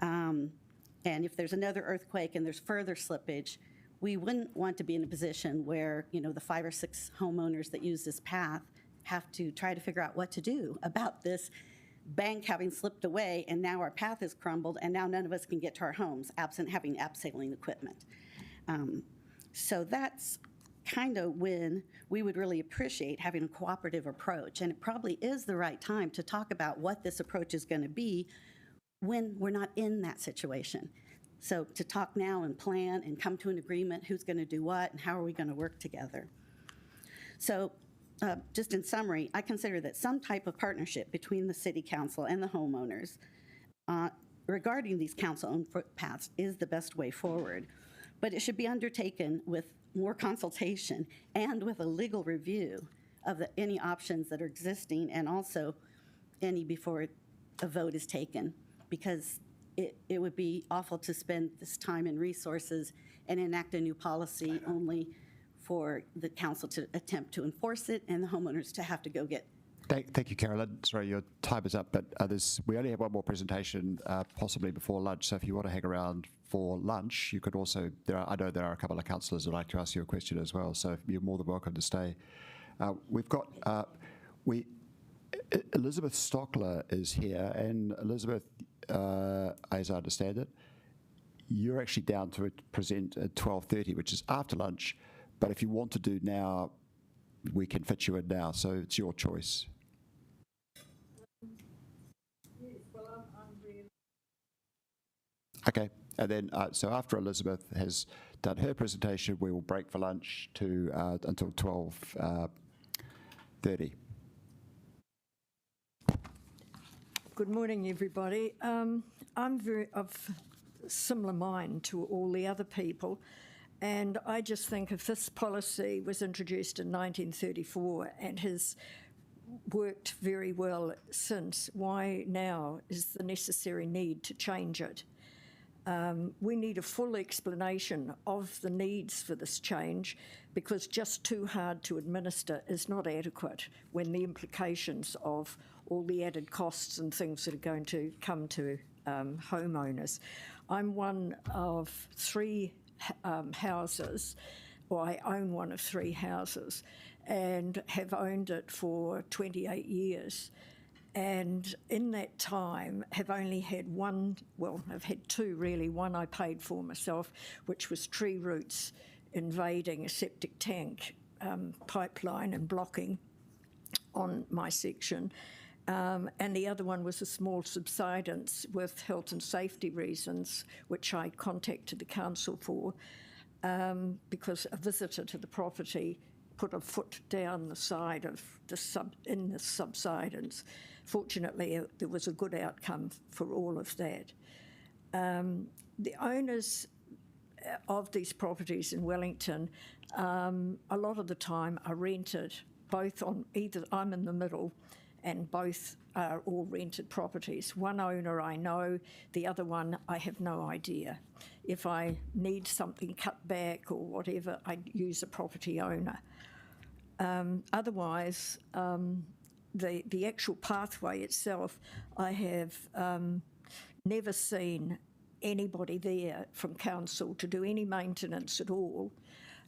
And if there's another earthquake and there's further slippage, we wouldn't want to be in a position where, the 5 or 6 homeowners that use this path have to try to figure out what to do about this bank having slipped away, and now our path is crumbled, and now none of us can get to our homes absent having abseiling equipment. So that's kind of when we would really appreciate having a cooperative approach, and it probably is the right time to talk about what this approach is going to be when we're not in that situation. So to talk now and plan and come to an agreement, who's going to do what and how are we going to work together. So just in summary, I consider that some type of partnership between the City Council and the homeowners regarding these council-owned footpaths is the best way forward, but it should be undertaken with more consultation and with a legal review of any options that are existing, and also any before a vote is taken, because it would be awful to spend this time and resources and enact a new policy only for the council to attempt to enforce it and the homeowners to have to go get. Thank you, Carolyn. Sorry, your time is up, but we only have one more presentation, possibly before lunch. So if you want to hang around for lunch, you could also. I know there are a couple of councillors who'd like to ask you a question as well. So you're more than welcome to stay. We've got Elizabeth Stockler is here, and Elizabeth, as I understand it, you're actually down to present at 12:30, which is after lunch. But if you want to do now, we can fit you in now. So it's your choice. Okay, and then so after Elizabeth has done her presentation, we will break for lunch to until 12:30. Good morning, everybody. I'm very of similar mind to all the other people, and I just think if this policy was introduced in 1934 and has worked very well since, why now is the necessary need to change it? We need a full explanation of the needs for this change, because just too hard to administer is not adequate when the implications of all the added costs and things that are going to come to homeowners. I'm one of three houses, or I own one of three houses, and have owned it for 28 years. And in that time have only had one, well, I've had two really. One I paid for myself, which was tree roots invading a septic tank pipeline and blocking on my section. And the other one was a small subsidence with health and safety reasons, which I contacted the council for, because a visitor to the property put a foot down the side of the subsidence. Fortunately, there was a good outcome for all of that. The owners of these properties in Wellington, a lot of the time are rented, both on either, I'm in the middle, and both are all rented properties. One owner I know, the other one I have no idea. If I need something cut back or whatever, I use a property owner. Otherwise, the actual pathway itself, I have never seen anybody there from council to do any maintenance at all,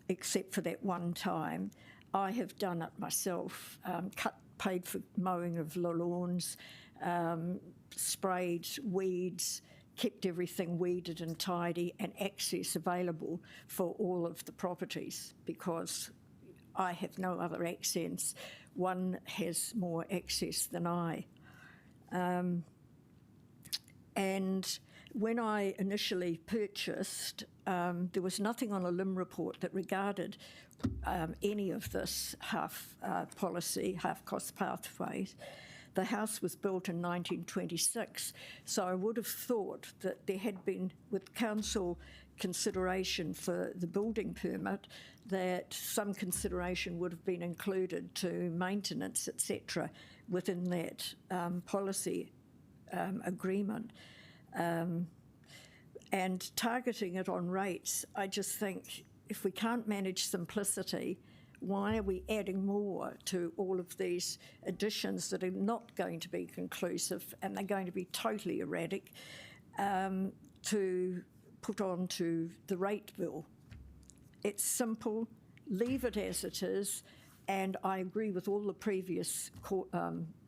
except for that one time. I have done it myself, paid for mowing of the lawns, sprayed weeds, kept everything weeded and tidy, and access available for all of the properties, because I have no other access. One has more access than I. And when I initially purchased, there was nothing on a LIM report that regarded any of this half-cost pathways. The house was built in 1926, so I would have thought that there had been, with council consideration for the building permit, that some consideration would have been included to maintenance, etc., within that policy agreement. And targeting it on rates, I just think if we can't manage simplicity, why are we adding more to all of these additions that are not going to be conclusive and they're going to be totally erratic to put onto the rate bill? It's simple, leave it as it is, and I agree with all the previous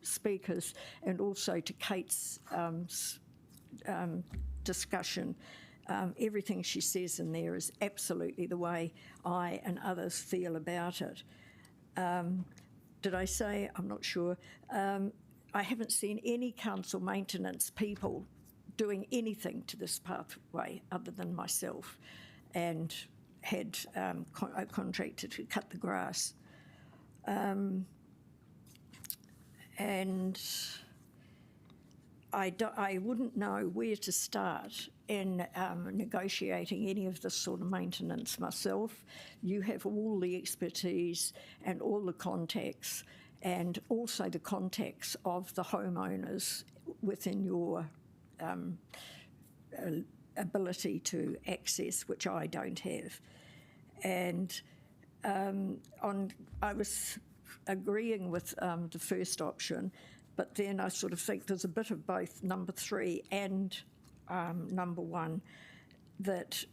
speakers and also to Kate's discussion. Everything she says in there is absolutely the way I and others feel about it. Did I say? I'm not sure. I haven't seen any council maintenance people doing anything to this pathway other than myself, and had a contractor to cut the grass. And I wouldn't know where to start in negotiating any of this sort of maintenance myself. You have all the expertise and all the contacts, and also the contacts of the homeowners within your ability to access, which I don't have. And I was agreeing with the first option, but then I sort of think there's a bit of both number 3 and number 1, that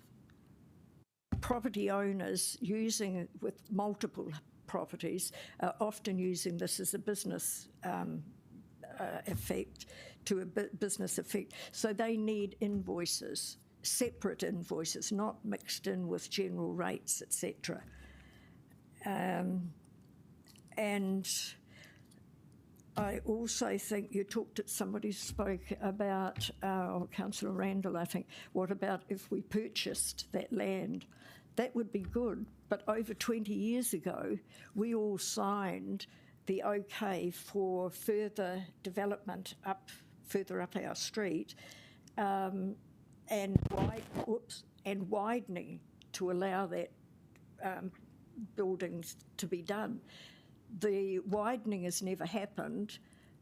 property owners using with multiple properties are often using this as a business effect, to a business effect. So they need invoices, separate invoices, not mixed in with general rates, etc. And I also think you somebody spoke about, Councillor Randall, I think, what about if we purchased that land? That would be good, but over 20 years ago, we all signed the okay for further development further up our street, and widening to allow that buildings to be done. The widening has never happened,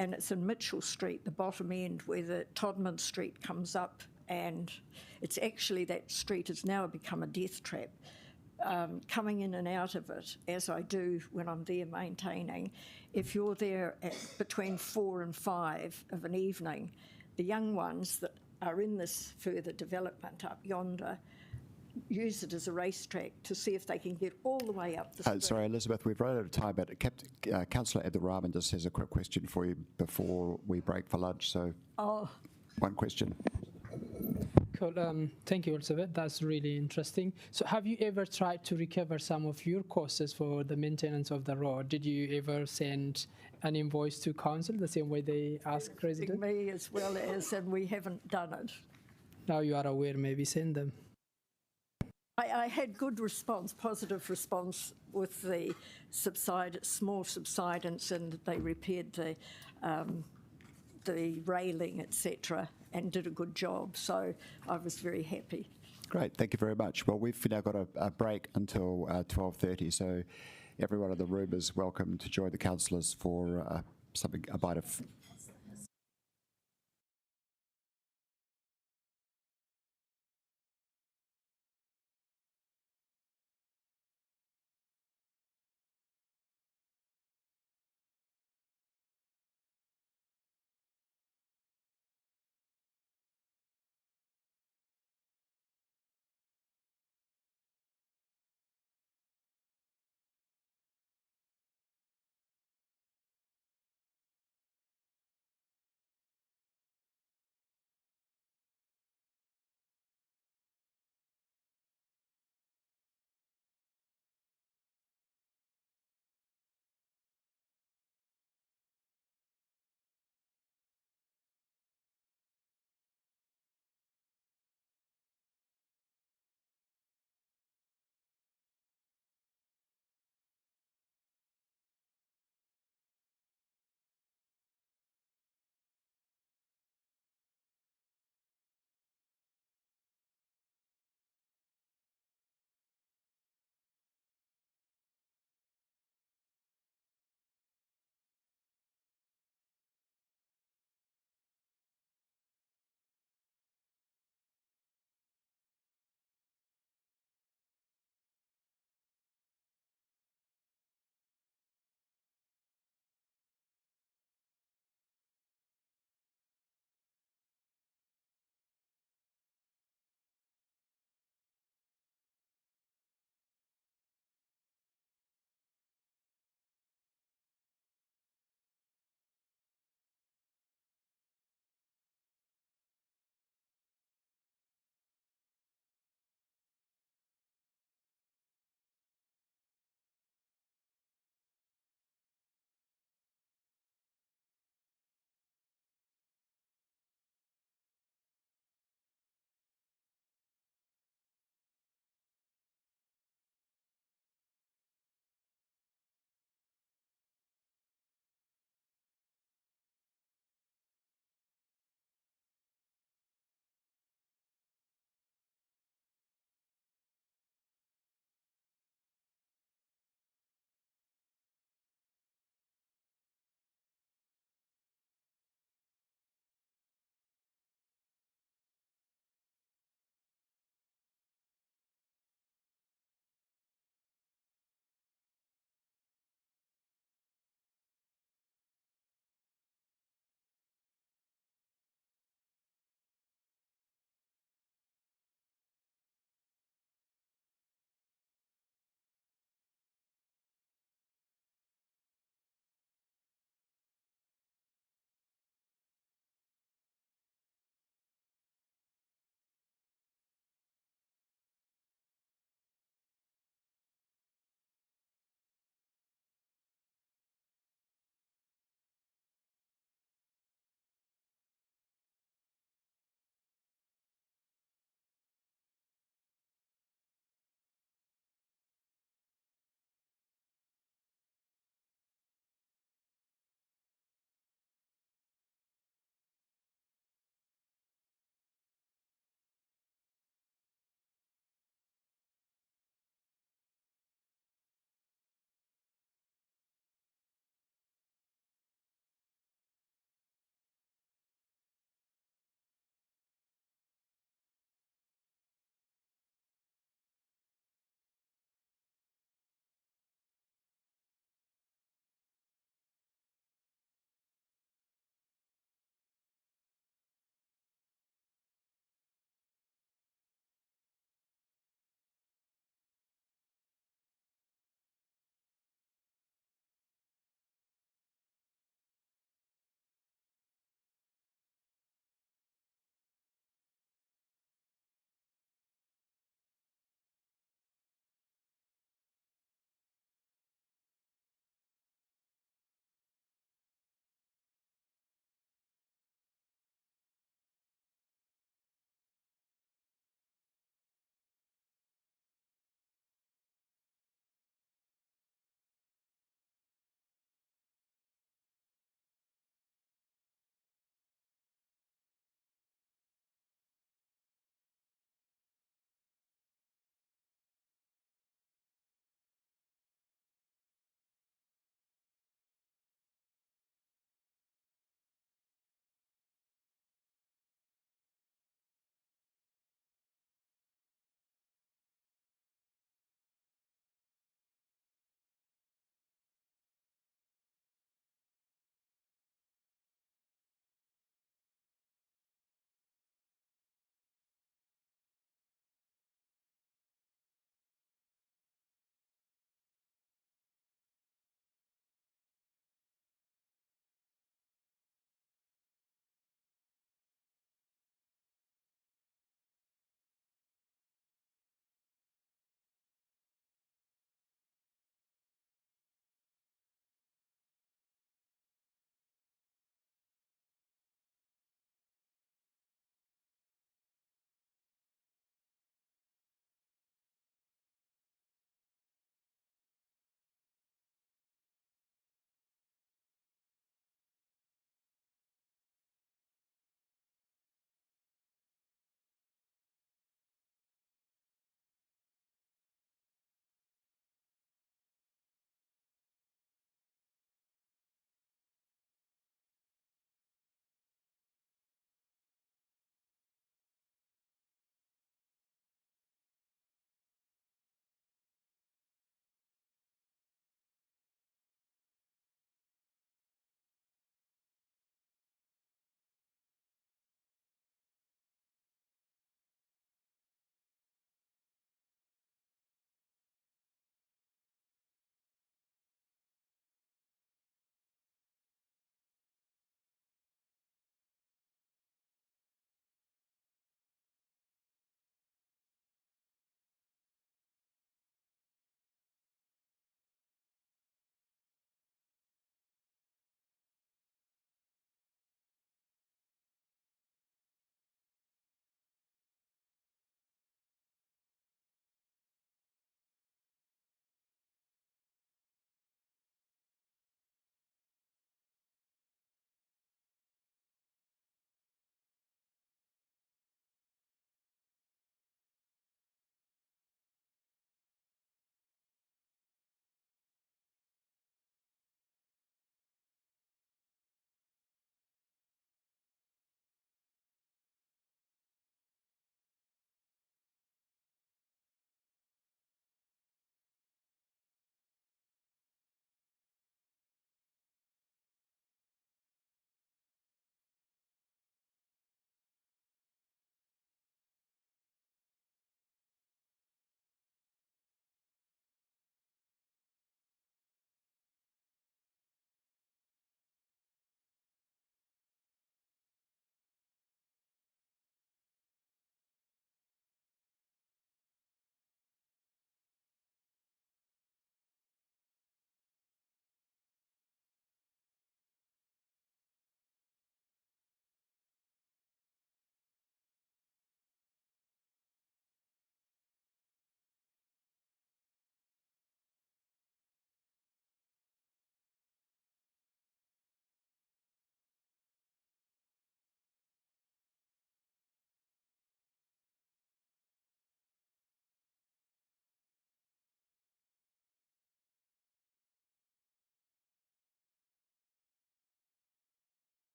and it's in Mitchell Street, the bottom end, where the Todman Street comes up, and it's actually, that street has now become a death trap. Coming in and out of it, as I do when I'm there maintaining, if you're there at between 4 and 5 of an evening, the young ones that are in this further development up yonder use it as a racetrack to see if they can get all the way up the street. Sorry, Elizabeth, we've run out of time, but Councillor Abdulrahman just has a quick question for you before we break for lunch. So, one question. Cool. Thank you, Elizabeth. That's really interesting. So have you ever tried to recover some of your costs for the maintenance of the road? Did you ever send an invoice to council the same way they ask residents? Me as well as, and we haven't done it. Now you are aware, maybe send them. I had good response, positive response with the small subsidence, and they repaired the railing, etc., and did a good job. So I was very happy. Great, thank you very much. Well, we've now got a break until 12:30, so everyone in the room is welcome to join the councillors for a bite of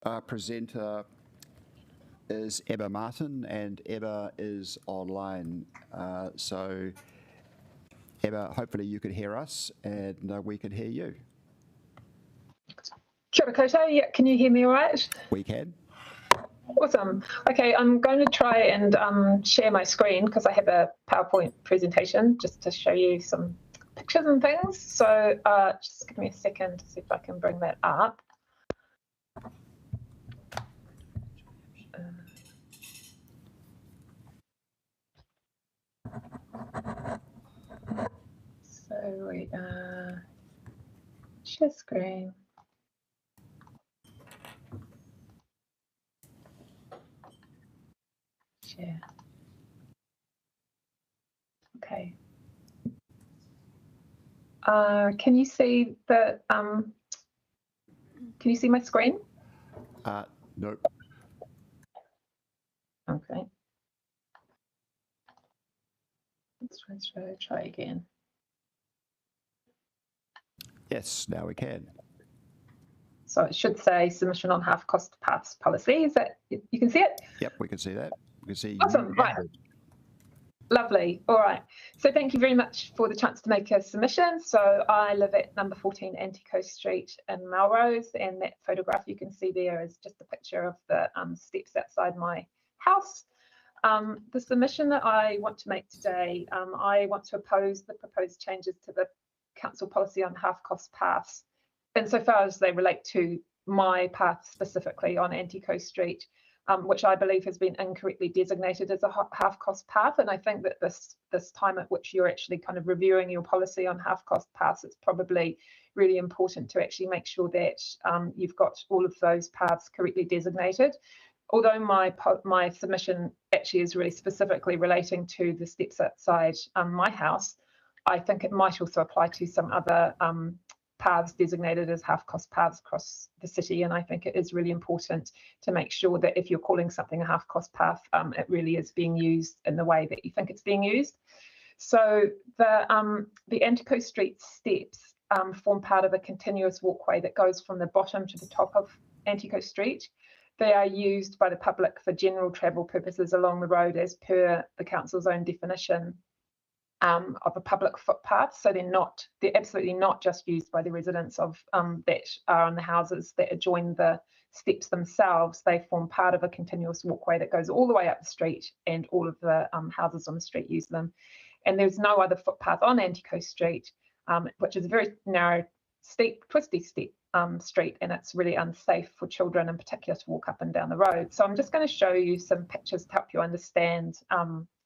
Our presenter is Emma Martin, and Emma is online. So, Emma, hopefully you can hear us, and we can hear you. Kia ora koutou. Yeah, can you hear me all right? We can. Awesome. Okay, I'm going to try and share my screen because I have a PowerPoint presentation just to show you some pictures and things. So just give me a second to see if I can bring that up. So we share screen. Share. Okay. Can you see the? Can you see my screen? No. Okay. Let's try again. Yes, now we can. So it should say submission on half cost paths policy. Is that you can see it? Yep, we can see that. We can see awesome. Right. Lovely. All right. So thank you very much for the chance to make a submission. So I live at number 14 Anticoast Street in Melrose, and that photograph you can see there is just a picture of the steps outside my house. The submission that I want to make today, I want to oppose the proposed changes to the council policy on half cost paths, insofar as they relate to my path specifically on Anticoast Street, which I believe has been incorrectly designated as a half-cost path. And I think that this time at which you're actually kind of reviewing your policy on half-cost paths, it's probably really important to actually make sure that you've got all of those paths correctly designated. Although my submission actually is really specifically relating to the steps outside my house, I think it might also apply to some other paths designated as half-cost paths across the city, and I think it is really important to make sure that if you're calling something a half-cost path, it really is being used in the way that you think it's being used. So the Anticoast Street steps form part of a continuous walkway that goes from the bottom to the top of Anticoast Street. They are used by the public for general travel purposes along the road as per the council's own definition of a public footpath. So they're absolutely not just used by the residents of that are on the houses that adjoin the steps themselves. They form part of a continuous walkway that goes all the way up the street, and all of the houses on the street use them. And there's no other footpath on Anticoast Street, which is a very narrow, steep, twisty step street, and it's really unsafe for children in particular to walk up and down the road. So I'm just going to show you some pictures to help you understand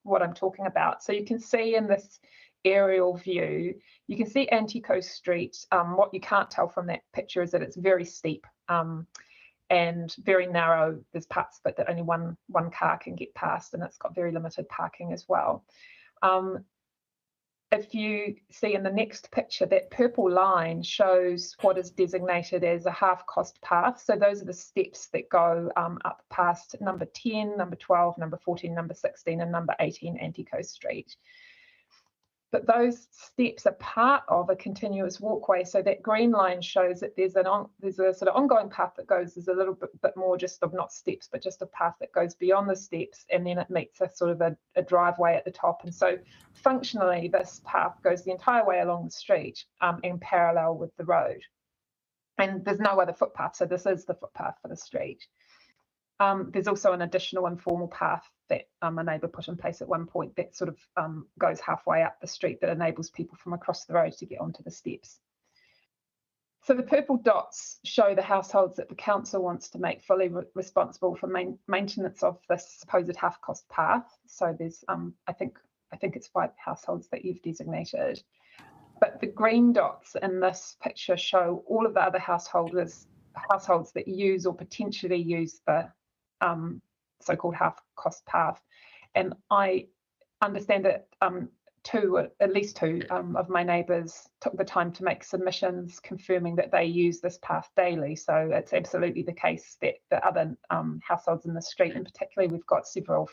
what I'm talking about. So you can see in this aerial view, you can see Anticoast Street. What you can't tell from that picture is that it's very steep and very narrow. There's parts of it that only one car can get past, and it's got very limited parking as well. If you see in the next picture, that purple line shows what is designated as a half-cost path. So those are the steps that go up past number 10, number 12, number 14, number 16, and number 18 Anticoast Street. But those steps are part of a continuous walkway. So that green line shows that there's a sort of ongoing path that goes, there's a little bit more just of not steps, but just a path that goes beyond the steps, and then it meets a sort of a driveway at the top. And so functionally, this path goes the entire way along the street in parallel with the road. And there's no other footpath, so this is the footpath for the street. There's also an additional informal path that a neighbour put in place at one point that sort of goes halfway up the street that enables people from across the road to get onto the steps. So the purple dots show the households that the council wants to make fully responsible for maintenance of this supposed half-cost path. So there's, I think it's 5 households that you've designated. But the green dots in this picture show all of the other households that use or potentially use the so-called half-cost path. And I understand that at least two of my neighbours took the time to make submissions confirming that they use this path daily. So it's absolutely the case that the other households in the street, and particularly we've got several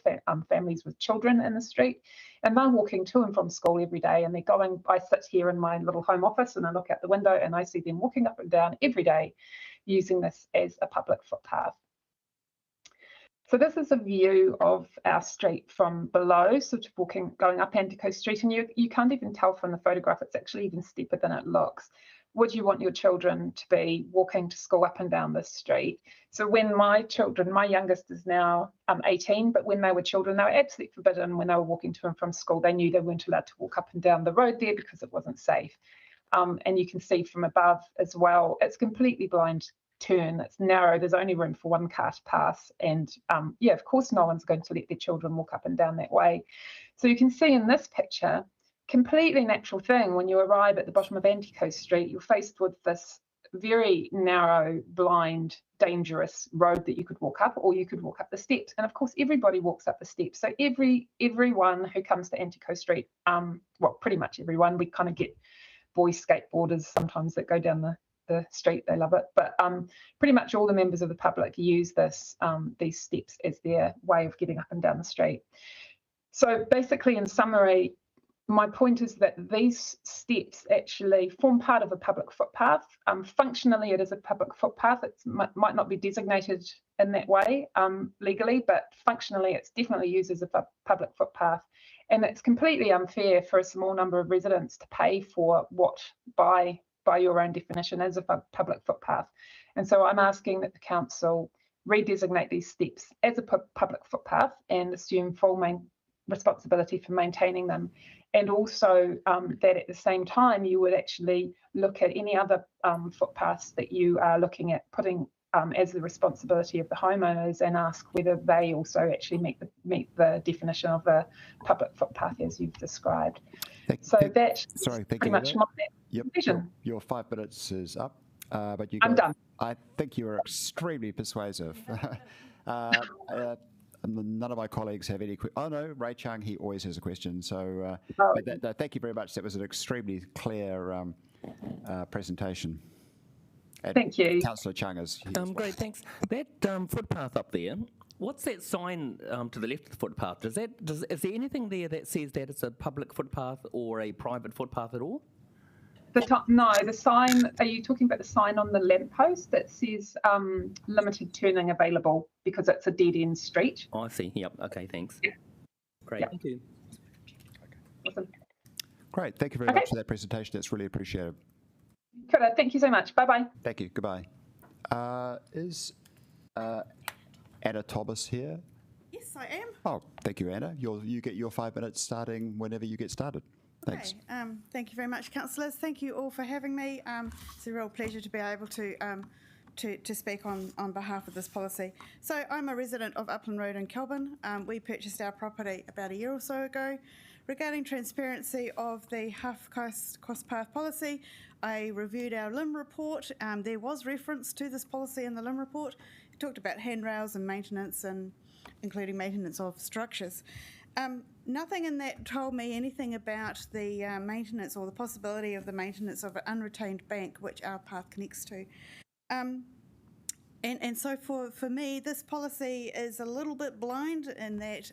families with children in the street, and they're walking to and from school every day, and they're going, I sit here in my little home office and I look out the window and I see them walking up and down every day. using this as a public footpath. So this is a view of our street from below, sort of going up Antico Street, and you can't even tell from the photograph, it's actually even steeper than it looks. Would you want your children to be walking to school up and down this street? So when my youngest is now 18, but when they were children, they were absolutely forbidden when they were walking to and from school. They knew they weren't allowed to walk up and down the road there because it wasn't safe. And you can see from above as well, it's completely blind turn, it's narrow, there's only room for one car to pass, and yeah, of course no one's going to let their children walk up and down that way. So you can see in this picture, completely natural thing, when you arrive at the bottom of Antico Street, you're faced with this very narrow, blind, dangerous road that you could walk up, or you could walk up the steps, and of course everybody walks up the steps. So everyone who comes to Antico Street, well, pretty much everyone, we kind of get boy skateboarders sometimes that go down the street, they love it, but pretty much all the members of the public use these steps as their way of getting up and down the street. So basically, in summary, my point is that these steps actually form part of a public footpath. Functionally, it is a public footpath. It might not be designated in that way legally, but functionally it's definitely used as a public footpath. And it's completely unfair for a small number of residents to pay for what, by your own definition, is a public footpath. And so I'm asking that the council redesignate these steps as a public footpath and assume full responsibility for maintaining them. And also that at the same time you would actually look at any other footpaths that you are looking at putting as the responsibility of the homeowners, and ask whether they also actually meet the definition of a public footpath as you've described. That's pretty much my vision. Your 5 minutes is up, but I'm done. I think you are extremely persuasive. None of my colleagues have any questions. Oh no, Ray Chung, he always has a question. So thank you very much. That was an extremely clear presentation. And thank you. Councillor Chung is here. Great, thanks. That footpath up there, what's that sign to the left of the footpath? Is there anything there that says that it's a public footpath or a private footpath at all? No, the sign, are you talking about the sign on the lamppost that says limited turning available because it's a dead-end street? Oh, I see. Yep. Okay, thanks. Yeah. Great. Yep. Thank you. Awesome. Great. Thank you very much for that presentation. That's really appreciated. Good. Thank you so much. Bye-bye. Thank you. Goodbye. Is Anna Thomas here? Yes, I am. Oh, thank you, Anna. You get your 5 minutes starting whenever you get started. Thanks. Okay. Thank you very much, councillors. Thank you all for having me. It's a real pleasure to be able to speak on behalf of this policy. So I'm a resident of Upland Road in Kelburn. We purchased our property about a year or so ago. Regarding transparency of the half cost path policy, I reviewed our LIM report. There was reference to this policy in the LIM report. It talked about handrails and maintenance, and including maintenance of structures. Nothing in that told me anything about the maintenance or the possibility of the maintenance of an unretained bank, which our path connects to. And so for me, this policy is a little bit blind in that,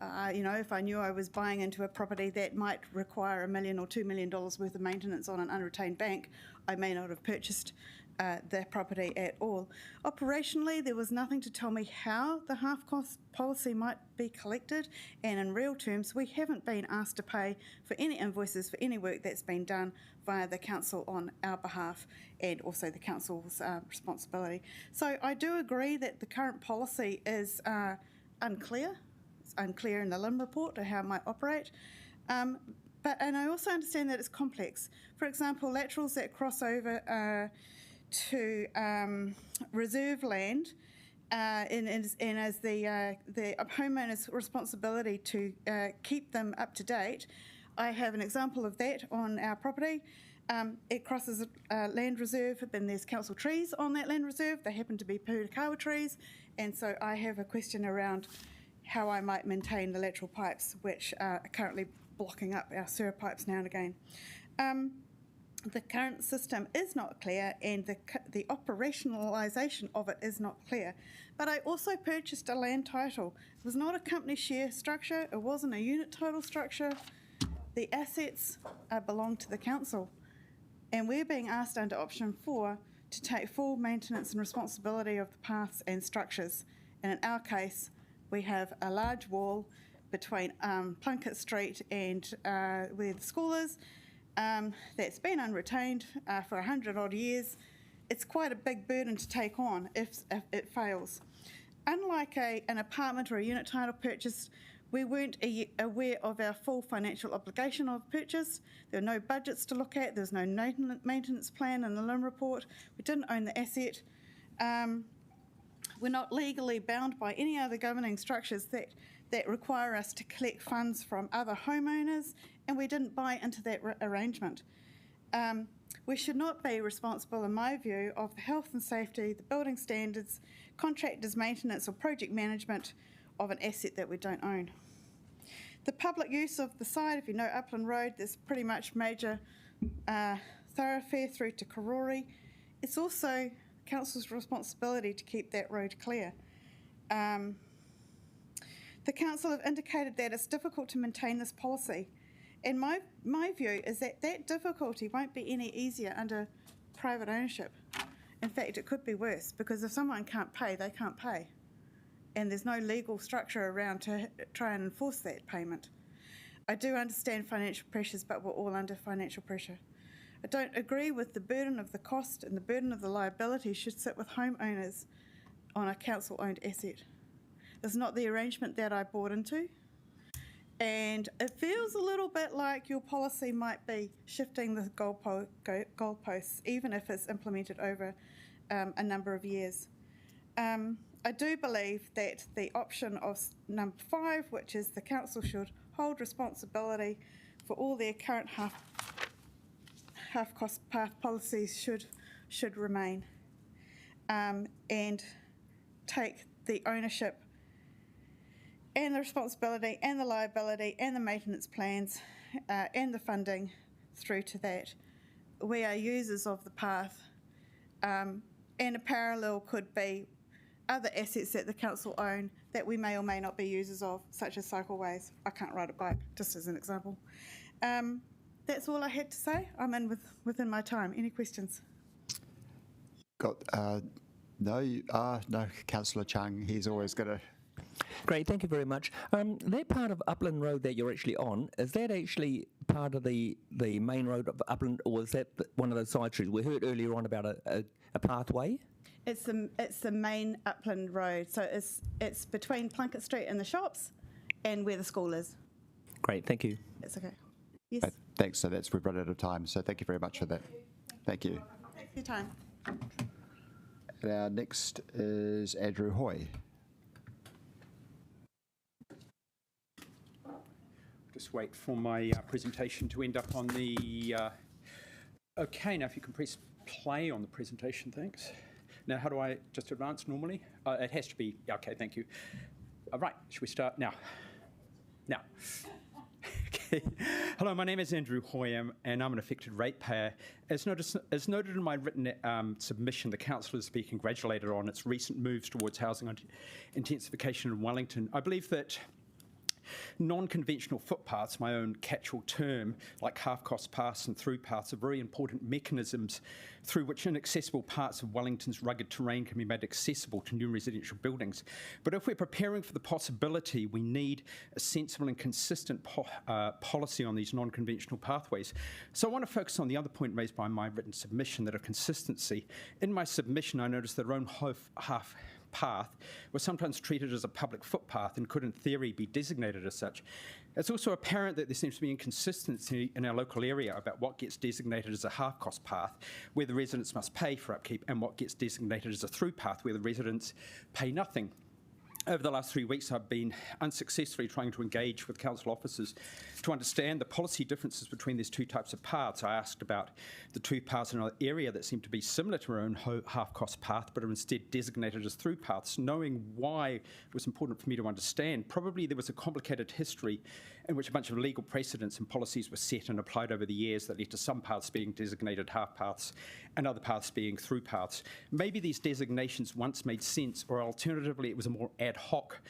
if I knew I was buying into a property that might require $1 million or $2 million worth of maintenance on an unretained bank, I may not have purchased the property at all. Operationally, there was nothing to tell me how the half-cost policy might be collected, and in real terms, we haven't been asked to pay for any invoices for any work that's been done via the council on our behalf, and also the council's responsibility. So I do agree that the current policy is unclear. It's unclear in the LIM report of how it might operate. And I also understand that it's complex. For example, laterals that cross over to reserve land, and as the homeowner's responsibility to keep them up to date. I have an example of that on our property. It crosses a land reserve, and there's council trees on that land reserve. They happen to be purakawa trees, and so I have a question around how I might maintain the lateral pipes, which are currently blocking up our sewer pipes now and again. The current system is not clear, and the operationalisation of it is not clear. But I also purchased a land title. It was not a company share structure. It wasn't a unit title structure. The assets belong to the council. And we're being asked under option 4 to take full maintenance and responsibility of the paths and structures. And in our case, we have a large wall between Plunkett Street and where the school is that's been unretained for 100 odd years. It's quite a big burden to take on if it fails. Unlike an apartment or a unit title purchase, we weren't aware of our full financial obligation of purchase. There were no budgets to look at. There was no maintenance plan in the LIM report. We didn't own the asset. We're not legally bound by any other governing structures that require us to collect funds from other homeowners, and we didn't buy into that arrangement. We should not be responsible, in my view, of the health and safety, the building standards, contractors' maintenance or project management of an asset that we don't own. The public use of the site, if you know Upland Road, there's pretty much major thoroughfare through to Karori. It's also Council's responsibility to keep that road clear. The Council have indicated that it's difficult to maintain this policy. And my view is that difficulty won't be any easier under private ownership. In fact, it could be worse, because if someone can't pay, they can't pay. And there's no legal structure around to try and enforce that payment. I do understand financial pressures, but we're all under financial pressure. I don't agree with the burden of the cost, and the burden of the liability should sit with homeowners on a council-owned asset. It's not the arrangement that I bought into. And it feels a little bit like your policy might be shifting the goalposts, even if it's implemented over a number of years. I do believe that the option of number 5, which is the council should hold responsibility for all their current half-cost path policies should remain, and take the ownership and the responsibility and the liability and the maintenance plans and the funding through to that. We are users of the path, and a parallel could be other assets that the council own that we may or may not be users of, such as cycleways. I can't ride a bike, just as an example. That's all I had to say. I'm in within my time. Any questions? No, Councillor Chung, he's always going to... Great, thank you very much. That part of Upland Road that you're actually on, is that actually part of the main road of Upland, or is that one of those side streets? We heard earlier on about a pathway. It's the main Upland Road, so it's between Plunkett Street and the shops, and where the school is. Great, thank you. That's okay. Yes. Thanks. So we've run out of time. So thank you very much for that. Thank you. Thanks for your time. And our next is Andrew Hoy. Just wait for my presentation to end up on the... OK, now if you can press play on the presentation, thanks. Now, how do I just advance normally? It has to be... OK, thank you. Right, should we start now? Now. Okay. Hello, my name is Andrew Hoy, and I'm an affected ratepayer. As noted in my written submission, the council has been congratulated on its recent moves towards housing intensification in Wellington. I believe that non-conventional footpaths, my own catch-all term, like half-cost paths and through paths, are very important mechanisms through which inaccessible parts of Wellington's rugged terrain can be made accessible to new residential buildings. But if we're preparing for the possibility, we need a sensible and consistent policy on these non-conventional pathways. So I want to focus on the other point raised by my written submission, that of consistency. In my submission, I noticed that our own half path was sometimes treated as a public footpath and could in theory be designated as such. It's also apparent that there seems to be inconsistency in our local area about what gets designated as a half-cost path, where the residents must pay for upkeep, and what gets designated as a through path, where the residents pay nothing. Over the last 3 weeks, I've been unsuccessfully trying to engage with council officers to understand the policy differences between these two types of paths. I asked about the two paths in an area that seemed to be similar to our own half-cost path, but are instead designated as through paths, knowing why it was important for me to understand. Probably there was a complicated history in which a bunch of legal precedents and policies were set and applied over the years that led to some paths being designated half paths and other paths being through paths. Maybe these designations once made sense, or alternatively it was a more ad hoc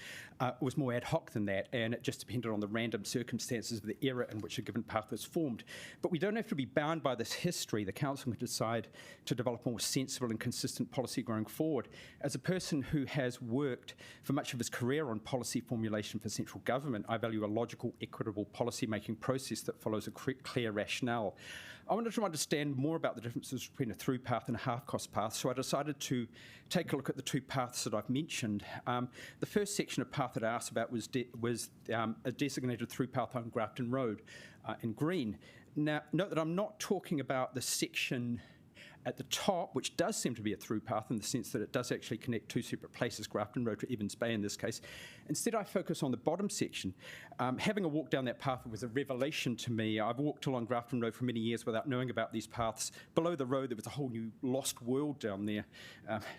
was more ad hoc than that, and it just depended on the random circumstances of the era in which a given path was formed. But we don't have to be bound by this history. The council can decide to develop a more sensible and consistent policy going forward. As a person who has worked for much of his career on policy formulation for central government, I value a logical, equitable policy-making process that follows a clear rationale. I wanted to understand more about the differences between a through path and a half-cost path, so I decided to take a look at the 2 paths that I've mentioned. The first section of path that I asked about was a designated through path on Grafton Road in green. Now, note that I'm not talking about the section at the top, which does seem to be a through path in the sense that it does actually connect 2 separate places, Grafton Road to Evans Bay in this case. Instead, I focus on the bottom section. Having a walk down that path was a revelation to me. I've walked along Grafton Road for many years without knowing about these paths. Below the road, there was a whole new lost world down there.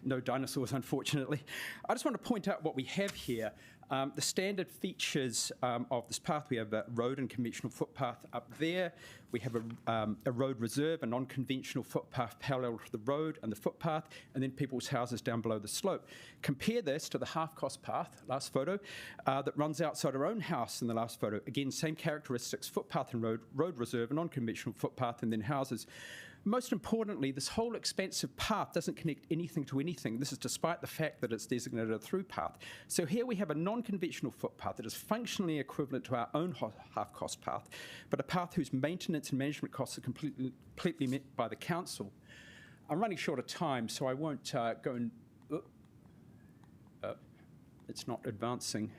No dinosaurs, unfortunately. I just want to point out what we have here. The standard features of this path, we have a road and conventional footpath up there. We have a road reserve, a non-conventional footpath parallel to the road and the footpath, and then people's houses down below the slope. Compare this to the half-cost path, last photo, that runs outside our own house in the last photo. Again, same characteristics, footpath and road reserve, a non-conventional footpath, and then houses. Most importantly, this whole expansive path doesn't connect anything to anything. This is despite the fact that it's designated a through path. So here we have a non-conventional footpath that is functionally equivalent to our own half-cost path, but a path whose maintenance and management costs are completely met by the council. I'm running short of time, so I won't go and... it's not advancing.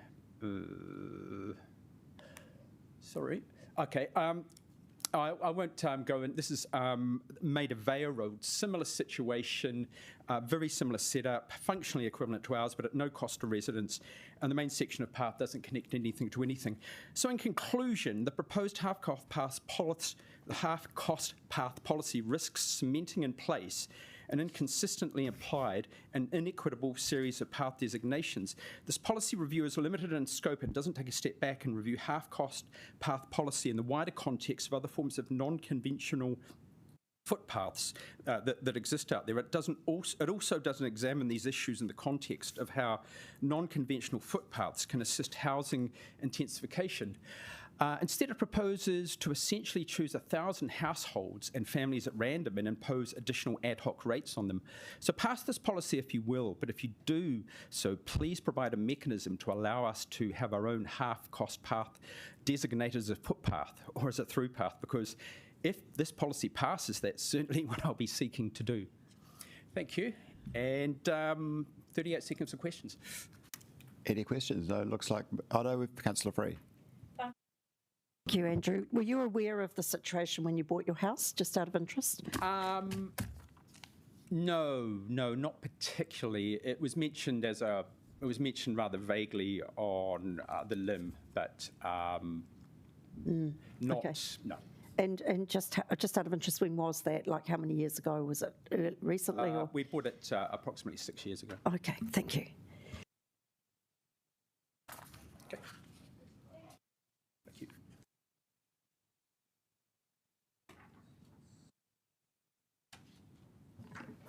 Sorry. Okay. I won't go in. This is Maida Vale Road, similar situation, very similar setup, functionally equivalent to ours, but at no cost to residents. And the main section of path doesn't connect anything to anything. So in conclusion, the proposed half-cost path policy risks cementing in place an inconsistently applied and inequitable series of path designations. This policy review is limited in scope and doesn't take a step back and review half-cost path policy in the wider context of other forms of non-conventional footpaths that exist out there. It also doesn't examine these issues in the context of how non-conventional footpaths can assist housing intensification. Instead, it proposes to essentially choose 1,000 households and families at random and impose additional ad hoc rates on them. So pass this policy if you will, but if you do so, please provide a mechanism to allow us to have our own half-cost path designated as a footpath or as a through path, because if this policy passes, that's certainly what I'll be seeking to do. Thank you. And 38 seconds of questions. Any questions? No, it looks like... Oh, no, with Councillor Free. Thank you, Andrew. Were you aware of the situation when you bought your house, just out of interest? No, not particularly. It was mentioned rather vaguely on the limb, but not. Okay. No. And just out of interest, when was that? Like, how many years ago? Was it recently? Or? We bought it approximately 6 years ago. Okay, thank you. Okay. Thank you.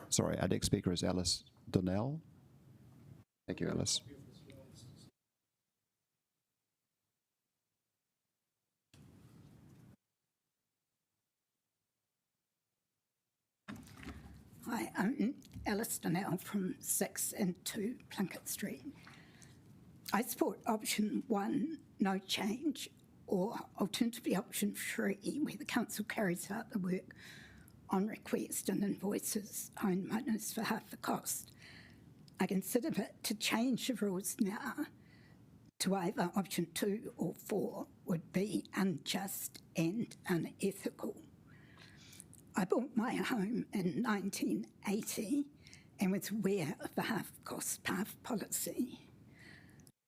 Sorry, our next speaker is Alice Donnell. Thank you, Alice. Hi, I'm Alice Donnell from 6 and 2 Plunkett Street. I support option 1, no change, or alternatively option 3, where the council carries out the work on request and invoices homeowners for half the cost. I consider that to change the rules now to either option 2 or 4 would be unjust and unethical. I bought my home in 1980 and was aware of the half-cost path policy.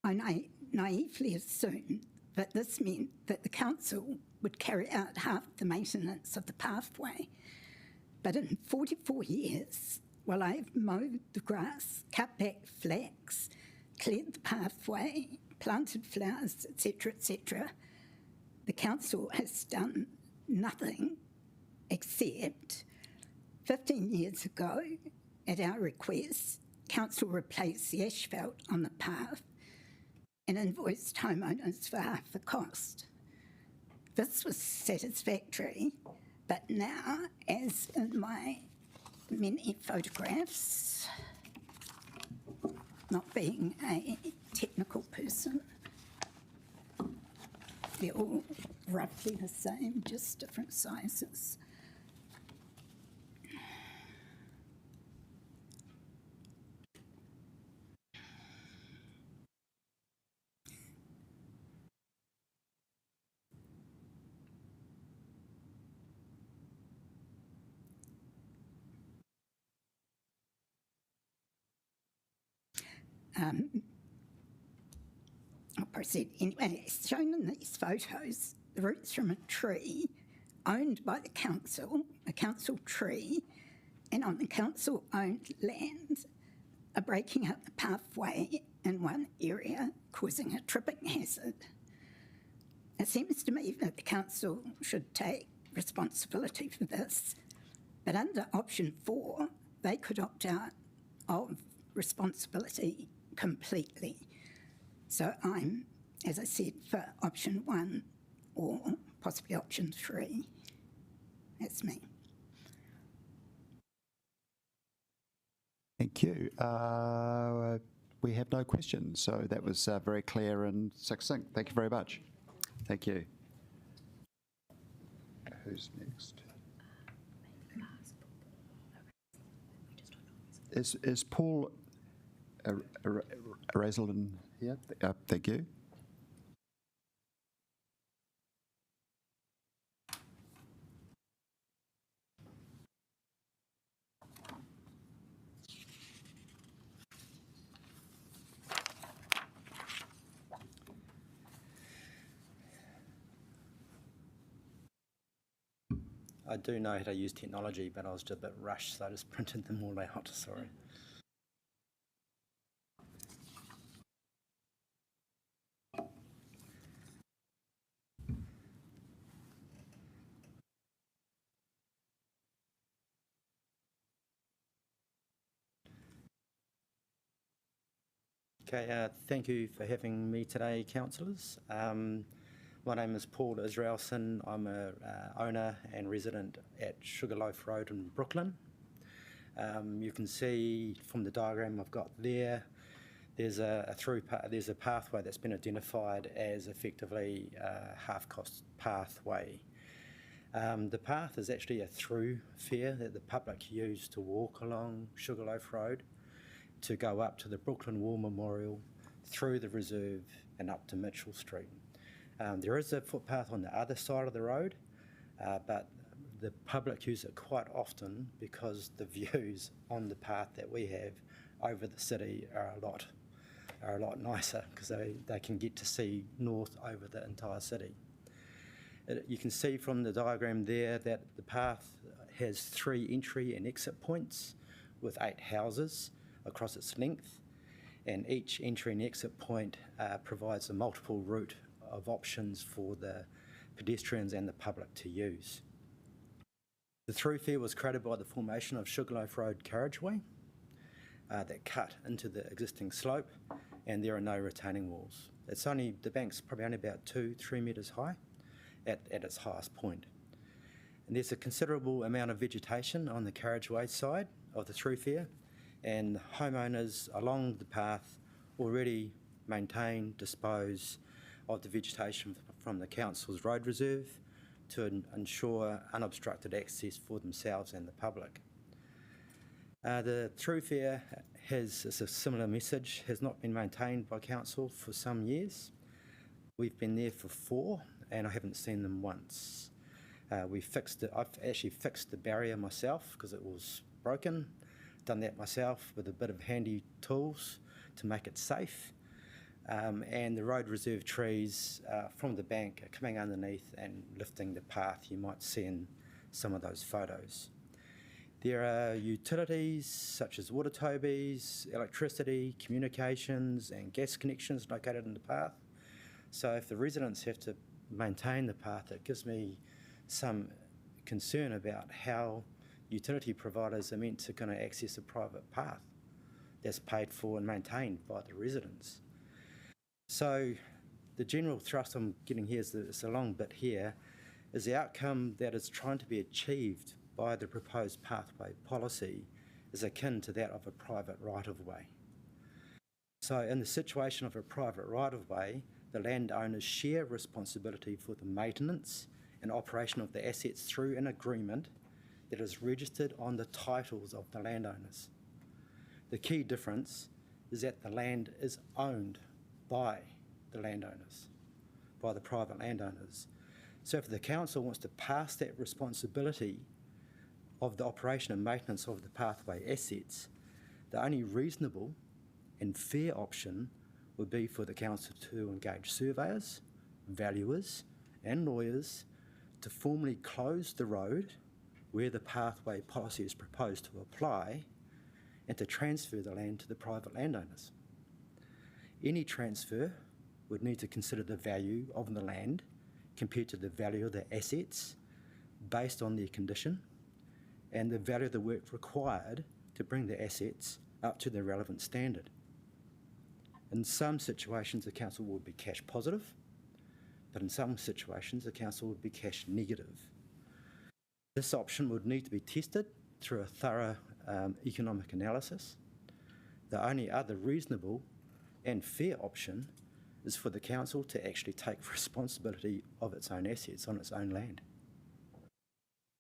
I naively assumed that this meant that the council would carry out half the maintenance of the pathway. But in 44 years, while I've mowed the grass, cut back flax, cleared the pathway, planted flowers, etc., the council has done nothing except 15 years ago, at our request, council replaced the asphalt on the path and invoiced homeowners for half the cost. This was satisfactory, but now, as in my many photographs, not being a technical person, they're all roughly the same, just different sizes. I'll proceed. Anyway, as shown in these photos, the roots from a tree owned by the council, a council tree, and on the council-owned land are breaking up the pathway in one area, causing a tripping hazard. It seems to me that the council should take responsibility for this, but under option 4, they could opt out of responsibility completely. So I'm, as I said, for option 1 or possibly option 3. That's me. Thank you. We have no questions, so that was very clear and succinct. Thank you very much. Thank you. Who's next? Is Paul Razelin here? Thank you. I do know how to use technology, but I was just a bit rushed, so I just printed them all out, sorry. Okay, thank you for having me today, councillors. My name is Paul Israelson. I'm a owner and resident at Sugarloaf Road in Brooklyn. You can see from the diagram I've got there, there's a pathway that's been identified as effectively a half-cost pathway. The path is actually a thoroughfare that the public use to walk along Sugarloaf Road to go up to the Brooklyn War Memorial, through the reserve and up to Mitchell Street. There is a footpath on the other side of the road, but the public use it quite often because the views on the path that we have over the city are a lot nicer because they can get to see north over the entire city. You can see from the diagram there that the path has 3 entry and exit points with 8 houses across its length, and each entry and exit point provides a multiple route of options for the pedestrians and the public to use. The thoroughfare was created by the formation of Sugarloaf Road carriageway that cut into the existing slope, and there are no retaining walls. The bank's probably only about 2-3 metres high at its highest point. And there's a considerable amount of vegetation on the carriageway side of the thoroughfare, and homeowners along the path already maintain, dispose of the vegetation from the council's road reserve to ensure unobstructed access for themselves and the public. The thoroughfare has a similar message, has not been maintained by council for some years. We've been there for 4 and I haven't seen them once. I've actually fixed the barrier myself because it was broken, done that myself with a bit of handy tools to make it safe. And the road reserve trees from the bank are coming underneath and lifting the path you might see in some of those photos. There are utilities such as water tobies, electricity, communications and gas connections located in the path. So if the residents have to maintain the path, it gives me some concern about how utility providers are meant to kind of access a private path that's paid for and maintained by the residents. So the general thrust I'm getting here is this a long bit here, is the outcome that is trying to be achieved by the proposed pathway policy is akin to that of a private right-of-way. So in the situation of a private right-of-way, the landowners share responsibility for the maintenance and operation of the assets through an agreement that is registered on the titles of the landowners. The key difference is that the land is owned by the landowners, by the private landowners. So if the council wants to pass that responsibility of the operation and maintenance of the pathway assets, the only reasonable and fair option would be for the council to engage surveyors, valuers and lawyers to formally close the road where the pathway policy is proposed to apply and to transfer the land to the private landowners. Any transfer would need to consider the value of the land compared to the value of the assets based on their condition and the value of the work required to bring the assets up to the relevant standard. In some situations, the council would be cash positive, but in some situations, the council would be cash negative. This option would need to be tested through a thorough economic analysis. The only other reasonable and fair option is for the council to actually take responsibility of its own assets on its own land,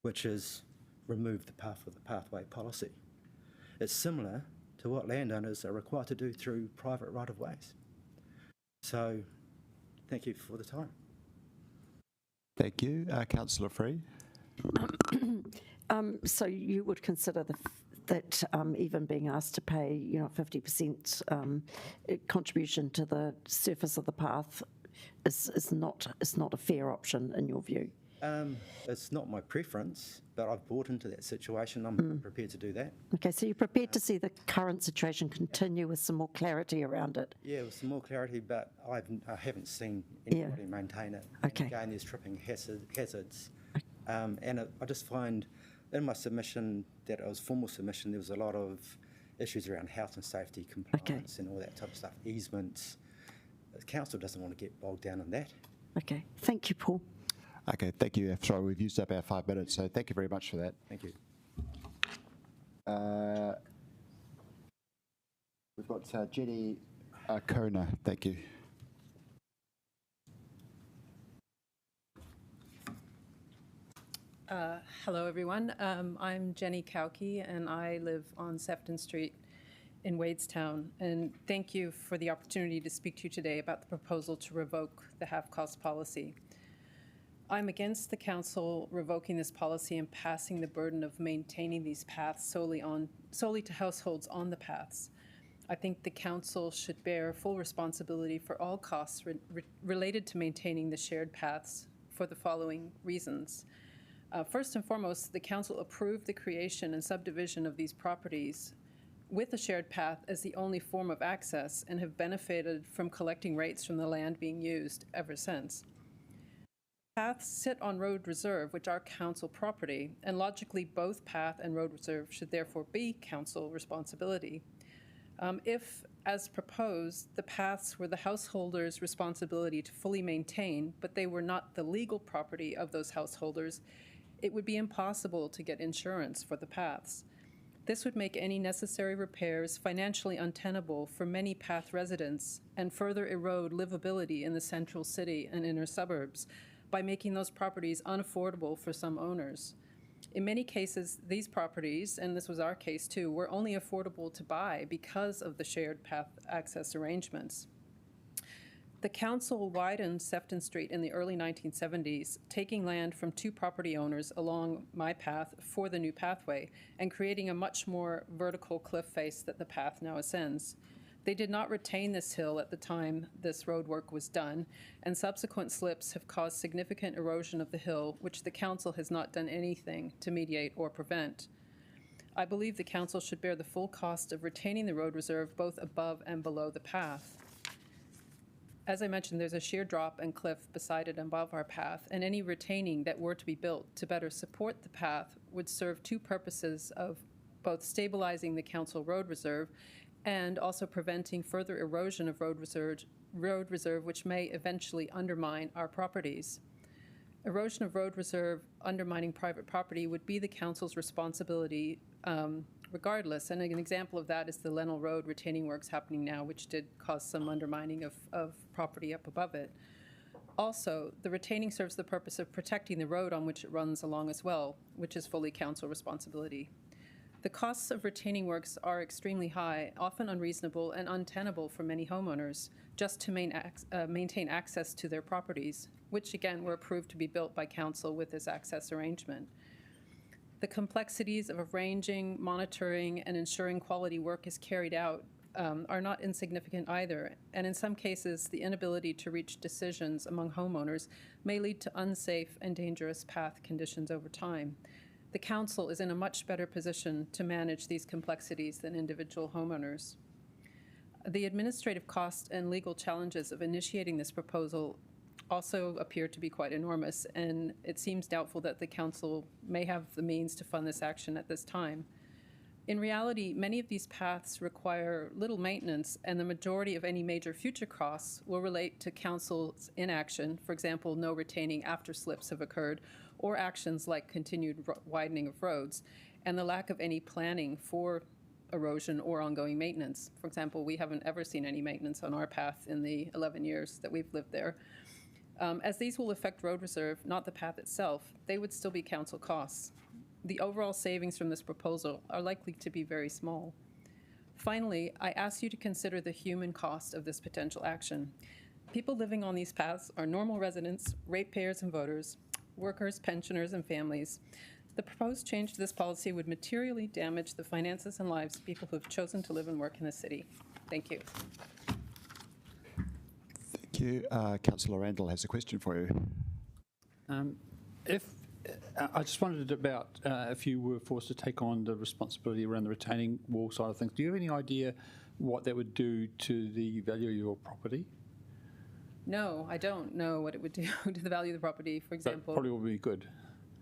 which is remove the path of the pathway policy. It's similar to what landowners are required to do through private right-of-ways. So, thank you for the time. Thank you. Councillor Free. So you would consider that even being asked to pay, 50% contribution to the surface of the path is not a fair option in your view? It's not my preference, but I've bought into that situation. I'm prepared to do that. Okay, so you're prepared to see the current situation continue with some more clarity around it? Yeah, with some more clarity, but I haven't seen anybody maintain it. Okay. And again, there's tripping hazards. I just find in my submission, that it was formal submission, there was a lot of issues around health and safety, compliance and all that type of stuff, easements. The council doesn't want to get bogged down in that. Okay, thank you, Paul. Okay, thank you. Sorry, we've used up our 5 minutes, so thank you very much for that. Thank you. We've got Jenny Kona. Thank you. Hello, everyone. I'm Jenny Kauke, and I live on Sefton Street in Wadestown. And thank you for the opportunity to speak to you today about the proposal to revoke the half-cost policy. I'm against the council revoking this policy and passing the burden of maintaining these paths solely to households on the paths. I think the council should bear full responsibility for all costs related to maintaining the shared paths for the following reasons. First and foremost, the council approved the creation and subdivision of these properties with a shared path as the only form of access and have benefited from collecting rates from the land being used ever since. Paths sit on road reserve, which are council property, and logically both path and road reserve should therefore be council responsibility. If, as proposed, the paths were the householders' responsibility to fully maintain, but they were not the legal property of those householders, it would be impossible to get insurance for the paths. This would make any necessary repairs financially untenable for many path residents and further erode livability in the central city and inner suburbs by making those properties unaffordable for some owners. In many cases, these properties, and this was our case too, were only affordable to buy because of the shared path access arrangements. The council widened Sefton Street in the early 1970s, taking land from 2 property owners along my path for the new pathway and creating a much more vertical cliff face that the path now ascends. They did not retain this hill at the time this road work was done, and subsequent slips have caused significant erosion of the hill, which the council has not done anything to mediate or prevent. I believe the council should bear the full cost of retaining the road reserve both above and below the path. As I mentioned, there's a sheer drop and cliff beside it and above our path, and any retaining that were to be built to better support the path would serve 2 purposes of both stabilizing the council road reserve and also preventing further erosion of road road reserve which may eventually undermine our properties. Erosion of road reserve undermining private property would be the council's responsibility regardless. And an example of that is the Lennell Road retaining works happening now, which did cause some undermining of property up above it. Also, the retaining serves the purpose of protecting the road on which it runs along as well, which is fully council responsibility. The costs of retaining works are extremely high, often unreasonable and untenable for many homeowners, just to maintain access to their properties, which again were approved to be built by council with this access arrangement. The complexities of arranging, monitoring, and ensuring quality work is carried out are not insignificant either, and in some cases, the inability to reach decisions among homeowners may lead to unsafe and dangerous path conditions over time. The council is in a much better position to manage these complexities than individual homeowners. The administrative costs and legal challenges of initiating this proposal also appear to be quite enormous, and it seems doubtful that the council may have the means to fund this action at this time. In reality, many of these paths require little maintenance, and the majority of any major future costs will relate to council's inaction, for example, no retaining after slips have occurred, or actions like continued widening of roads, and the lack of any planning for erosion or ongoing maintenance. For example, we haven't ever seen any maintenance on our path in the 11 years that we've lived there. As these will affect road reserve, not the path itself, they would still be council costs. The overall savings from this proposal are likely to be very small. Finally, I ask you to consider the human cost of this potential action. People living on these paths are normal residents, ratepayers and voters, workers, pensioners, and families. The proposed change to this policy would materially damage the finances and lives of people who have chosen to live and work in the city. Thank you. Thank you. Councillor Randall has a question for you. I just wondered about if you were forced to take on the responsibility around the retaining wall side of things. Do you have any idea what that would do to the value of your property? No, I don't know what it would do to the value of the property, for example. That probably would be good.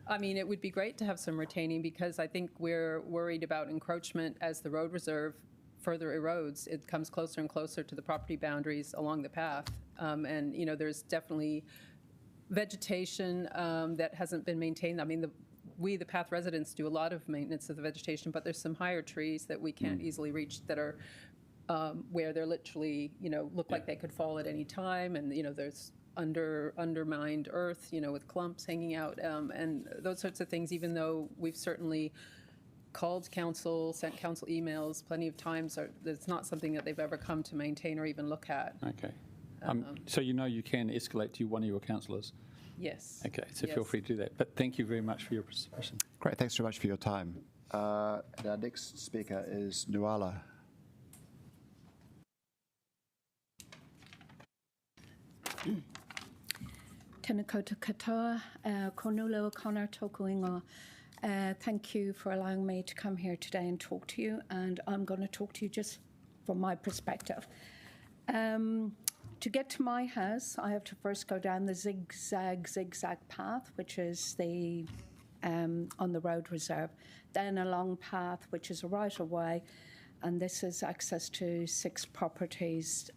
I mean, it would be great to have some retaining because I think we're worried about encroachment as the road reserve further erodes. It comes closer and closer to the property boundaries along the path. And, you know, there's definitely vegetation that hasn't been maintained. I mean, we, the path residents, do a lot of maintenance of the vegetation, but there's some higher trees that we can't easily reach that are where they're literally, you know, look like they could fall at any time. And, you know, there's undermined earth, you know, with clumps hanging out and those sorts of things, even though we've certainly called council, sent council emails plenty of times, it's not something that they've ever come to maintain or even look at. Okay. So you know you can escalate to one of your councillors? Yes. Okay, so feel free to do that. But thank you very much for your participation. Great, thanks very much for your time. And our next speaker is Nuala. Tēnā koutou katoa, Cornula O'Connor tōku ingoa. Thank you for allowing me to come here today and talk to you, and I'm going to talk to you just from my perspective. To get to my house, I have to first go down the zigzag path, which is the on the road reserve, then a long path, which is a right-of-way, and this is access to 6 properties.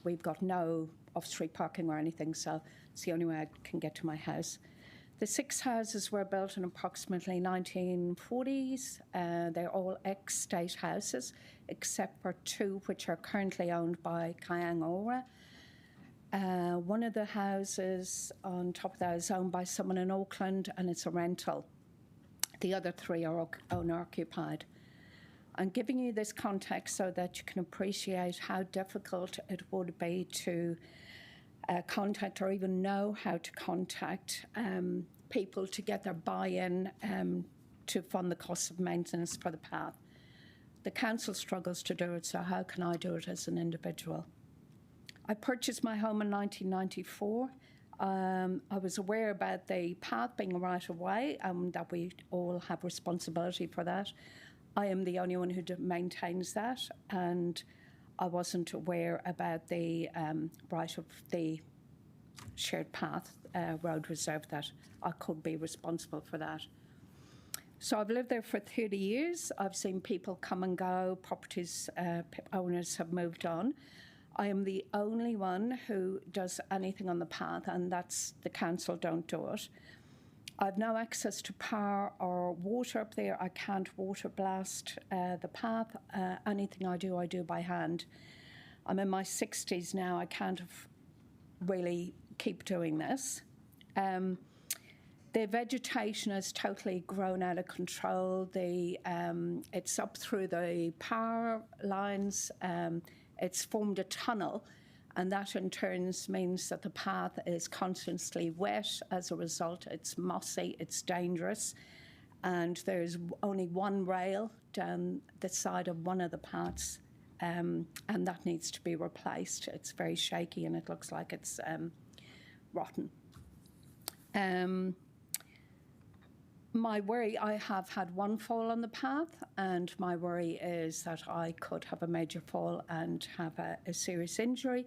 We've got no off-street parking or anything, so it's the only way I can get to my house. The 6 houses were built in approximately 1940s. They're all ex-state houses, except for 2 which are currently owned by Kayang Ora. One of the houses on top of that is owned by someone in Auckland, and it's a rental. The other 3 are owner-occupied. I'm giving you this context so that you can appreciate how difficult it would be to contact or even know how to contact people to get their buy-in to fund the cost of maintenance for the path. The council struggles to do it, so how can I do it as an individual? I purchased my home in 1994. I was aware about the path being right away and that we all have responsibility for that. I am the only one who maintains that, and I wasn't aware about the right of the shared path road reserve, that I could be responsible for that. So I've lived there for 30 years. I've seen people come and go, properties owners have moved on. I am the only one who does anything on the path, and that's the council don't do it. I've no access to power or water up there. I can't water blast the path. Anything I do by hand. I'm in my 60s now. I can't really keep doing this. The vegetation has totally grown out of control. It's up through the power lines. It's formed a tunnel, and that in turn means that the path is constantly wet. As a result, it's mossy, it's dangerous, and there's only one rail down the side of one of the paths, and that needs to be replaced. It's very shaky and it looks like it's rotten. My worry, I have had one fall on the path, and my worry is that I could have a major fall and have a serious injury.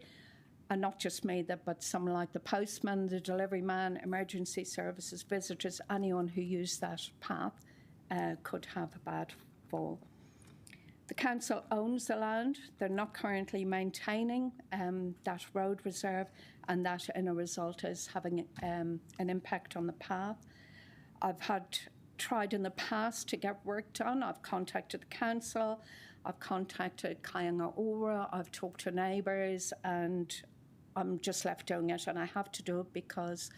And not just me, but someone like the postman, the delivery man, emergency services, visitors, anyone who used that path could have a bad fall. The council owns the land. They're not currently maintaining that road reserve, and that, in a result, is having an impact on the path. I've tried in the past to get work done. I've contacted the council, I've contacted Kayanga Ora, I've talked to neighbours, and I'm just left doing it, and I have to do it because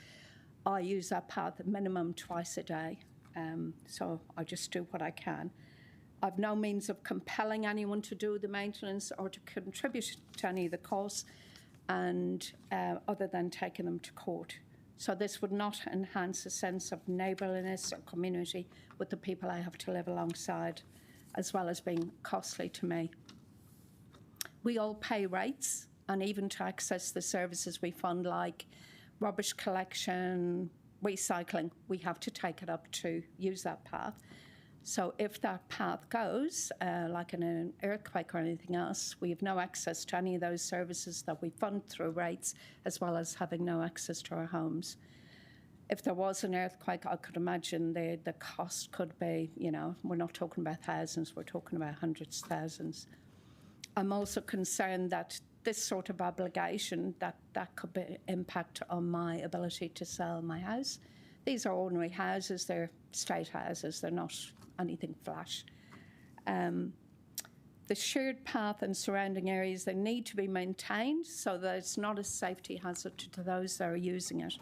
I use that path at minimum twice a day. So I just do what I can. I've no means of compelling anyone to do the maintenance or to contribute to any of the costs, and other than taking them to court. So this would not enhance a sense of neighbourliness or community with the people I have to live alongside, as well as being costly to me. We all pay rates, and even to access the services we fund, like rubbish collection, recycling, we have to take it up to use that path. So if that path goes, like in an earthquake or anything else, we have no access to any of those services that we fund through rates, as well as having no access to our homes. If there was an earthquake, I could imagine the cost could be, we're not talking about thousands, we're talking about hundreds of thousands. I'm also concerned that this sort of obligation, that could be impact on my ability to sell my house. These are ordinary houses, they're state houses, they're not anything flash. The shared path and surrounding areas, they need to be maintained so that it's not a safety hazard to those that are using it.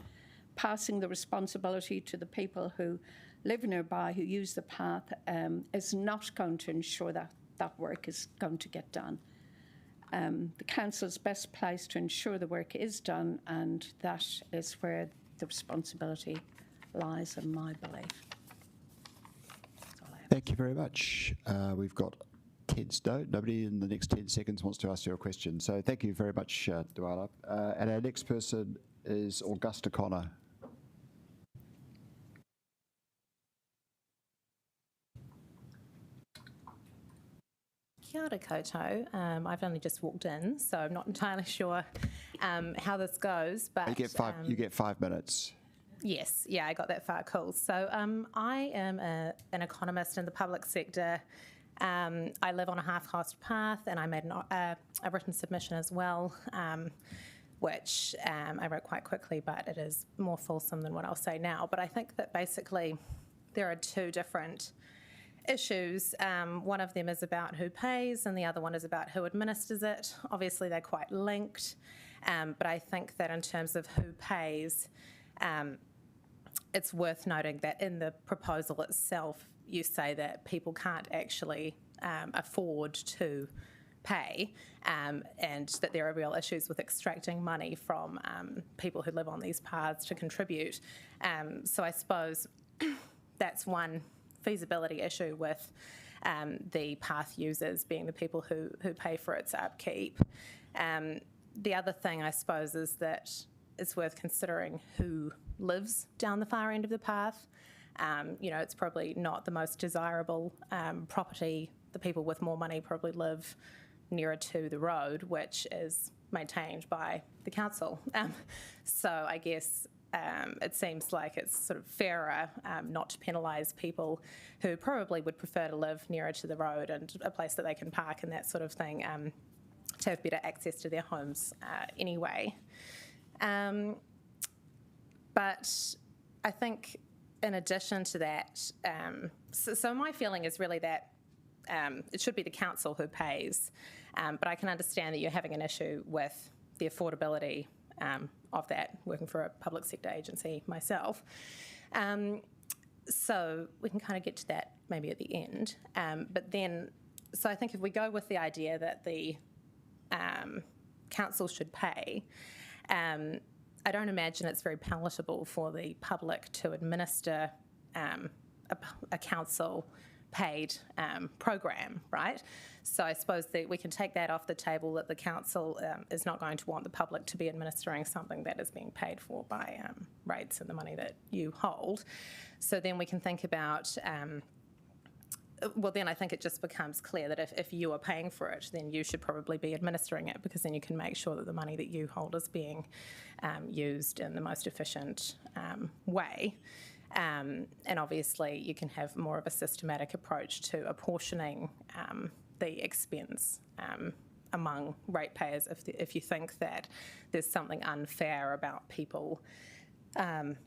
Passing the responsibility to the people who live nearby, who use the path, is not going to ensure that that work is going to get done. The council's best placed to ensure the work is done, and that is where the responsibility lies, in my belief. Thank you very much. We've got nobody in the next 10 seconds wants to ask you a question. So thank you very much, Duala. And our next person is Augusta Connor. Kia ora koutou. I've only just walked in, so I'm not entirely sure how this goes. But you get 5 minutes. Yes, yeah, I got that far. Cool. So I am an economist in the public sector. I live on a half-cost path, and I made a written submission as well, which I wrote quite quickly, but it is more fulsome than what I'll say now. But I think that basically there are two different issues. One of them is about who pays, and the other one is about who administers it. Obviously, they're quite linked, but I think that in terms of who pays, it's worth noting that in the proposal itself, you say that people can't actually afford to pay, and that there are real issues with extracting money from people who live on these paths to contribute. So I suppose that's one feasibility issue with the path users being the people who pay for its upkeep. The other thing, I suppose, is that it's worth considering who lives down the far end of the path. It's probably not the most desirable property. The people with more money probably live nearer to the road, which is maintained by the council. So I guess it seems like it's sort of fairer not to penalise people who probably would prefer to live nearer to the road and a place that they can park and that sort of thing, to have better access to their homes anyway. But I think in addition to that, so my feeling is really that it should be the council who pays, but I can understand that you're having an issue with the affordability of that, working for a public sector agency myself. So we can kind of get to that maybe at the end. But then, so I think if we go with the idea that the council should pay, I don't imagine it's very palatable for the public to administer a council paid program, right? So I suppose that we can take that off the table, that the council is not going to want the public to be administering something that is being paid for by rates and the money that you hold. So then we can think about, well, then I think it just becomes clear that if you are paying for it, then you should probably be administering it, because then you can make sure that the money that you hold is being used in the most efficient way. And obviously you can have more of a systematic approach to apportioning the expense among ratepayers if you think that there's something unfair about people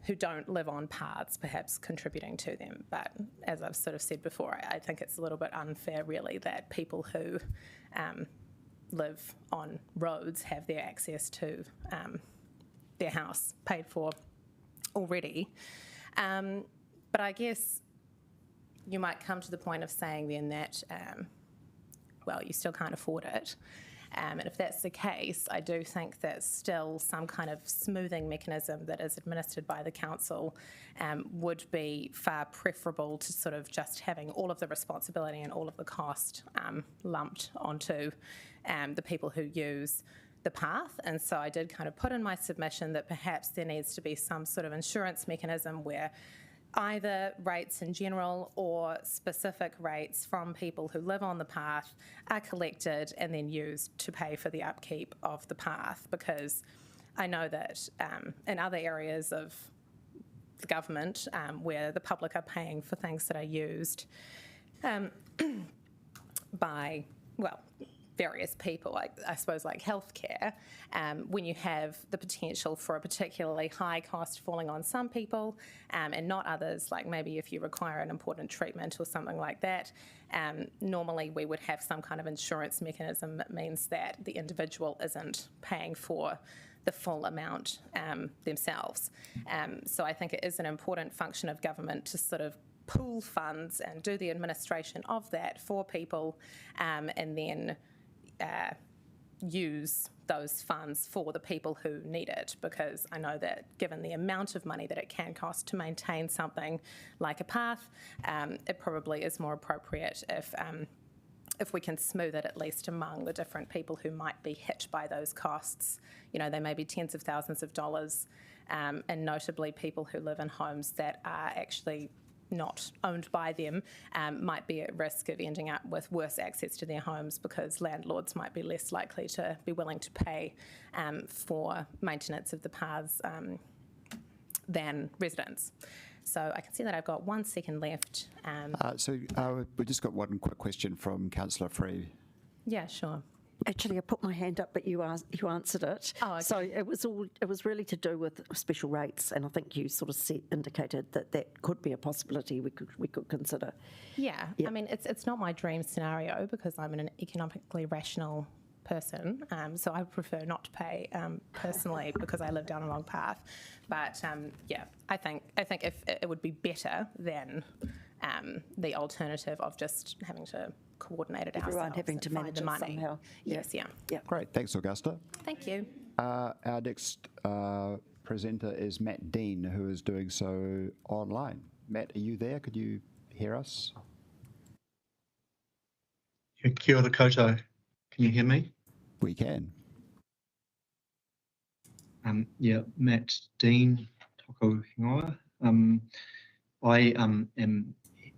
who don't live on paths perhaps contributing to them. But as I've sort of said before, I think it's a little bit unfair really that people who live on roads have their access to their house paid for already. But I guess you might come to the point of saying then that, well, you still can't afford it. And if that's the case, I do think that still some kind of smoothing mechanism that is administered by the council would be far preferable to sort of just having all of the responsibility and all of the cost lumped onto the people who use the path. And so I did kind of put in my submission that perhaps there needs to be some sort of insurance mechanism where either rates in general or specific rates from people who live on the path are collected and then used to pay for the upkeep of the path, because I know that in other areas of the government where the public are paying for things that are used by, well, various people, I suppose like healthcare, when you have the potential for a particularly high cost falling on some people and not others, like maybe if you require an important treatment or something like that, normally we would have some kind of insurance mechanism that means that the individual isn't paying for the full amount themselves. So I think it is an important function of government to sort of pool funds and do the administration of that for people, and then use those funds for the people who need it, because I know that given the amount of money that it can cost to maintain something like a path, it probably is more appropriate if we can smooth it at least among the different people who might be hit by those costs. You know, they may be tens of thousands of dollars, and notably people who live in homes that are actually not owned by them might be at risk of ending up with worse access to their homes, because landlords might be less likely to be willing to pay for maintenance of the paths than residents. So I can see that I've got 1 second left. We've just got one quick question from Councillor Free. Yeah, sure. Actually, I put my hand up, but you answered it. Oh, okay. So it was really to do with special rates, and I think you sort of indicated that could be a possibility we could consider. Yeah. I mean, it's not my dream scenario because I'm an economically rational person, so I prefer not to pay personally because I live down a long path. But yeah, I think if it would be better than the alternative of just having to coordinate it Everyone ourselves, having to manage the it money. somehow. Yes, yeah. Great, thanks, Augusta. Thank you. Our next presenter is Matt Dean, who is doing so online. Matt, are you there? Could you hear us? Kia ora koutou. Can you hear me? We can. Yeah, Matt Dean, toko hingoa. I am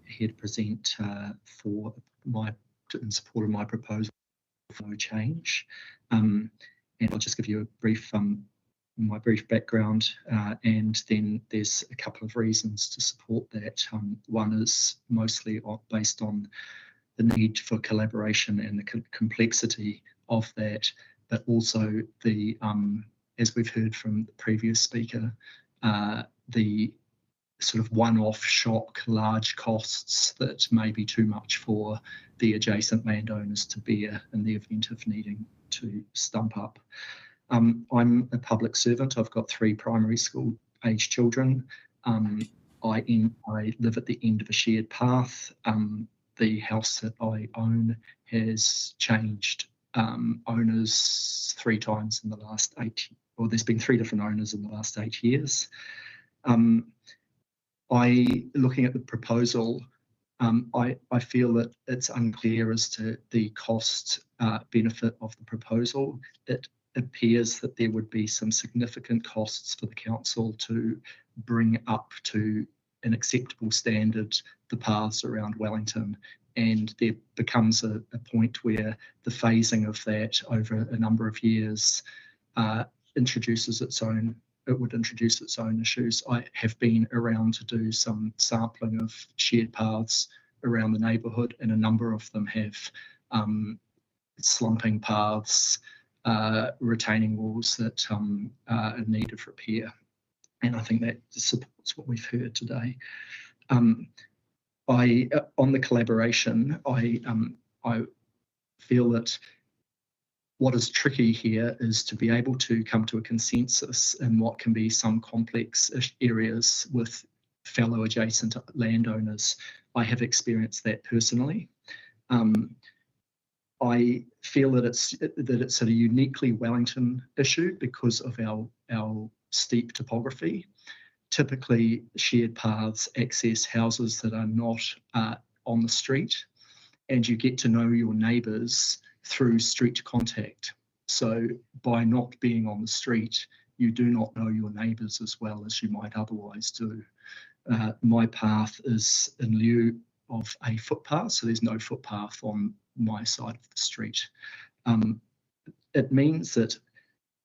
here to present in support of my proposal for no change. And I'll just give you a brief, my brief background, and then there's a couple of reasons to support that. One is mostly based on the need for collaboration and the complexity of that, but also the, as we've heard from the previous speaker, the sort of one-off shock, large costs that may be too much for the adjacent landowners to bear in the event of needing to stump up. I'm a public servant. I've got 3 primary school age children. I live at the end of a shared path. The house that I own has changed owners 3 times in the last 8, or there's been 3 different owners in the last 8 years. Looking at the proposal, I feel that it's unclear as to the cost benefit of the proposal. It appears that there would be some significant costs for the council to bring up to an acceptable standard the paths around Wellington, and there becomes a point where the phasing of that over a number of years introduces its own issues. I have been around to do some sampling of shared paths around the neighbourhood, and a number of them have slumping paths, retaining walls that are in need of repair. And I think that supports what we've heard today. On the collaboration, I feel that what is tricky here is to be able to come to a consensus in what can be some complex areas with fellow adjacent landowners. I have experienced that personally. I feel that it's a uniquely Wellington issue because of our steep topography. Typically, shared paths access houses that are not on the street, and you get to know your neighbours through street contact. So by not being on the street, you do not know your neighbours as well as you might otherwise do. My path is in lieu of a footpath, so there's no footpath on my side of the street. It means that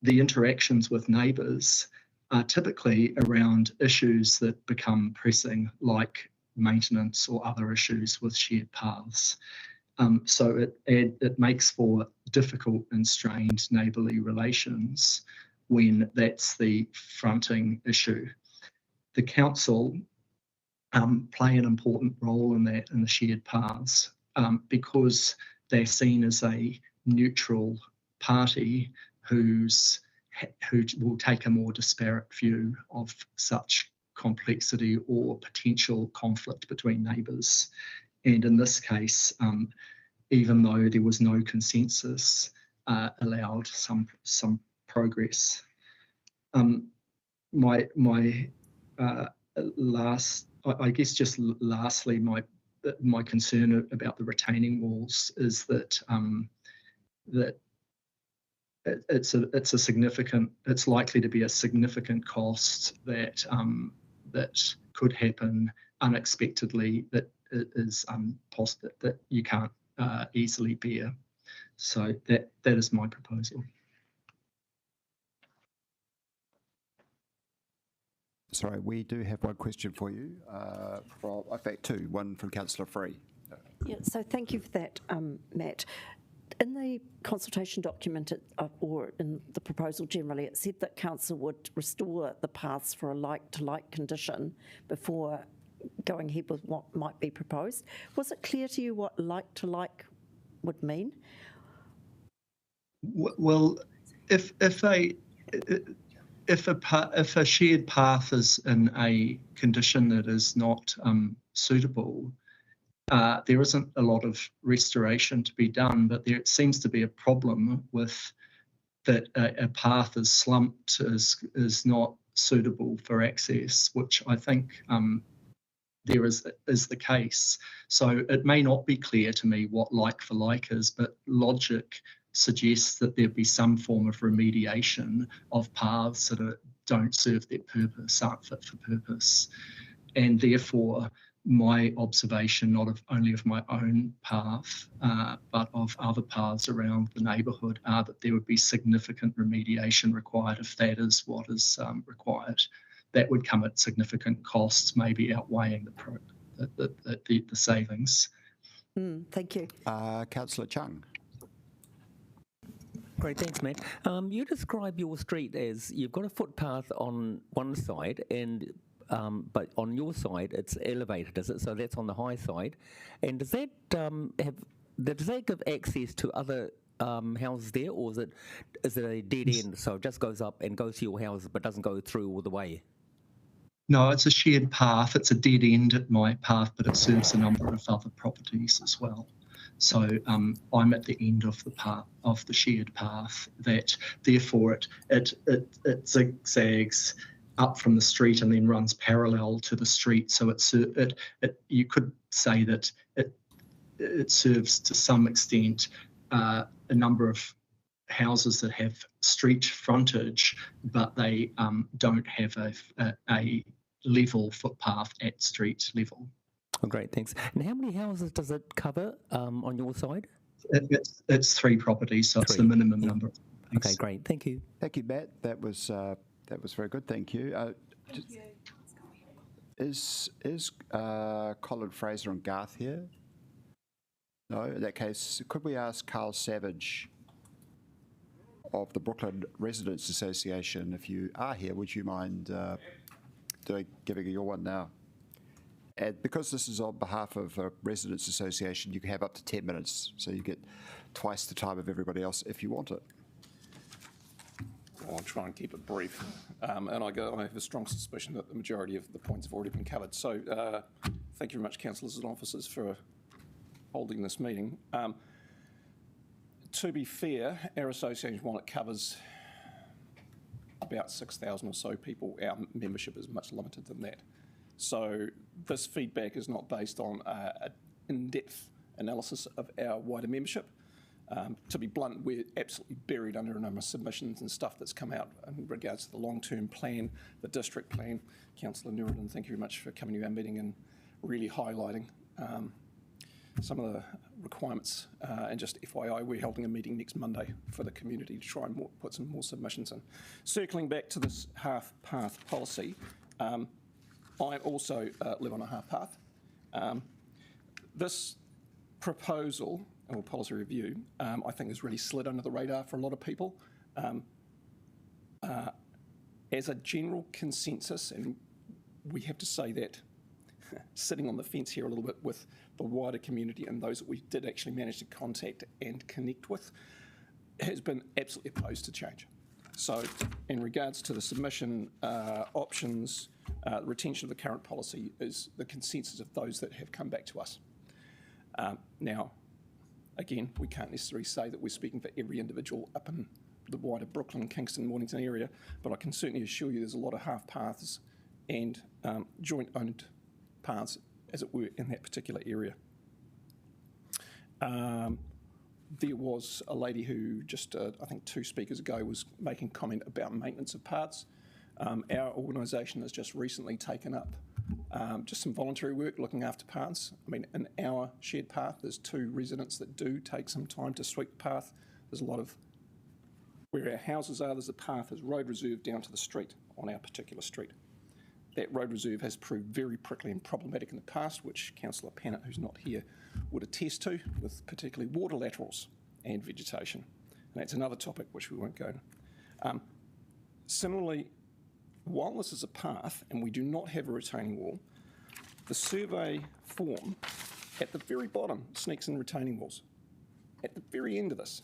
the interactions with neighbours are typically around issues that become pressing, like maintenance or other issues with shared paths. So it makes for difficult and strained neighbourly relations when that's the fronting issue. The council play an important role in that in the shared paths because they're seen as a neutral party who will take a more disparate view of such complexity or potential conflict between neighbours. And in this case, even though there was no consensus, allowed some progress. My last, I guess, just lastly, my concern about the retaining walls is that it's likely to be a significant cost that could happen unexpectedly, that is that you can't easily bear. So that is my proposal. Sorry, we do have one question for you. In fact, 2. One from Councillor Free. Yeah, so thank you for that, Matt. In the consultation document, or in the proposal generally, it said that council would restore the paths for a like-to-like condition before going ahead with what might be proposed. Was it clear to you what like-to-like would mean? Well, if a shared path is in a condition that is not suitable, there isn't a lot of restoration to be done, but there seems to be a problem with that a path is slumped, is not suitable for access, which I think there is the case. So it may not be clear to me what like for like is, but logic suggests that there be some form of remediation of paths that don't serve their purpose, aren't fit for purpose. And therefore, my observation, not only of my own path, but of other paths around the neighbourhood, are that there would be significant remediation required if that is what is required. That would come at significant costs, maybe outweighing the savings. Thank you. Councillor Chung. Great, thanks, Matt. You describe your street as you've got a footpath on one side, and but on your side it's elevated, is it? So that's on the high side, and does that give access to other houses there, or is it a dead end? So it just goes up and goes to your house, but doesn't go through all the way. No, it's a shared path. It's a dead end at my path, but it serves a number of other properties as well. So I'm at the end of the path, of the shared path. That therefore it zigzags up from the street and then runs parallel to the street. So you could say that it serves to some extent a number of houses that have street frontage, but they don't have a level footpath at street level. Oh, great, thanks. And how many houses does it cover on your side? It's 3 properties, so it's the minimum number. Okay, great. Thank you. Thank you, Matt. That was very good. Thank you. Thank you. Is Colin Fraser and Garth here? No. In that case, could we ask Carl Savage of the Brooklyn Residents Association, if you are here, would you mind giving your one now? And because this is on behalf of a Residents Association, you can have up to 10 minutes, so you get twice the time of everybody else if you want it. I'll try and keep it brief. And I have a strong suspicion that the majority of the points have already been covered. So thank you very much, councillors and officers, for holding this meeting. To be fair, our association, while it covers about 6,000 or so people, our membership is much limited than that. So this feedback is not based on an in-depth analysis of our wider membership. To be blunt, we're absolutely buried under a number of submissions and stuff that's come out in regards to the long-term plan, the district plan. Councillor Nuridan, thank you very much for coming to our meeting and really highlighting some of the requirements. And just FYI, we're holding a meeting next Monday for the community to try and put some more submissions in. Circling back to this half-path policy, I also live on a half-path. This proposal, or policy review, I think has really slid under the radar for a lot of people. As a general consensus, and we have to say that sitting on the fence here a little bit with the wider community and those that we did actually manage to contact and connect with, has been absolutely opposed to change. So in regards to the submission options, retention of the current policy is the consensus of those that have come back to us. Now, again, we can't necessarily say that we're speaking for every individual up in the wider Brooklyn, Kingston, Mornington area, but I can certainly assure you there's a lot of half paths and joint owned paths, as it were, in that particular area. There was a lady who just, I think 2 speakers ago, was making comment about maintenance of paths. Our organisation has just recently taken up just some voluntary work looking after paths. I mean, in our shared path, there's 2 residents that do take some time to sweep the path. There's a lot of, where our houses are, there's a path, there's road reserve down to the street on our particular street. That road reserve has proved very prickly and problematic in the past, which Councillor Pannett, who's not here, would attest to, with particularly water laterals and vegetation. And that's another topic which we won't go into. Similarly, while this is a path and we do not have a retaining wall, the survey form at the very bottom sneaks in retaining walls. At the very end of this,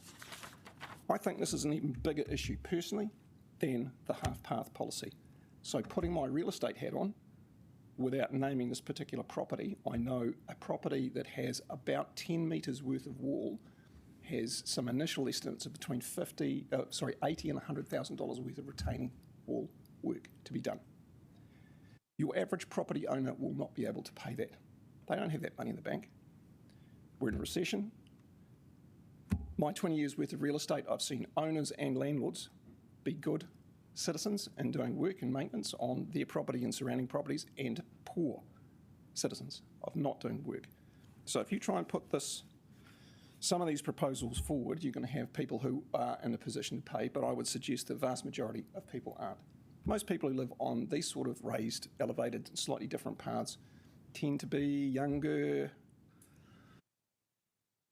I think this is an even bigger issue personally than the half-path policy. So putting my real estate hat on, without naming this particular property, I know a property that has about 10 metres worth of wall has some initial estimates of between $80 and $100,000 worth of retaining wall work to be done. Your average property owner will not be able to pay that. They don't have that money in the bank. We're in a recession. My 20 years worth of real estate, I've seen owners and landlords be good citizens and doing work and maintenance on their property and surrounding properties, and poor citizens of not doing work. So if you try and put some of these proposals forward, you're going to have people who are in a position to pay, but I would suggest the vast majority of people aren't. Most people who live on these sort of raised, elevated, slightly different paths tend to be younger,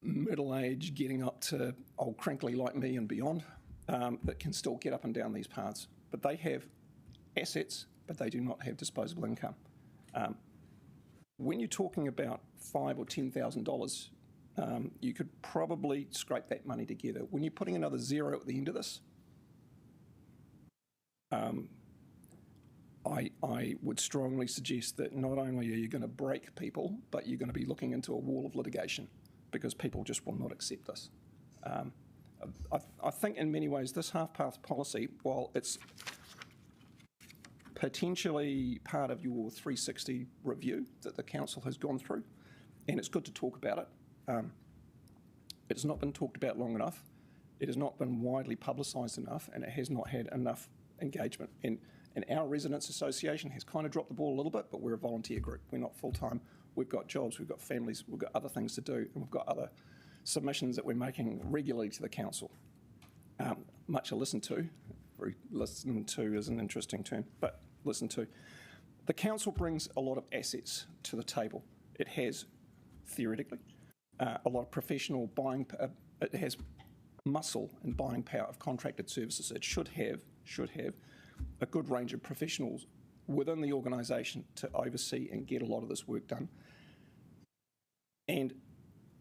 middle age, getting up to old crinkly like me and beyond, that can still get up and down these paths. But they have assets, but they do not have disposable income. When you're talking about $5,000 or $10,000, you could probably scrape that money together. When you're putting another zero at the end of this, I would strongly suggest that not only are you going to break people, but you're going to be looking into a wall of litigation because people just will not accept this. I think in many ways this half-path policy, while it's potentially part of your 360 review that the council has gone through, and it's good to talk about it, it's not been talked about long enough, it has not been widely publicised enough, and it has not had enough engagement. And our residents association has kind of dropped the ball a little bit, but we're a volunteer group. We're not full-time. We've got jobs, we've got families, we've got other things to do, and we've got other submissions that we're making regularly to the council. Much to listen to. Listen to is an interesting term, but listen to. The council brings a lot of assets to the table. It has, theoretically, a lot of professional buying, it has muscle and buying power of contracted services. It should have a good range of professionals within the organisation to oversee and get a lot of this work done. And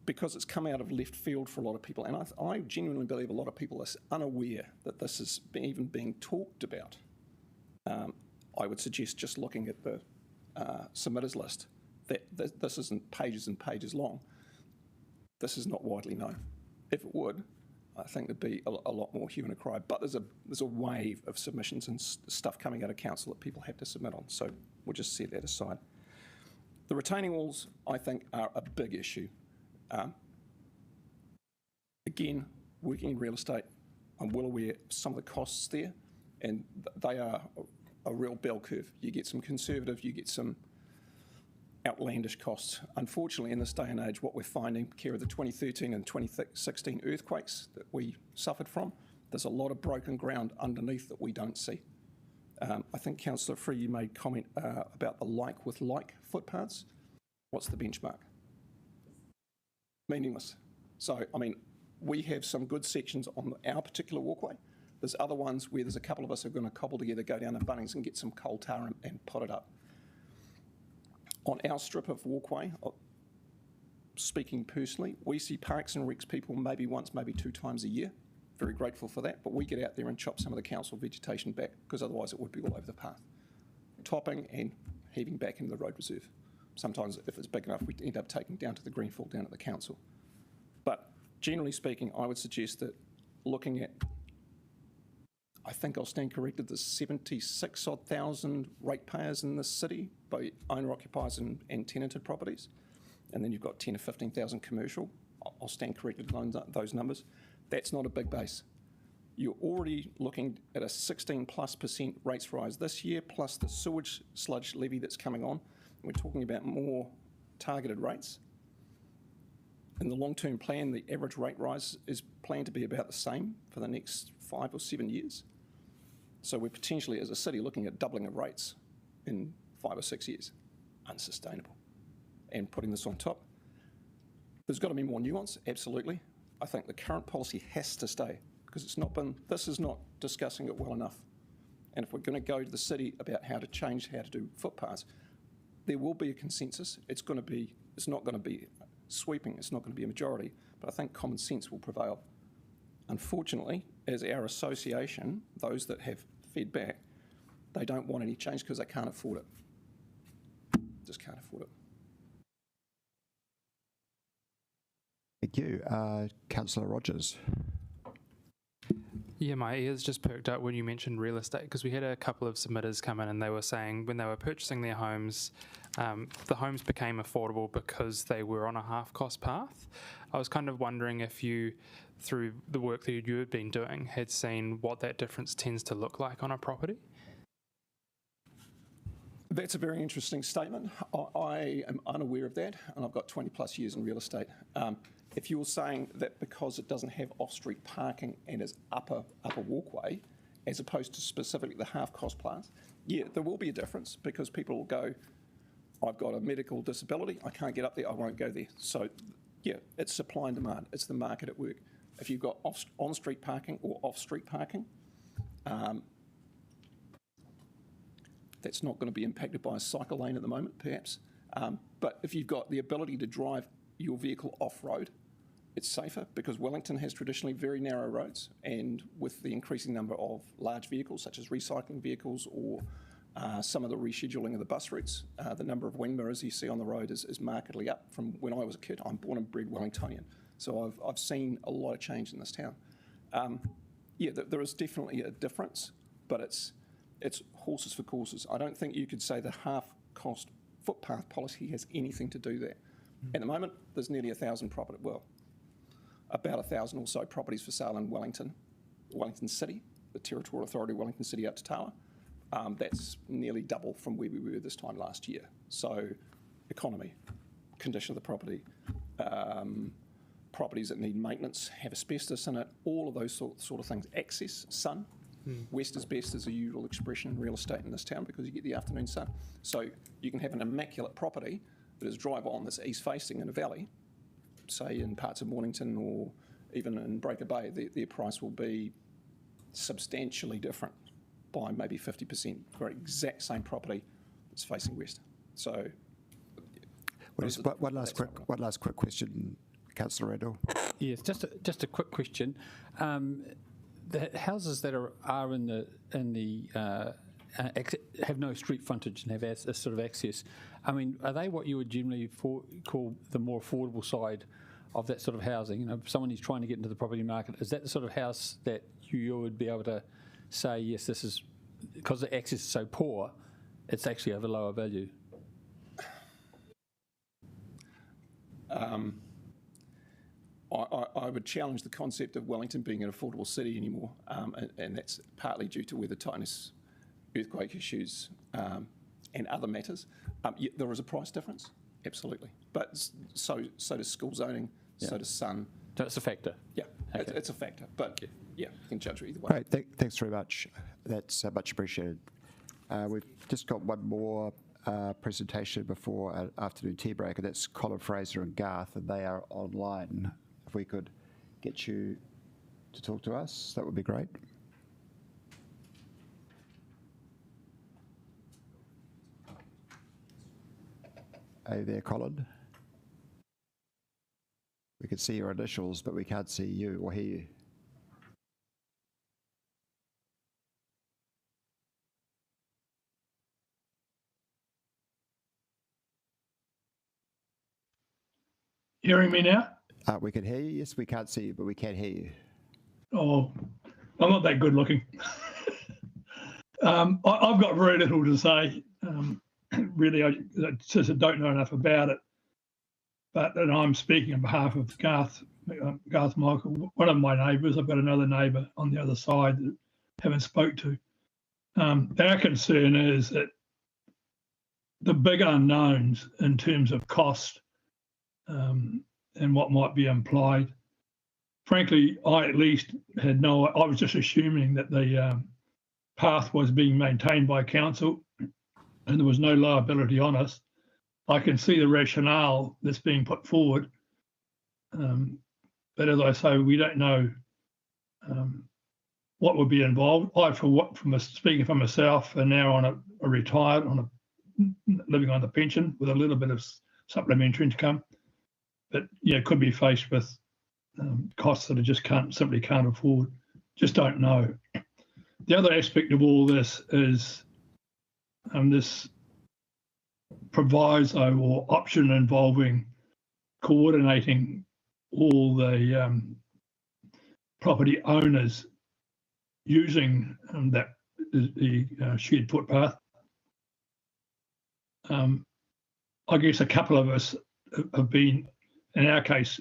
because it's come out of left field for a lot of people, and I genuinely believe a lot of people are unaware that this is even being talked about, I would suggest just looking at the submitters list, that this isn't pages and pages long. This is not widely known. If it would, I think there'd be a lot more hue and a cry. But there's a wave of submissions and stuff coming out of council that people have to submit on. So we'll just set that aside. The retaining walls, I think, are a big issue. Again, working in real estate, I'm well aware of some of the costs there, and they are a real bell curve. You get some conservative, you get some outlandish costs. Unfortunately, in this day and age, what we're finding, care of the 2013 and 2016 earthquakes that we suffered from, there's a lot of broken ground underneath that we don't see. I think Councillor Free, you made comment about the like with like footpaths. What's the benchmark? Meaningless. So, I mean, we have some good sections on our particular walkway. There's other ones where there's a couple of us who are going to cobble together, go down to Bunnings and get some coal tar and pot it up. On our strip of walkway, speaking personally, we see Parks and Recs people maybe once, maybe 2 times a year. Very grateful for that, but we get out there and chop some of the council vegetation back because otherwise it would be all over the path. Topping and heaving back into the road reserve. Sometimes if it's big enough, we end up taking down to the greenfield down at the council. But generally speaking, I would suggest that looking at, I think I'll stand corrected, there's 76,000 ratepayers in this city, both owner-occupiers and tenanted properties. And then you've got 10 or 15,000 commercial. I'll stand corrected on those numbers. That's not a big base. You're already looking at a 16+% rates rise this year, plus the sewage sludge levy that's coming on. We're talking about more targeted rates. In the long-term plan, the average rate rise is planned to be about the same for the next 5 or 7 years. So we're potentially, as a city, looking at doubling of rates in 5 or 6 years. Unsustainable. And putting this on top, there's got to be more nuance, absolutely. I think the current policy has to stay because this is not discussing it well enough. And if we're going to go to the city about how to change how to do footpaths, there will be a consensus. It's not going to be sweeping, it's not going to be a majority, but I think common sense will prevail. Unfortunately, as our association, those that have fed back, they don't want any change because they can't afford it. Just can't afford it. Thank you. Councillor Rogers. Yeah, my ears just perked up when you mentioned real estate because we had a couple of submitters come in and they were saying when they were purchasing their homes, the homes became affordable because they were on a half-cost path. I was kind of wondering if you, through the work that you had been doing, had seen what that difference tends to look like on a property. That's a very interesting statement. I am unaware of that, and I've got 20 plus years in real estate. If you were saying that because it doesn't have off-street parking and is upper walkway, as opposed to specifically the half-cost class, yeah, there will be a difference because people will go, I've got a medical disability, I can't get up there, I won't go there. So Yeah, it's supply and demand. It's the market at work. If you've got on-street parking or off-street parking, that's not going to be impacted by a cycle lane at the moment, perhaps. But if you've got the ability to drive your vehicle off-road, it's safer because Wellington has traditionally very narrow roads, and with the increasing number of large vehicles, such as recycling vehicles or some of the rescheduling of the bus routes, the number of wing mirrors you see on the road is markedly up from when I was a kid. I'm born and bred Wellingtonian, so I've seen a lot of change in this town. Yeah, there is definitely a difference, but it's horses for courses. I don't think you could say the half-cost footpath policy has anything to do there. At the moment, there's nearly 1,000 property, well, about 1,000 or so properties for sale in Wellington City, the Territorial Authority of Wellington City up to Tawa. That's nearly double from where we were this time last year. So economy, condition of the property, properties that need maintenance, have asbestos in it, all of those sort of things. Access, sun. West is best is a usual expression in real estate in this town because you get the afternoon sun. So you can have an immaculate property that is drive on that's east facing in a valley, say in parts of Mornington or even in Breaker Bay, their price will be substantially different by maybe 50% for an exact same property that's facing west. So one last quick question, Councillor Randall. Yes, just a quick question. The houses that are in the have no street frontage and have a sort of access. I mean, are they what you would generally call the more affordable side of that sort of housing? You know, if someone is trying to get into the property market, is that the sort of house that you would be able to say, yes, this is, because the access is so poor, it's actually of a lower value? I would challenge the concept of Wellington being an affordable city anymore, and that's partly due to weather tightness, earthquake issues, and other matters. There is a price difference, absolutely, but so does school zoning, so does sun. So it's a factor? Yeah, okay. It's a factor, but yeah, you can judge it either way. Great, thanks very much. That's much appreciated. We've just got one more presentation before our afternoon tea break, and that's Colin Fraser and Garth, and they are online. If we could get you to talk to us, that would be great. Are you there, Colin? We can see your initials, but we can't see you or hear you. Hearing me now? We can hear you. Yes, we can't see you, but we can hear you. Oh, I'm not that good looking. I've got very little to say. Really, I just don't know enough about it. But I'm speaking on behalf of Garth Michael, one of my neighbours. I've got another neighbour on the other side that I haven't spoke to. Our concern is that the big unknowns in terms of cost and what might be implied. Frankly, I at least had I was just assuming that the path was being maintained by council and there was no liability on us. I can see the rationale that's being put forward. But as I say, we don't know what would be involved. Speaking for myself, and now on a retired, living on the pension with a little bit of supplementary income. But yeah, could be faced with costs that I just simply can't afford. Just don't know. The other aspect of all this is this proviso or option involving coordinating all the property owners using the shared footpath. I guess a couple of us have been, in our case,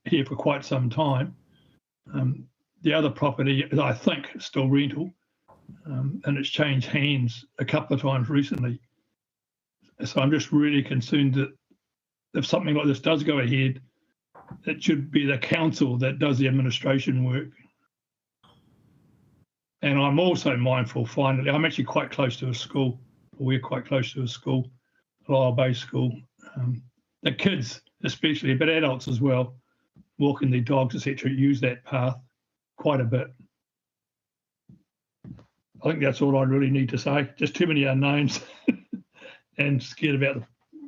here for quite some time. The other property is, I think, still rental, and it's changed hands a couple of times recently. So I'm just really concerned that if something like this does go ahead, it should be the council that does the administration work. And I'm also mindful, finally, I'm actually quite close to a school, or we're quite close to a school, a Lyell Bay School. the kids especially, but adults as well, walking their dogs, etc., use that path quite a bit. I think that's all I really need to say. Just too many unknowns and scared about the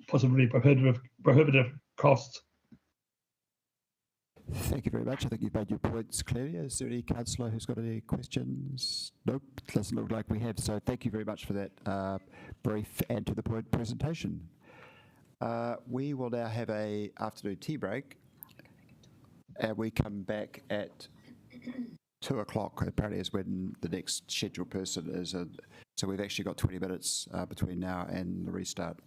possibly prohibitive costs. Thank you very much. I think you've made your points clearly. Is there any councillor who's got any questions? Nope, doesn't look like we have. So thank you very much for that brief and to the point presentation. We will now have a afternoon tea break, and we come back at 2 o'clock. Apparently is when the next scheduled person is. So we've actually got 20 minutes between now and the restart.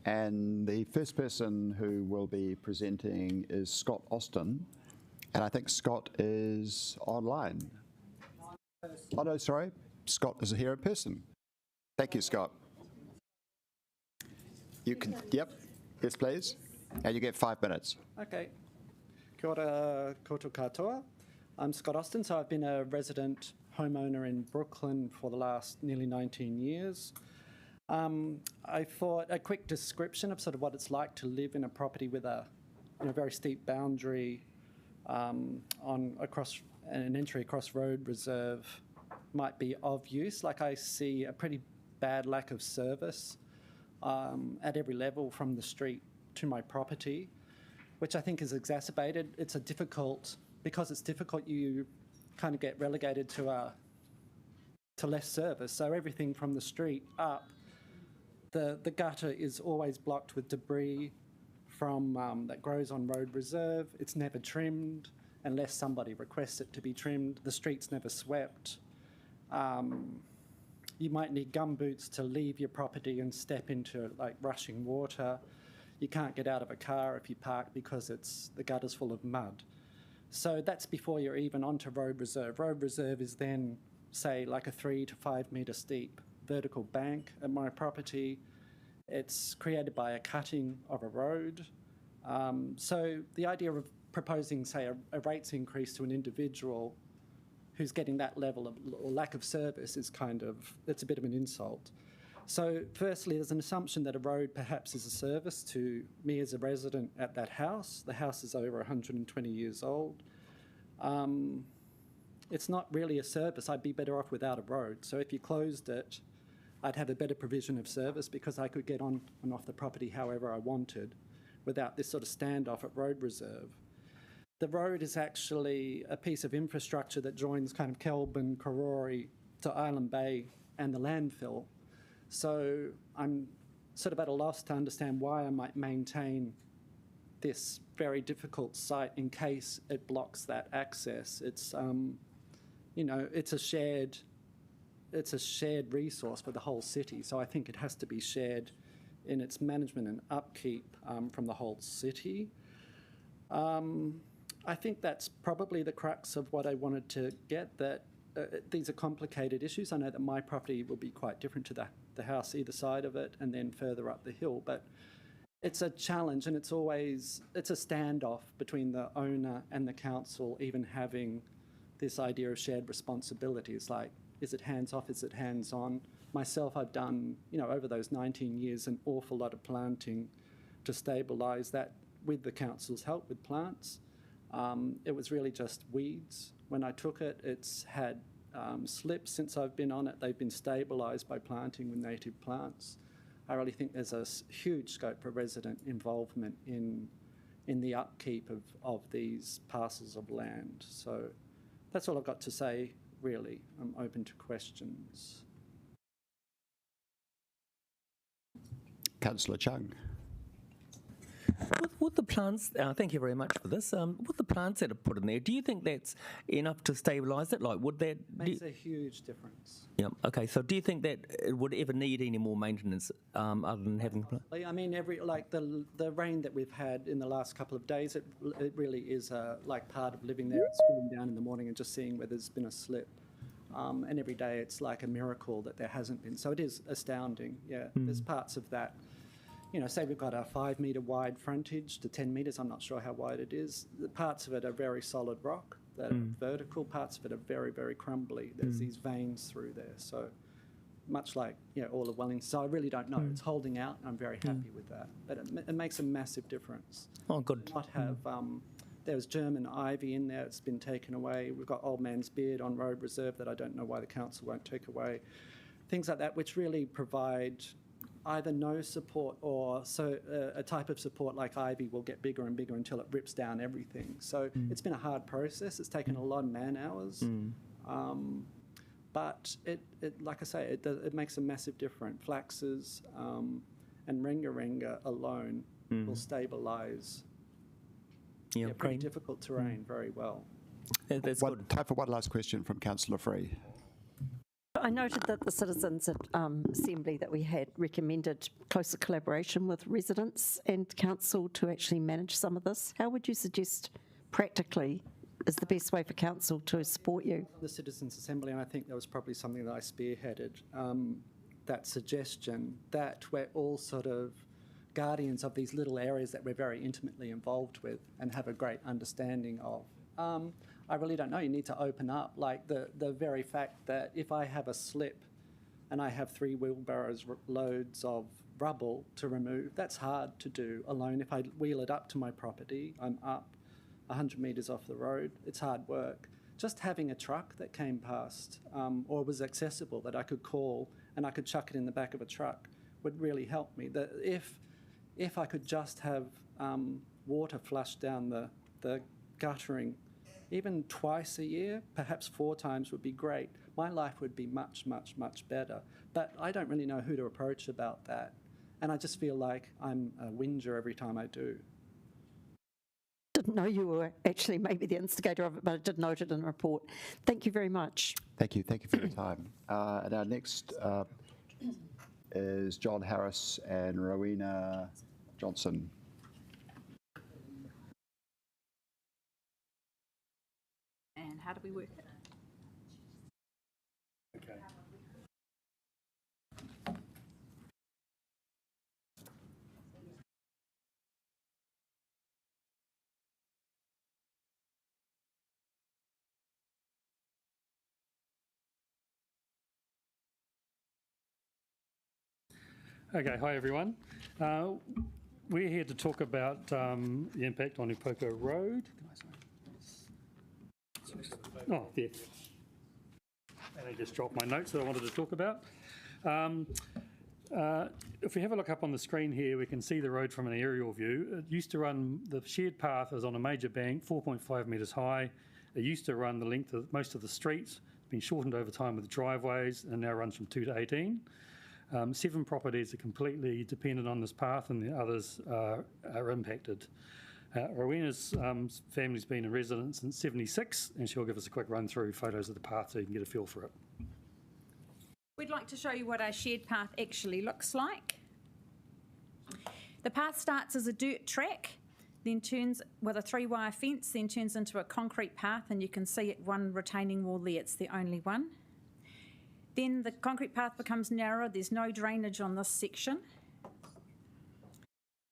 And the first person who will be presenting is Scott Austin. And I think Scott is online. Oh, no, sorry. Scott is here in person. Thank you, Scott. You can, yep, yes, please. And you get 5 minutes. Okay. Kia ora koutou katoa. I'm Scott Austin, so I've been a resident homeowner in Brooklyn for the last nearly 19 years. I thought a quick description of sort of what it's like to live in a property with a very steep boundary across an entry across road reserve might be of use. Like, I see a pretty bad lack of service at every level from the street to my property, which I think is exacerbated. Because it's difficult, you kind of get relegated to less service. So everything from the street up, the gutter is always blocked with debris from that grows on road reserve. It's never trimmed unless somebody requests it to be trimmed. The street's never swept. You might need gumboots to leave your property and step into like rushing water. You can't get out of a car if you park because the gutter's full of mud. So that's before you're even onto road reserve. Road reserve is then, say, like a 3 to 5 metre steep vertical bank at my property. It's created by a cutting of a road. So the idea of proposing, say, a rates increase to an individual who's getting that level of or lack of service is it's a bit of an insult. So firstly, there's an assumption that a road perhaps is a service to me as a resident at that house. The house is over 120 years old. It's not really a service. I'd be better off without a road. So if you closed it, I'd have a better provision of service because I could get on and off the property however I wanted without this sort of standoff at road reserve. The road is actually a piece of infrastructure that joins kind of Kelburn, Karori to Island Bay and the landfill. So I'm sort of at a loss to understand why I might maintain this very difficult site in case it blocks that access. It's, it's a shared resource for the whole city. So I think it has to be shared in its management and upkeep from the whole city. I think that's probably the crux of what I wanted to get, that these are complicated issues. I know that my property will be quite different to the house either side of it and then further up the hill, but it's a challenge, and it's a standoff between the owner and the council even having this idea of shared responsibility. It's like, is it hands-off, is it hands-on? Myself, I've done, over those 19 years, an awful lot of planting to stabilise that with the council's help with plants. It was really just weeds. When I took it, it's had slips since I've been on it. They've been stabilised by planting with native plants. I really think there's a huge scope for resident involvement in the upkeep of these parcels of land. So that's all I've got to say, really. I'm open to questions. Councillor Chung. With the plants, thank you very much for this. With the plants that are put in there, do you think that's enough to stabilise it? Like, would that makes a huge difference? Yeah. Okay. So, do you think that it would ever need any more maintenance other than having? I mean, the rain that we've had in the last couple of days, it really is like part of living there. It's cooling down in the morning and just seeing where there's been a slip. And every day it's like a miracle that there hasn't been. So it is astounding. Yeah. There's parts of that. Say we've got a 5 metre wide frontage to 10 metres, I'm not sure how wide it is. The parts of it are very solid rock that are vertical, parts of it are very, very crumbly. There's these veins through there. So much like all of Wellington. So I really don't know. It's holding out. I'm very happy with that. But it makes a massive difference. Oh, good. Not have, there was German ivy in there. It's been taken away. We've got Old Man's Beard on Road Reserve that I don't know why the council won't take away. Things like that, which really provide either no support or a type of support like ivy will get bigger and bigger until it rips down everything. So it's been a hard process. It's taken a lot of man hours. But it like I say, it makes a massive difference. Flaxes and renga alone will stabilise pretty difficult terrain very well. That's good. Time for one last question from Councillor Free. I noted that the citizens at Assembly that we had recommended closer collaboration with residents and council to actually manage some of this. How would you suggest practically is the best way for council to support you? The Citizens' Assembly, and I think that was probably something that I spearheaded, that suggestion that we're all sort of guardians of these little areas that we're very intimately involved with and have a great understanding of. I really don't know. You need to open up, like the very fact that if I have a slip and I have 3 wheelbarrows loads of rubble to remove, that's hard to do alone. If I wheel it up to my property, I'm up 100 metres off the road. It's hard work. Just having a truck that came past or was accessible that I could call and I could chuck it in the back of a truck would really help me. If I could just have water flushed down the guttering, even twice a year, perhaps 4 times would be great. My life would be much, much, much better. But I don't really know who to approach about that. And I just feel like I'm a whinger every time I do. Didn't know you were actually maybe the instigator of it, but I did note it in the report. Thank you very much. Thank you for your time. And our next is John Harris and Rowena Johnson. And how do we work it? Okay. Okay, hi everyone. We're here to talk about the impact on Upoko Road. Oh, there. And I just dropped my notes that I wanted to talk about. If we have a look up on the screen here, we can see the road from an aerial view. It used to run, the shared path is on a major bank, 4.5 metres high. It used to run the length of most of the streets. It's been shortened over time with driveways and now runs from 2 to 18. 7 properties are completely dependent on this path and the others are impacted. Rowena's family's been a resident since '76 and she'll give us a quick run through photos of the path so you can get a feel for it. We'd like to show you what our shared path actually looks like. The path starts as a dirt track, then turns with a 3-wire fence, then turns into a concrete path, and you can see it one retaining wall there, it's the only one. Then the concrete path becomes narrower, there's no drainage on this section.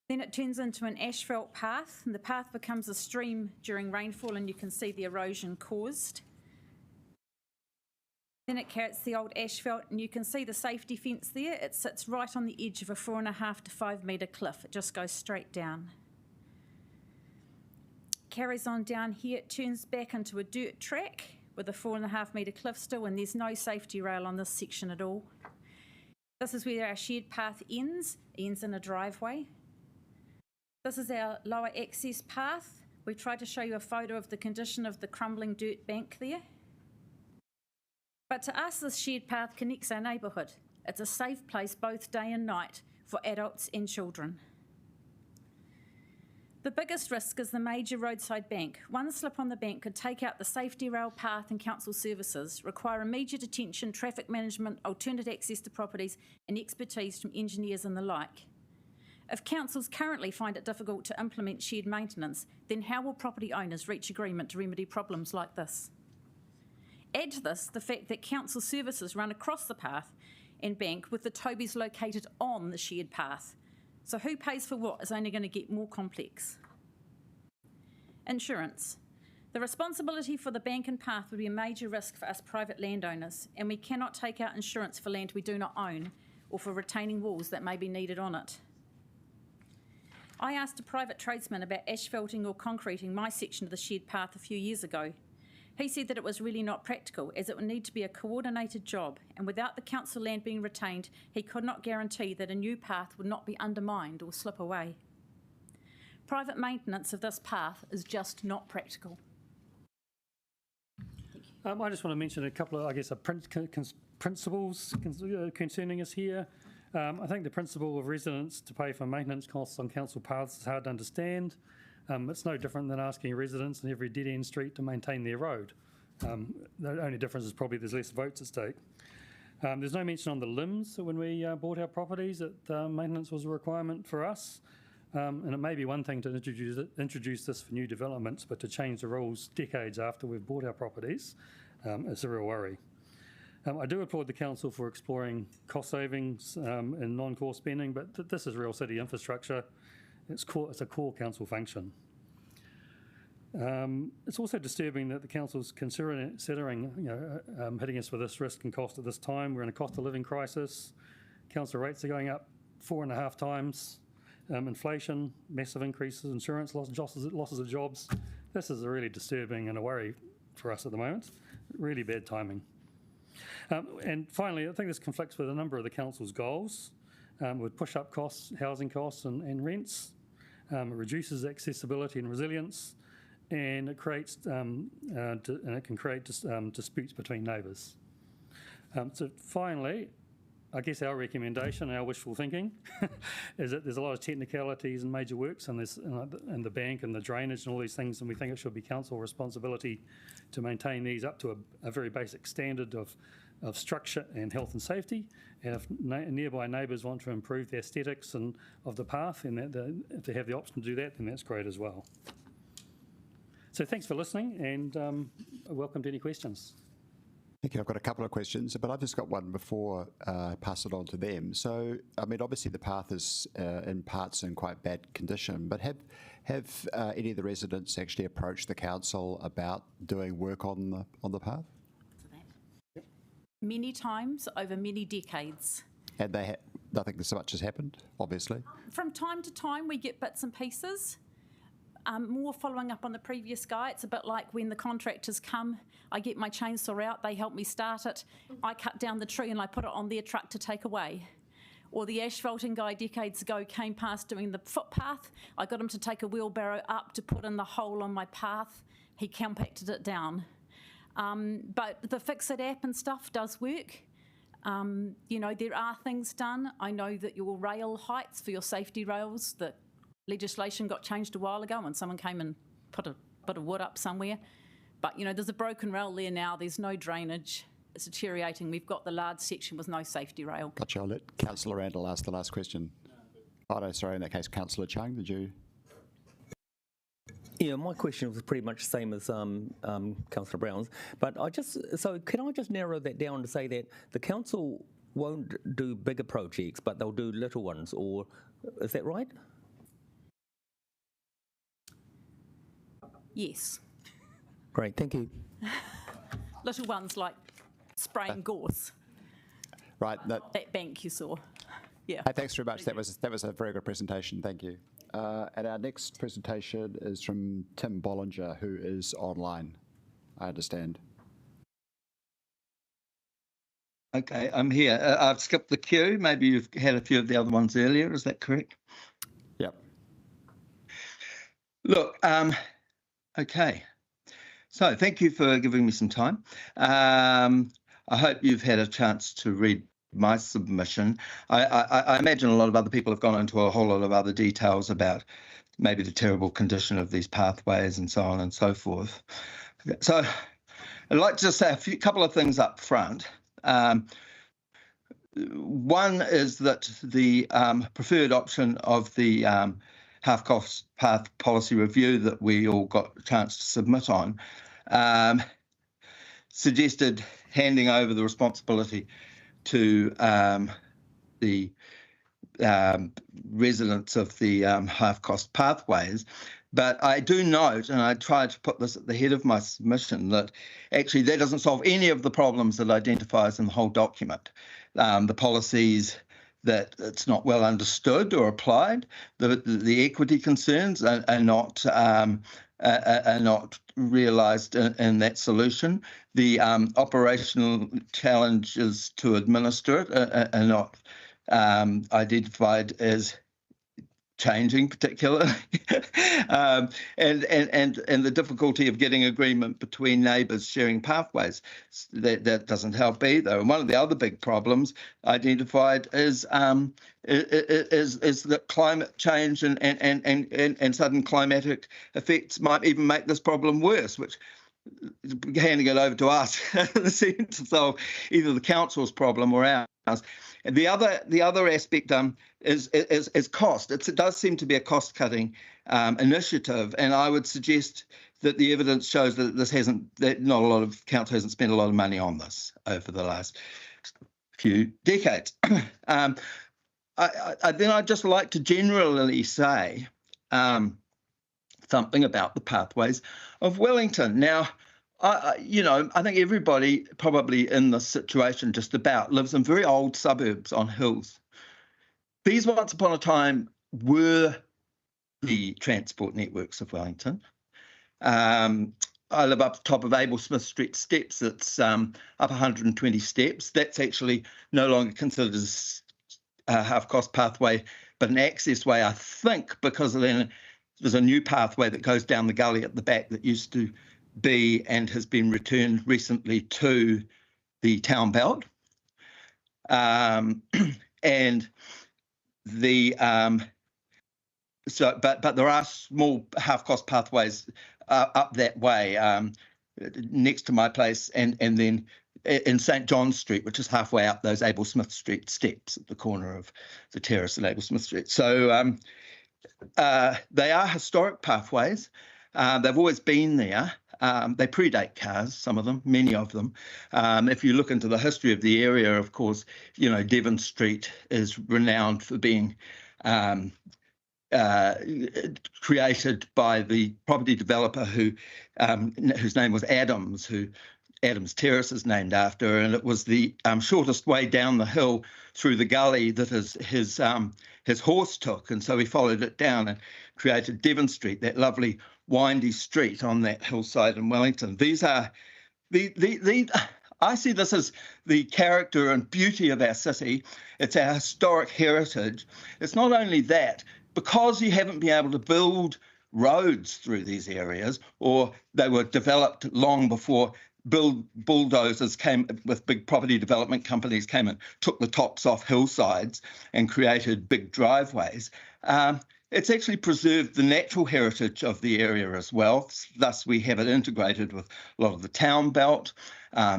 Then it turns into an asphalt path, and the path becomes a stream during rainfall, and you can see the erosion caused. Then it carrots the old asphalt, and you can see the safety fence there. It sits right on the edge of a 4.5 to 5 metre cliff. It just goes straight down. Carries on down here, it turns back into a dirt track with a 4.5 metre cliff still, and there's no safety rail on this section at all. This is where our shared path ends in a driveway. This is our lower access path. We tried to show you a photo of the condition of the crumbling dirt bank there. But to us, this shared path connects our neighbourhood. It's a safe place both day and night for adults and children. The biggest risk is the major roadside bank. One slip on the bank could take out the safety rail path and council services, require immediate attention, traffic management, alternate access to properties and expertise from engineers and the like. If councils currently find it difficult to implement shared maintenance, then how will property owners reach agreement to remedy problems like this? Add to this the fact that council services run across the path and bank with the Tobies located on the shared path. So who pays for what is only going to get more complex. Insurance. The responsibility for the bank and path would be a major risk for us private landowners, and we cannot take out insurance for land we do not own or for retaining walls that may be needed on it. I asked a private tradesman about asphalting or concreting my section of the shared path a few years ago. He said that it was really not practical, as it would need to be a coordinated job, and without the council land being retained, he could not guarantee that a new path would not be undermined or slip away. Private maintenance of this path is just not practical. I just want to mention a couple of, I guess, principles concerning us here. I think the principle of residents to pay for maintenance costs on council paths is hard to understand. It's no different than asking residents in every dead-end street to maintain their road. The only difference is probably there's less votes at stake. There's no mention on the limbs when we bought our properties that maintenance was a requirement for us. And it may be one thing to introduce this for new developments, but to change the rules decades after we've bought our properties is a real worry. I do applaud the council for exploring cost savings in non-core spending, but this is real city infrastructure. It's a core council function. It's also disturbing that the council's considering hitting us with this risk and cost at this time. We're in a cost of living crisis. Council rates are going up 4.5 times. Inflation, massive increases, insurance losses of jobs. This is really disturbing and a worry for us at the moment. Really bad timing. And finally, I think this conflicts with a number of the council's goals. Would push up costs, housing costs and rents. It reduces accessibility and resilience, and it creates and it can create disputes between neighbours. So finally, I guess our recommendation, our wishful thinking, is that there's a lot of technicalities and major works and the bank and the drainage and all these things, and we think it should be council responsibility to maintain these up to a very basic standard of structure and health and safety. And if nearby neighbours want to improve the aesthetics and of the path, and if they have the option to do that, then that's great as well. So thanks for listening, and welcome to any questions. Thank you. I've got a couple of questions, but I've just got one before I pass it on to them. So, I mean, obviously the path is in parts in quite bad condition, but have any of the residents actually approached the council about doing work on the path? Many times over many decades. And nothing so much has happened, obviously. From time to time, we get bits and pieces. More following up on the previous guy, it's a bit like when the contractors come, I get my chainsaw out, they help me start it, I cut down the tree and I put it on their truck to take away. Or the asphalting guy decades ago came past doing the footpath, I got him to take a wheelbarrow up to put in the hole on my path, he compacted it down. But the Fix-It app and stuff does work. You know, there are things done. I know that your rail heights for your safety rails, the legislation got changed a while ago when someone came and put a bit of wood up somewhere. But, you know, there's a broken rail there now. There's no drainage. It's deteriorating. We've got the large section with no safety rail. Gotcha. I'll let Councillor Randall ask the last question. Oh, no, sorry. In that case, Councillor Chung, did you? Yeah, my question was pretty much the same as Councillor Brown's. But can I just narrow that down to say that the council won't do bigger projects, but they'll do little ones, or is that right? Yes. Great, thank you. Little ones like spraying gorse. Right. That bank you saw. Yeah. Thanks very much. That was a very good presentation. Thank you. And our next presentation is from Tim Bollinger, who is online, I understand. Okay, I'm here. I've skipped the queue. Maybe you've had a few of the other ones earlier. Is that correct? Yep. Look, okay. So thank you for giving me some time. I hope you've had a chance to read my submission. I imagine a lot of other people have gone into a whole lot of other details about maybe the terrible condition of these pathways and so on and so forth. So I'd like to just say a couple of things up front. One is that the preferred option of the half-cost path policy review that we all got a chance to submit on suggested handing over the responsibility to the residents of the half-cost pathways. But I do note, and I tried to put this at the head of my submission, that actually that doesn't solve any of the problems that identifies in the whole document. The policies that it's not well understood or applied, the equity concerns are not realised in that solution. The operational challenges to administer it are not identified as changing particularly, and the difficulty of getting agreement between neighbours sharing pathways, that doesn't help either. And one of the other big problems identified is that climate change and sudden climatic effects might even make this problem worse, which handing it over to us in the sense of either the council's problem or ours. And the other aspect is cost. It does seem to be a cost-cutting initiative, and I would suggest that the evidence shows that not a lot of council hasn't spent a lot of money on this over the last few decades. Then I'd just like to generally say something about the pathways of Wellington. Now, I think everybody probably in this situation just about lives in very old suburbs on hills. These once upon a time were the transport networks of Wellington. I live up the top of Abel Smith Street steps. It's up 120 steps. That's actually no longer considered a half-cost pathway, but an access way, I think, because then there's a new pathway that goes down the gully at the back that used to be and has been returned recently to the town belt. And the but there are small half-cost pathways up that way next to my place, and then in St John Street, which is halfway up those Abel Smith Street steps at the corner of the terrace and Abel Smith Street. So they are historic pathways. They've always been there. They predate cars, some of them, many of them. If you look into the history of the area, of course, Devon Street is renowned for being created by the property developer whose name was Adams, who Adams Terrace is named after, and it was the shortest way down the hill through the gully that his horse took, and so he followed it down and created Devon Street, that lovely windy street on that hillside in Wellington. These are I see this as the character and beauty of our city. It's our historic heritage. It's not only that, because you haven't been able to build roads through these areas, or they were developed long before bulldozers came with big property development companies came and took the tops off hillsides and created big driveways. It's actually preserved the natural heritage of the area as well. Thus, we have it integrated with a lot of the town belt.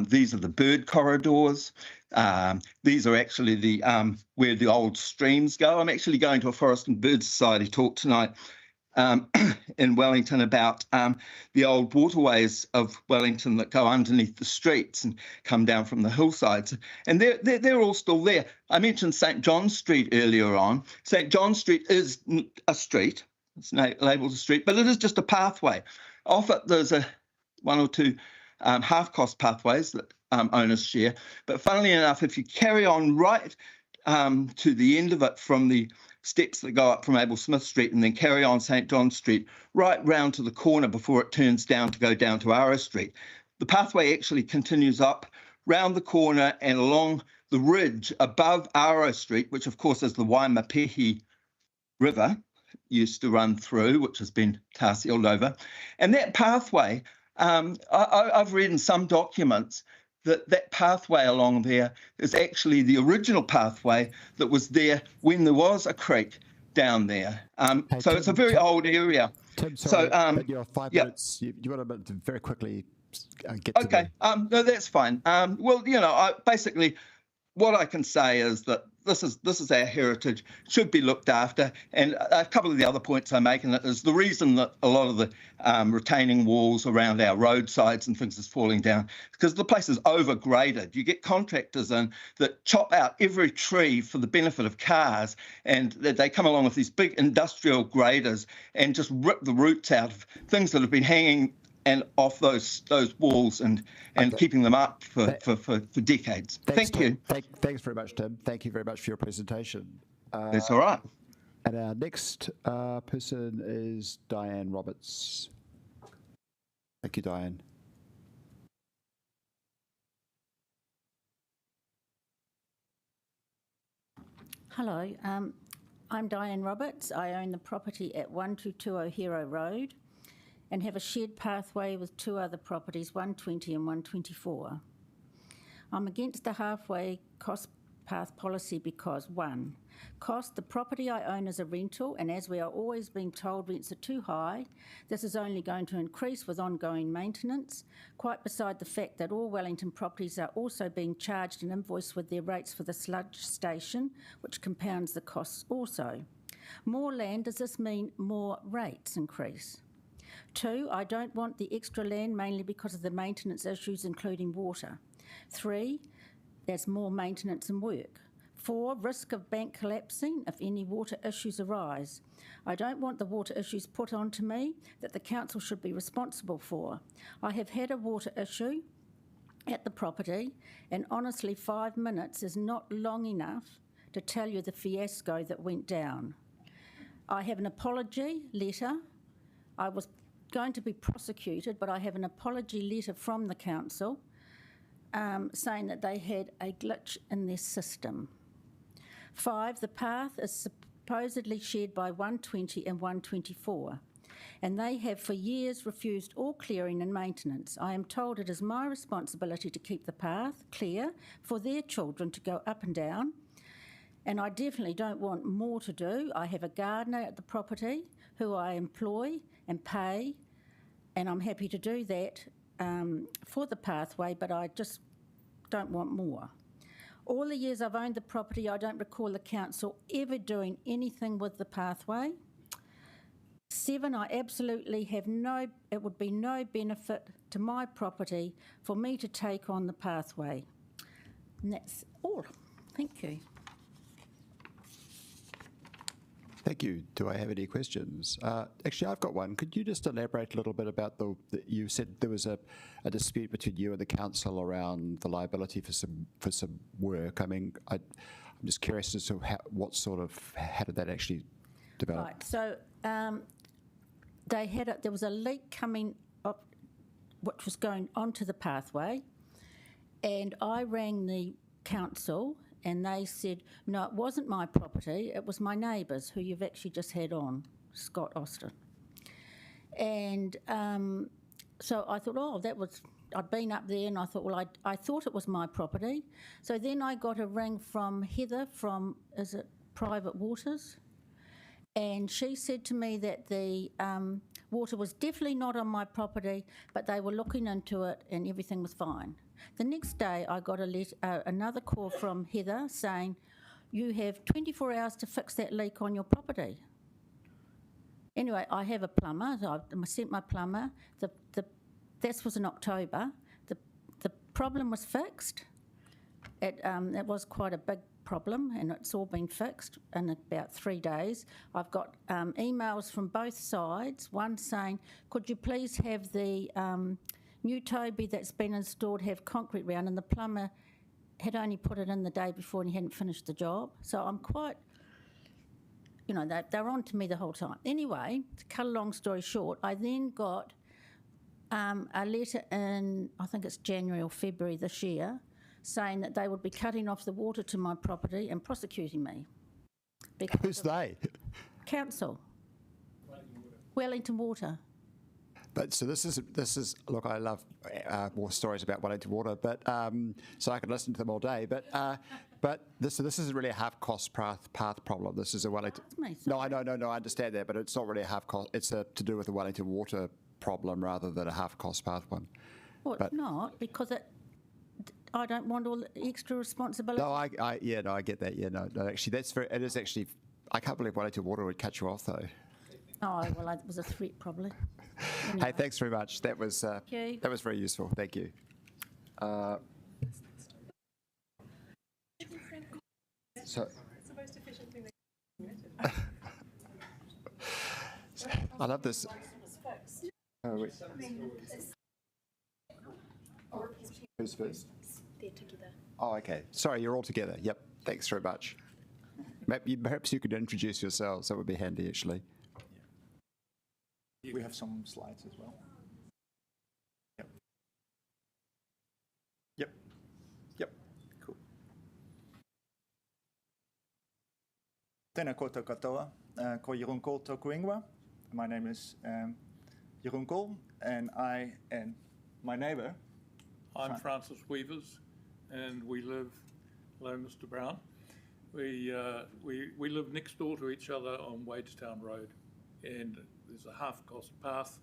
These are the bird corridors. These are actually the where the old streams go. I'm actually going to a Forest and Bird Society talk tonight in Wellington about the old waterways of Wellington that go underneath the streets and come down from the hillsides. And they're all still there. I mentioned St John Street earlier on. St John Street is a street. It's labelled a street, but it is just a pathway. Off it, there's one or two half-cost pathways that owners share. But funnily enough, if you carry on right to the end of it from the steps that go up from Abel Smith Street and then carry on St John Street right round to the corner before it turns down to go down to Ara Street, the pathway actually continues up round the corner and along the ridge above Ara Street, which of course is the Waimapehi River used to run through, which has been tar sealed over. And that pathway, I've read in some documents that pathway along there is actually the original pathway that was there when there was a creek down there. So Tim, it's a very old area. Tim, sorry, but you're 5 minutes. You want to very quickly get to okay. No, that's fine. Well, basically, what I can say is that this is our heritage, should be looked after. And a couple of the other points I'm making is the reason that a lot of the retaining walls around our roadsides and things is falling down because the place is overgraded. You get contractors in that chop out every tree for the benefit of cars, and they come along with these big industrial graders and just rip the roots out of things that have been hanging and off those walls and keeping them up for decades. Thank you. Thanks very much, Tim. Thank you very much for your presentation. That's all right. And our next person is Diane Roberts. Thank you, Diane. Hello, I'm Diane Roberts. I own the property at 1220 Hero Road and have a shared pathway with two other properties, 120 and 124. I'm against the halfway cost path policy because 1, cost, the property I own is a rental, and as we are always being told rents are too high, this is only going to increase with ongoing maintenance, quite beside the fact that all Wellington properties are also being charged and invoiced with their rates for the sludge station, which compounds the costs also. More land, does this mean more rates increase? 2, I don't want the extra land mainly because of the maintenance issues, including water. 3, there's more maintenance and work. 4, risk of bank collapsing if any water issues arise. I don't want the water issues put onto me that the council should be responsible for. I have had a water issue at the property, and honestly 5 minutes is not long enough to tell you the fiasco that went down. I have an apology letter. I was going to be prosecuted, but I have an apology letter from the council saying that they had a glitch in their system. 5, the path is supposedly shared by 120 and 124, and they have for years refused all clearing and maintenance. I am told it is my responsibility to keep the path clear for their children to go up and down, and I definitely don't want more to do. I have a gardener at the property who I employ and pay, and I'm happy to do that for the pathway, but I just don't want more. All the years I've owned the property, I don't recall the council ever doing anything with the pathway. 7, I absolutely have it would be no benefit to my property for me to take on the pathway. And that's all. Thank you. Thank you. Do I have any questions? Actually, I've got one. Could you just elaborate a little bit about you said there was a dispute between you and the council around the liability for some work. I mean, I'm just curious as to how did that actually develop? Right. So there was a leak coming up, which was going onto the pathway, and I rang the council. And they said, no, it wasn't my property, it was my neighbour's, who you've actually just had on, Scott Austin. And so I thought, I'd been up there and I thought, well, I thought it was my property. So then I got a ring from Heather from, is it Private Waters? And she said to me that the water was definitely not on my property, but they were looking into it and everything was fine. The next day I got another call from Heather saying, you have 24 hours to fix that leak on your property. Anyway, I have a plumber, so I sent my plumber. This was in October. The problem was fixed. It was quite a big problem and it's all been fixed in about 3 days. I've got emails from both sides, one saying, could you please have the new Toby that's been installed have concrete round, and the plumber had only put it in the day before and he hadn't finished the job. So I'm quite, they're on to me the whole time. Anyway, to cut a long story short, I then got a letter in, I think it's January or February this year, saying that they would be cutting off the water to my property and prosecuting me. Who's they? Council. Wellington Water. But so this is look, I love more stories about Wellington Water, but so I could listen to them all day. But this isn't really a half-cost path problem. This is a Wellington. No, I understand that, but it's not really a half-cost. It's to do with the Wellington Water problem rather than a half-cost path one. Well, it's not, because I don't want all the extra responsibility. No, I get that. Yeah, no, actually, it is actually. I can't believe Wellington Water would cut you off though. Oh well, it was a threat probably. Hey, thanks very much. That was very useful. Thank you. So, I love this. Oh, wait. Who's first? They're together. Oh, okay. Sorry, you're all together. Yep. Thanks very much. Perhaps you could introduce yourselves. That would be handy, actually. We have some slides as well. Yep. Cool. Tēnā koutou katoa, ko Jeroen tōku ingoa. My name is Jeroen Kool, and I and my neighbour. I'm Francis Weavers, and we live Hello, Mr. Brown. We live next door to each other on Wadestown Road, and there's a half-cost path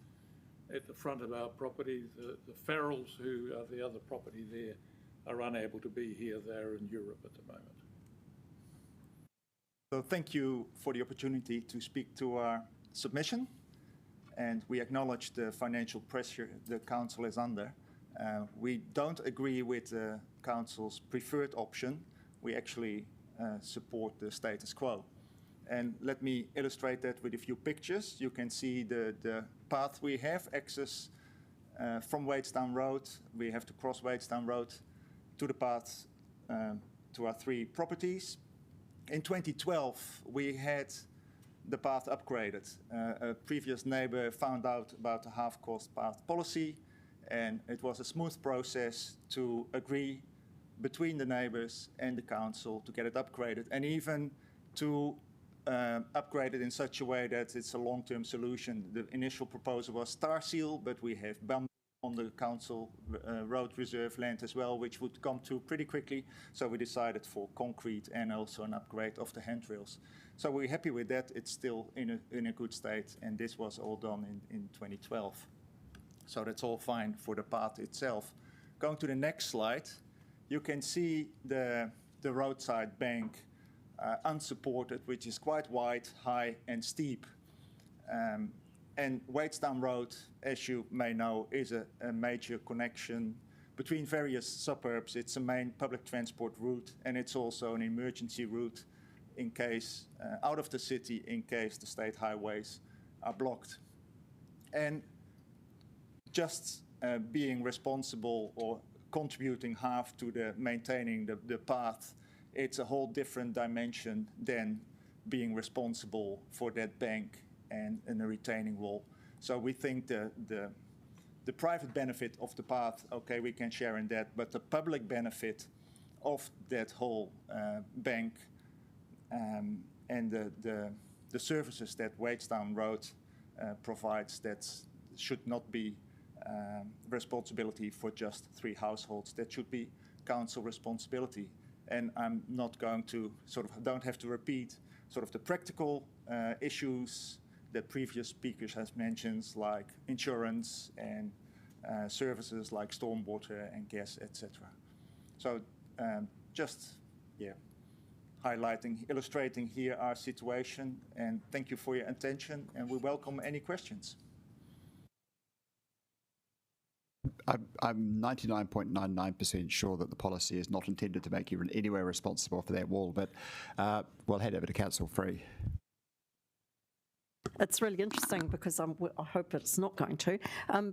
at the front of our property. The Farrells, who are the other property there, are unable to be here. They're in Europe at the moment. So thank you for the opportunity to speak to our submission, and we acknowledge the financial pressure the council is under. We don't agree with the council's preferred option. We actually support the status quo. And let me illustrate that with a few pictures. You can see the path we have, access from Wadestown Road. We have to cross Wadestown Road to the path to our 3 properties. In 2012, we had the path upgraded. A previous neighbor found out about the half-cost path policy, and it was a smooth process to agree between the neighbors and the council to get it upgraded, and even to upgrade it in such a way that it's a long-term solution. The initial proposal was tar seal, but we have bamboo on the council road reserve land as well, which would come to pretty quickly. So we decided for concrete and also an upgrade of the handrails. So we're happy with that. It's still in a good state, and this was all done in 2012. So that's all fine for the path itself. Going to the next slide, you can see the roadside bank unsupported, which is quite wide, high, and steep. And Wadestown Road, as you may know, is a major connection between various suburbs. It's a main public transport route, and it's also an emergency route in case, out of the city, in case the state highways are blocked. And just being responsible or contributing half to the maintaining the path, it's a whole different dimension than being responsible for that bank and a retaining wall. So we think the private benefit of the path, okay, we can share in that, but the public benefit of that whole bank and the services that Wadestown Road provides, that should not be responsibility for just 3 households. That should be council responsibility. And I'm not going to don't have to repeat the practical issues that previous speakers has mentioned, like insurance and services like stormwater and gas, etc. So just highlighting, illustrating here our situation, and thank you for your attention, and we welcome any questions. I'm 99.99% sure that the policy is not intended to make you in any way responsible for that wall, but we'll head over to Council Free. It's really interesting because I hope it's not going to.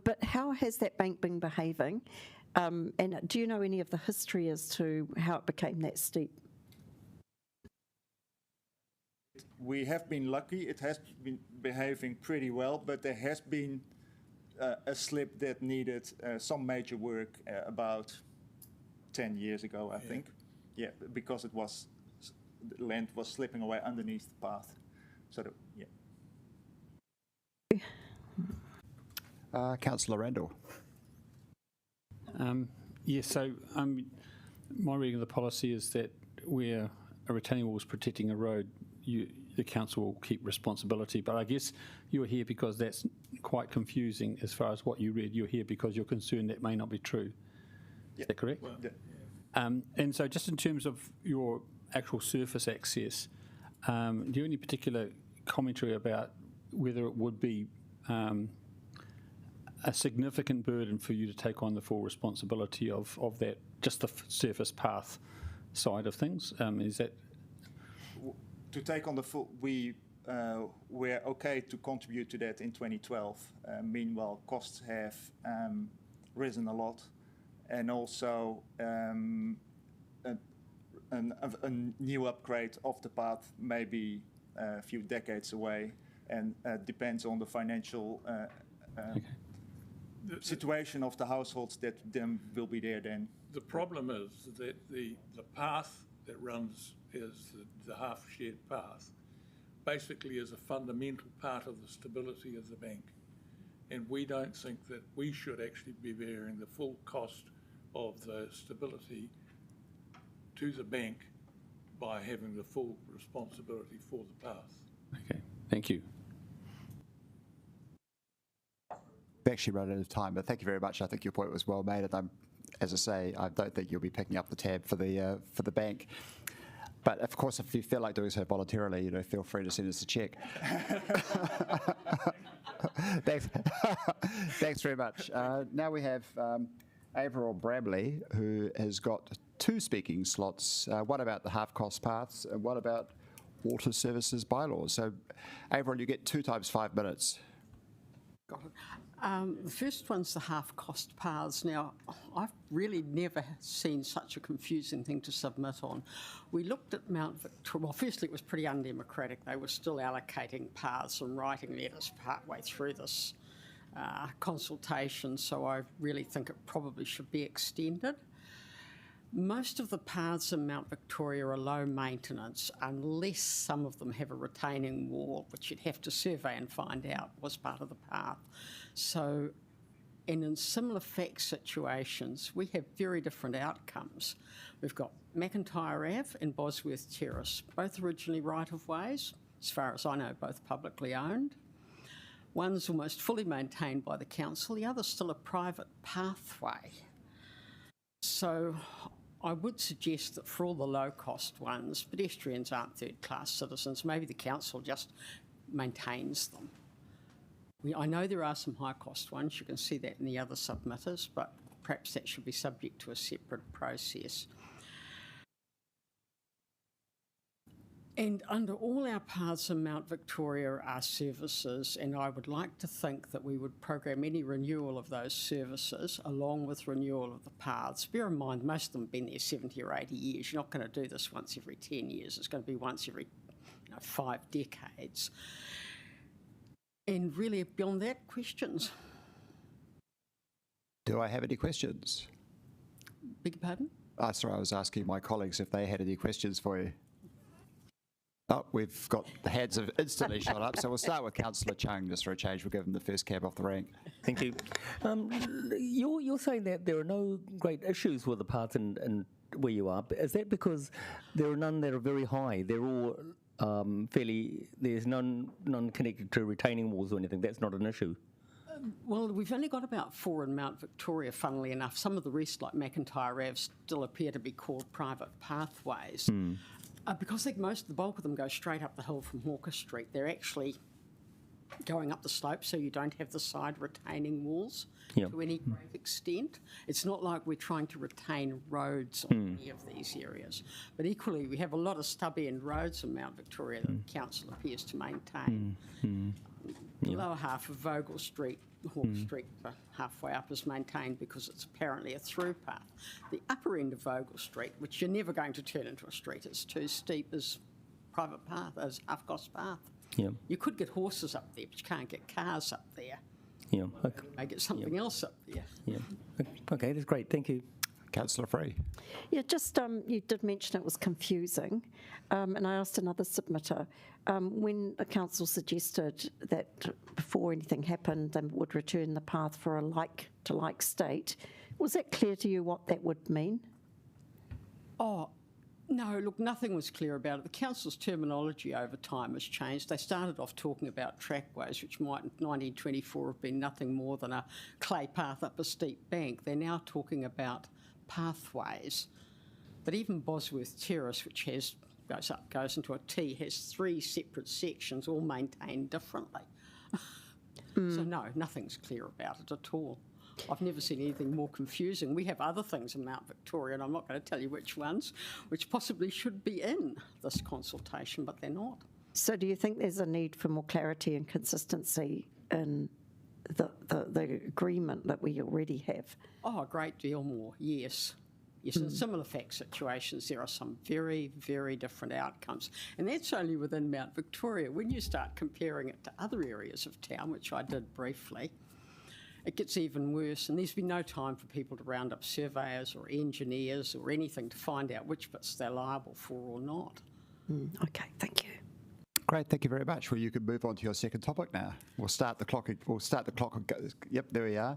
But how has that bank been behaving? And do you know any of the history as to how it became that steep? We have been lucky. It has been behaving pretty well, but there has been a slip that needed some major work about 10 years ago, I think. Yeah, because it was, the land was slipping away underneath the path. So, Councillor Randall. So my reading of the policy is that where a retaining wall is protecting a road, the council will keep responsibility. But I guess you're here because that's quite confusing as far as what you read. You're here because you're concerned that may not be true. Is that correct? Well, and so just in terms of your actual surface access, do you have any particular commentary about whether it would be a significant burden for you to take on the full responsibility of that, just the surface path side of things? Is that... To take on the full, we're okay to contribute to that in 2012. Meanwhile, costs have risen a lot, and also a new upgrade of the path may be a few decades away, and depends on the financial situation of the households that then will be there then. The problem is that the path that runs is the half-shared path, basically is a fundamental part of the stability of the bank. And we don't think that we should actually be bearing the full cost of the stability to the bank by having the full responsibility for the path. Okay, thank you. We actually run out of time, but thank you very much. I think your point was well made, and as I say, I don't think you'll be picking up the tab for the bank. But of course, if you feel like doing so voluntarily, feel free to send us a check. Thanks. Thanks very much. Now we have Averil Bramley, who has got 2 speaking slots. One about the half-cost paths, and one about water services bylaws. So, Averil, you get 2 times 5 minutes. Got it. The first one's the half-cost paths. Now, I've really never seen such a confusing thing to submit on. We looked at Mount Victoria. Well, firstly, it was pretty undemocratic. They were still allocating paths and writing letters partway through this consultation, so I really think it probably should be extended. Most of the paths in Mount Victoria are low maintenance unless some of them have a retaining wall, which you'd have to survey and find out was part of the path. So, and in similar fact situations, we have very different outcomes. We've got McIntyre Ave and Bosworth Terrace, both originally right-of-ways, as far as I know, both publicly owned. One's almost fully maintained by the council, the other's still a private pathway. So I would suggest that for all the low-cost ones, pedestrians aren't third-class citizens. Maybe the council just maintains them. I know there are some high-cost ones. You can see that in the other submitters, but perhaps that should be subject to a separate process. And under all our paths in Mount Victoria are services, and I would like to think that we would program any renewal of those services along with renewal of the paths. Bear in mind, most of them have been there 70 or 80 years. You're not going to do this once every 10 years. It's going to be once every 5 decades. And really, beyond that, questions? Do I have any questions? Beg your pardon? Sorry, I was asking my colleagues if they had any questions for you. Oh, we've got the hands have instantly shot up, so we'll start with Councillor Chung just for a change. We'll give him the first cab off the rank. Thank you. You're saying that there are no great issues with the paths and where you are. Is that because there are none that are very high? They're all fairly. There's none connected to retaining walls or anything. That's not an issue. Well, we've only got about 4 in Mount Victoria, funnily enough. Some of the rest, like McIntyre Ave, still appear to be called private pathways. Because most of the bulk of them go straight up the hill from Hawker Street. They're actually going up the slope, so you don't have the side retaining walls to any great extent. It's not like we're trying to retain roads on any of these areas. But equally, we have a lot of stub-end roads in Mount Victoria that the council appears to maintain. The lower half of Vogel Street, Hawke Street, halfway up, is maintained because it's apparently a through path. The upper end of Vogel Street, which you're never going to turn into a street, it's too steep, is private path, as half-cost path. You could get horses up there, but you can't get cars up there. Okay. May get something else up there. Okay, that's great. Thank you. Councillor Free. Yeah, just you did mention it was confusing, and I asked another submitter when the council suggested that before anything happened they would return the path for a like-to-like state. Was that clear to you what that would mean? Oh, no, look, nothing was clear about it. The council's terminology over time has changed. They started off talking about trackways, which might in 1924 have been nothing more than a clay path up a steep bank. They're now talking about pathways. But even Bosworth Terrace, which goes into a T, has 3 separate sections, all maintained differently. So no, nothing's clear about it at all. I've never seen anything more confusing. We have other things in Mount Victoria, and I'm not going to tell you which ones, which possibly should be in this consultation, but they're not. So do you think there's a need for more clarity and consistency in the agreement that we already have? Oh, a great deal more, yes. Yes, in similar fact situations, there are some very, very different outcomes. And that's only within Mount Victoria. When you start comparing it to other areas of town, which I did briefly, it gets even worse. And there's been no time for people to round up surveyors or engineers or anything to find out which bits they're liable for or not. Okay, thank you. Great, thank you very much. Well, you can move on to your second topic now. We'll start the clock. Yep, there we are.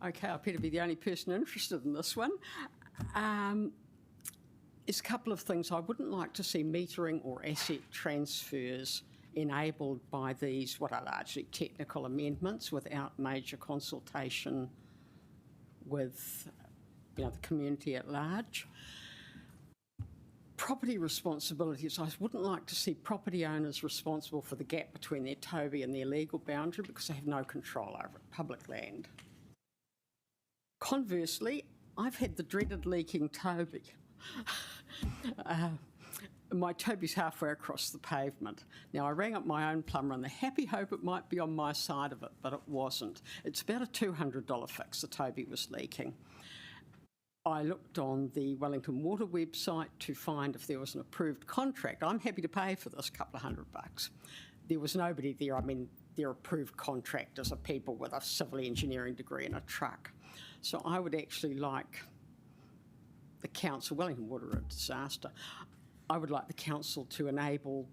Okay, I appear to be the only person interested in this one. There's a couple of things. I wouldn't like to see metering or asset transfers enabled by these, what are largely technical amendments, without major consultation with the community at large. Property responsibilities, I wouldn't like to see property owners responsible for the gap between their Toby and their legal boundary because they have no control over it, public land. Conversely, I've had the dreaded leaking Toby. My Toby's halfway across the pavement. Now, I rang up my own plumber in the happy hope it might be on my side of it, but it wasn't. It's about a $200 fix, the Toby was leaking. I looked on the Wellington Water website to find if there was an approved contract. I'm happy to pay for this couple of $100. There was nobody there. I mean, their approved contractors are people with a civil engineering degree and a truck. So I would actually like the council, Wellington Water are a disaster, I would like the council to enable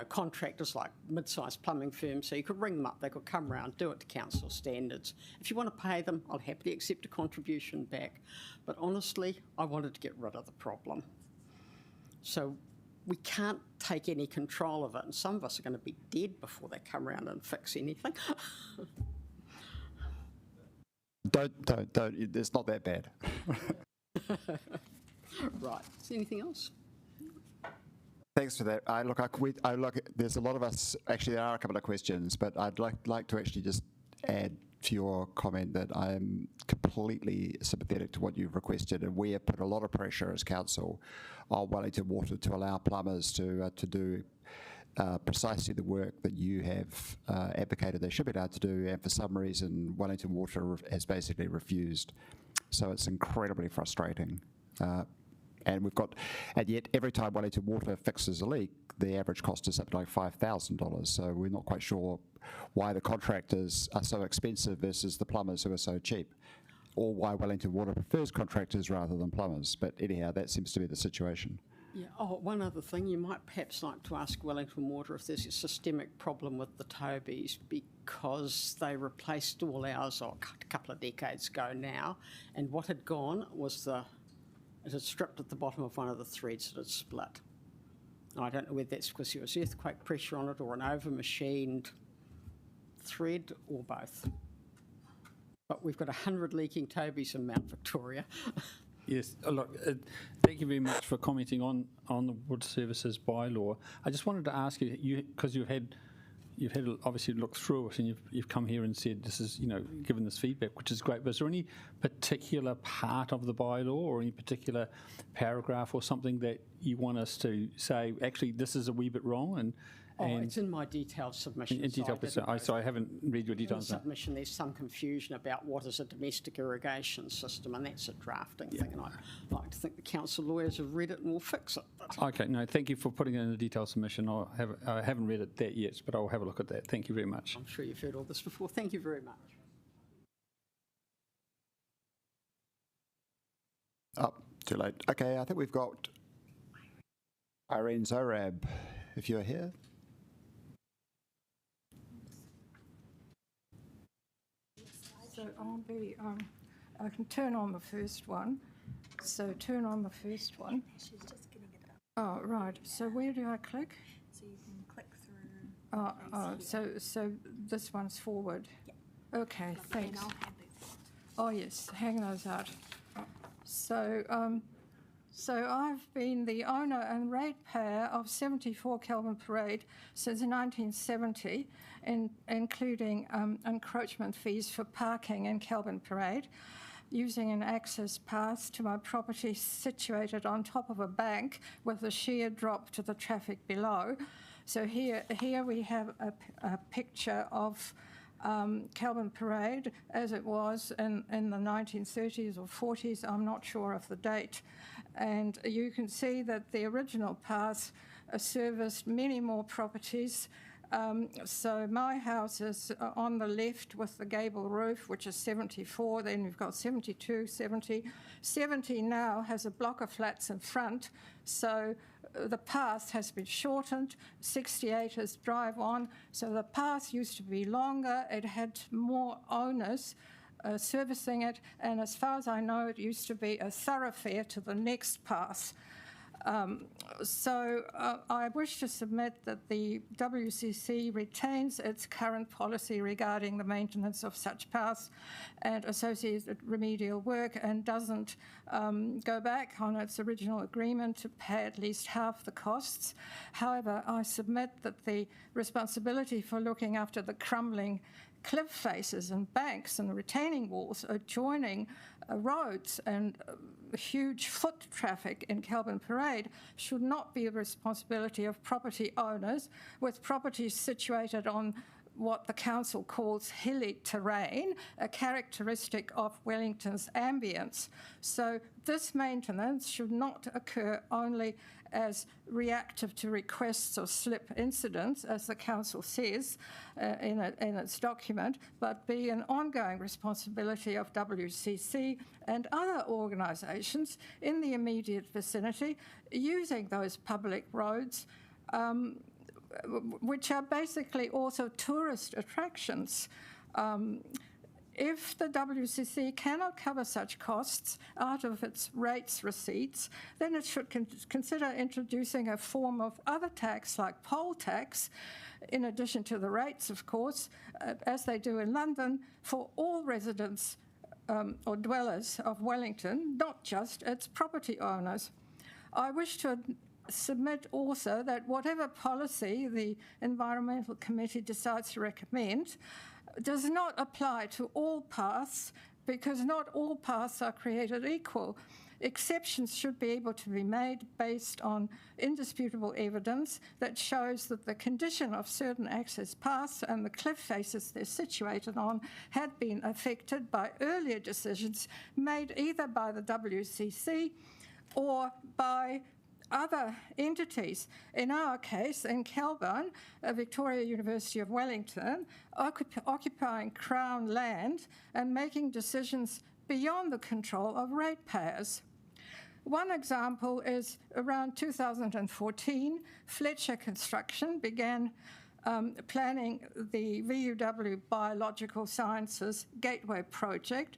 contractors like mid-sized plumbing firms, so you could ring them up, they could come around, do it to council standards. If you want to pay them, I'll happily accept a contribution back. But honestly, I wanted to get rid of the problem. So we can't take any control of it, and some of us are going to be dead before they come around and fix anything. Don't. It's not that bad. Right. Is there anything else? Thanks for that. There's a lot of us. Actually, there are a couple of questions, but I'd like to actually just add to your comment that I am completely sympathetic to what you've requested, and we have put a lot of pressure as council on Wellington Water to allow plumbers to do precisely the work that you have advocated they should be allowed to do, and for some reason Wellington Water has basically refused. So it's incredibly frustrating. And yet every time Wellington Water fixes a leak, the average cost is something like $5,000. So we're not quite sure why the contractors are so expensive versus the plumbers who are so cheap, or why Wellington Water prefers contractors rather than plumbers. But anyhow, that seems to be the situation. Yeah. Oh, one other thing, you might perhaps like to ask Wellington Water if there's a systemic problem with the Tobys, because they replaced all ours a couple of decades ago now, and what had gone was it had stripped at the bottom of one of the threads that had split. I don't know whether that's because there was earthquake pressure on it or an over-machined thread or both. But we've got 100 leaking Tobys in Mount Victoria. Yes, look, thank you very much for commenting on the Wood Services bylaw. I just wanted to ask you, because you've had obviously looked through it, and you've come here and said this is, given this feedback, which is great. But is there any particular part of the bylaw or any particular paragraph or something that you want us to say, actually, this is a wee bit wrong? And it's in my detailed submission. So I haven't read your details. In the submission, there's some confusion about what is a domestic irrigation system, and that's a drafting thing. And I'd like to think the council lawyers have read it and will fix it. Okay, no, thank you for putting it in the detailed submission. I haven't read it that yet, but I'll have a look at that. Thank you very much. I'm sure you've heard all this before. Thank you very much. Oh, too late. Okay, I think we've got Irene Zorab, if you're here. So I can turn on the first one. So turn on the first one. She's just getting it up. Oh, right. So where do I click? So you can click through. So this one's forward. Yeah. Okay, thanks. And I'll have these. Oh yes, hang those out. So I've been the owner and ratepayer of 74 Kelvin Parade since 1970, including encroachment fees for parking in Kelvin Parade, using an access path to my property situated on top of a bank with a sheer drop to the traffic below. So here we have a picture of Kelvin Parade as it was in the 1930s or 40s, I'm not sure of the date. And you can see that the original path serviced many more properties. So my house is on the left with the gable roof, which is 74. Then we've got 72, 70. 70 now has a block of flats in front. So the path has been shortened. 68 is drive on. So the path used to be longer. It had more owners servicing it. And as far as I know, it used to be a thoroughfare to the next path. I wish to submit that the WCC retains its current policy regarding the maintenance of such paths and associated remedial work and doesn't go back on its original agreement to pay at least half the costs. However, I submit that the responsibility for looking after the crumbling cliff faces and banks and retaining walls adjoining roads and huge foot traffic in Kelburn Parade should not be a responsibility of property owners with properties situated on what the council calls hilly terrain, a characteristic of Wellington's ambience. So this maintenance should not occur only as reactive to requests or slip incidents, as the council says in its document, but be an ongoing responsibility of WCC and other organisations in the immediate vicinity using those public roads, which are basically also tourist attractions. If the WCC cannot cover such costs out of its rates receipts, then it should consider introducing a form of other tax like poll tax, in addition to the rates, of course, as they do in London, for all residents or dwellers of Wellington, not just its property owners. I wish to submit also that whatever policy the Environmental Committee decides to recommend does not apply to all paths, because not all paths are created equal. Exceptions should be able to be made based on indisputable evidence that shows that the condition of certain access paths and the cliff faces they're situated on had been affected by earlier decisions made either by the WCC or by other entities. In our case, in Kelburn, Victoria University of Wellington, occupying Crown land and making decisions beyond the control of ratepayers. One example is around 2014, Fletcher Construction began planning the VUW Biological Sciences Gateway project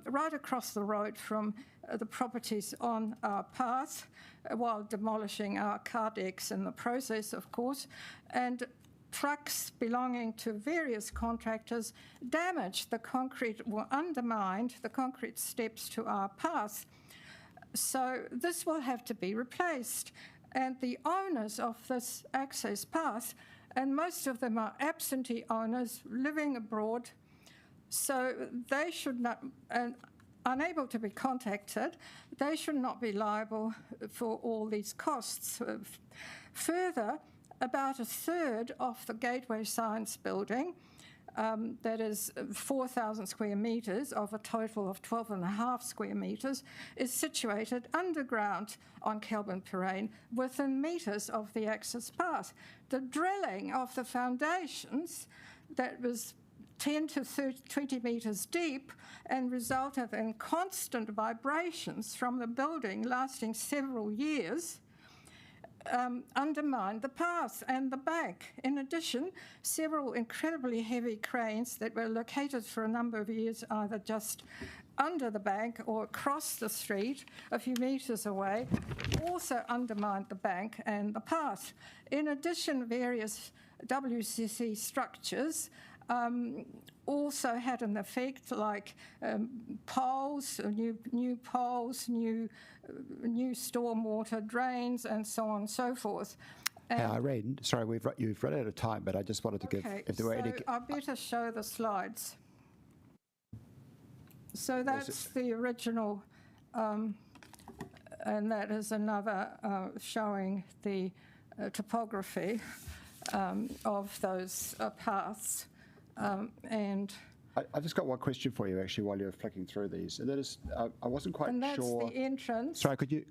right across the road from the properties on our path, while demolishing our car decks in the process, of course, and trucks belonging to various contractors damaged the concrete or undermined the concrete steps to our path. So this will have to be replaced, and the owners of this access path, and most of them are absentee owners living abroad, so they should not, and unable to be contacted, they should not be liable for all these costs. Further, about a third of the Gateway Science building, that is 4,000 square metres of a total of 12.5 square metres, is situated underground on Kelburn Parade within metres of the access path. The drilling of the foundations that was 10 to 20 metres deep and resulted in constant vibrations from the building lasting several years, undermined the path and the bank. In addition, several incredibly heavy cranes that were located for a number of years either just under the bank or across the street a few metres away also undermined the bank and the path. In addition, various WCC structures also had an effect, like poles, new poles, new stormwater drains, and so on and so forth. Irene, sorry, you've run out of time, but I just wanted to give, if there were any... I better show the slides. So that's the original, and that is another showing the topography of those paths. And I've just got one question for you, actually, while you're flicking through these, and that is, I wasn't quite sure. And that's the entrance. Sorry, could you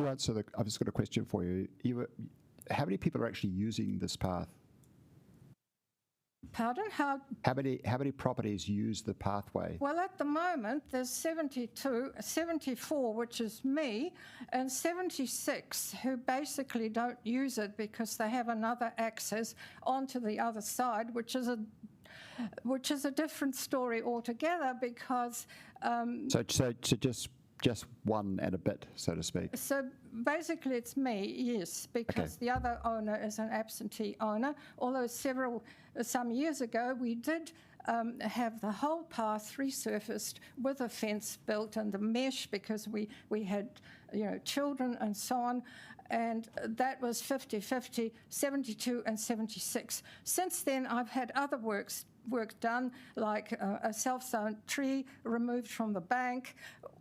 answer I've just got a question for you. How many people are actually using this path? Pardon? How many properties use the pathway? Well, at the moment, there's 74, which is me, and 76 who basically don't use it because they have another access onto the other side, which is a different story altogether, because so just one and a bit, so to speak. So basically it's me, yes, because the other owner is an absentee owner, although some years ago we did have the whole path resurfaced with a fence built and the mesh because we had, children and so on. And that was 50-50, 72 and 76. Since then, I've had other work done, like a self-sown tree removed from the bank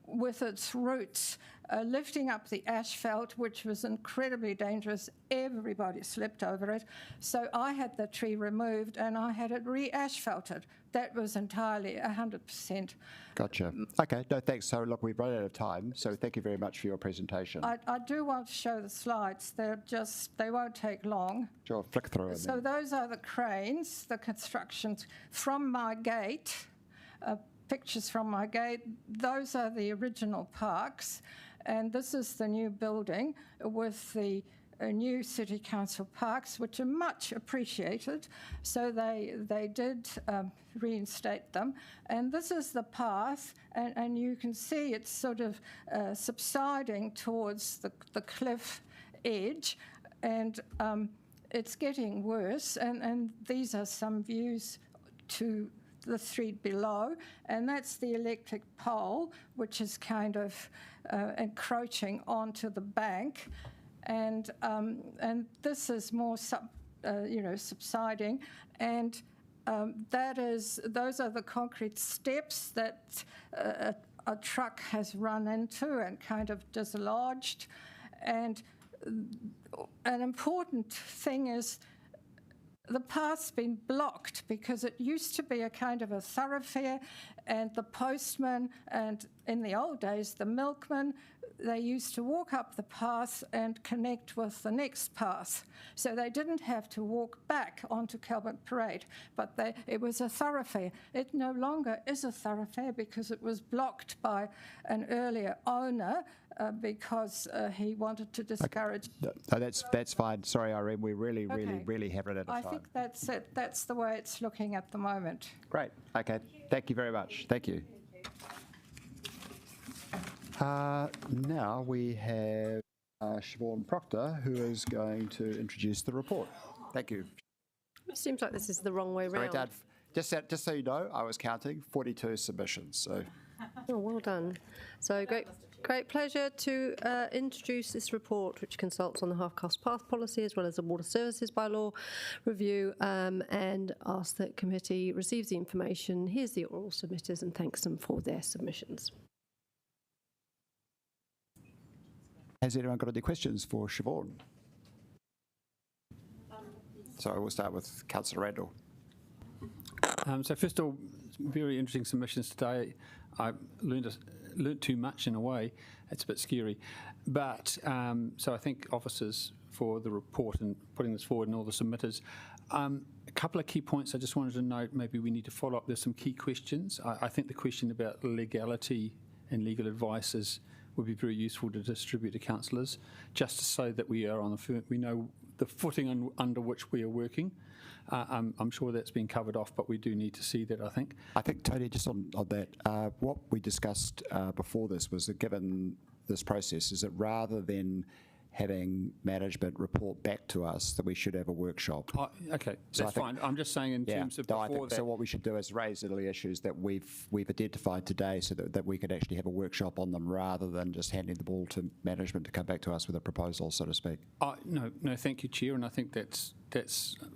with its roots, lifting up the asphalt, which was incredibly dangerous. Everybody slipped over it. So I had the tree removed and I had it re-asphalted. That was entirely 100%. Gotcha. Okay, no, thanks. So look, we've run out of time, so thank you very much for your presentation. I do want to show the slides. They won't take long. Sure, flick through it. So those are the cranes, the constructions from my gate, pictures from my gate. Those are the original parks, and this is the new building with the new City Council parks, which are much appreciated. So they did reinstate them. And this is the path, and you can see it's sort of subsiding towards the cliff edge, and it's getting worse. And these are some views to the street below, and that's the electric pole, which is kind of encroaching onto the bank. And this is more subsiding, and those are the concrete steps that a truck has run into and kind of dislodged. And an important thing is the path's been blocked because it used to be a kind of a thoroughfare, and the postman and in the old days the milkman, they used to walk up the path and connect with the next path. So they didn't have to walk back onto Kelvin Parade, but it was a thoroughfare. It no longer is a thoroughfare because it was blocked by an earlier owner because he wanted to discourage. No, that's fine. Sorry, Irene, we really have run out of time. I think that's it. That's the way it's looking at the moment. Great. Okay. Thank you very much. Thank you. Now we have Siobhan Proctor, who is going to introduce the report. Thank you. It seems like this is the wrong way round. Sorry, Dad. Just so you know, I was counting 42 submissions. So. Oh, well done. So great pleasure to introduce this report, which consults on the half-cost path policy as well as the water services bylaw review, and ask that committee receives the information, hears the oral submitters, and thanks them for their submissions. Has anyone got any questions for Siobhan? So we'll start with Councillor Randall. So first of all, very interesting submissions today. I learned too much in a way. It's a bit scary. But so I thank officers for the report and putting this forward and all the submitters. A couple of key points I just wanted to note, maybe we need to follow up. There's some key questions. I think the question about legality and legal advice would be very useful to distribute to councillors, just so that we are on we know the footing under which we are working. I'm sure that's been covered off, but we do need to see that, I think. I think, Tony, just on that, what we discussed before this was that given this process, is that rather than having management report back to us, that we should have a workshop. Okay, so that's fine. I'm just saying in terms of before that. So what we should do is raise the issues that we've identified today, so that we could actually have a workshop on them rather than just handing the ball to management to come back to us with a proposal, so to speak. No, thank you, Chair, and I think that's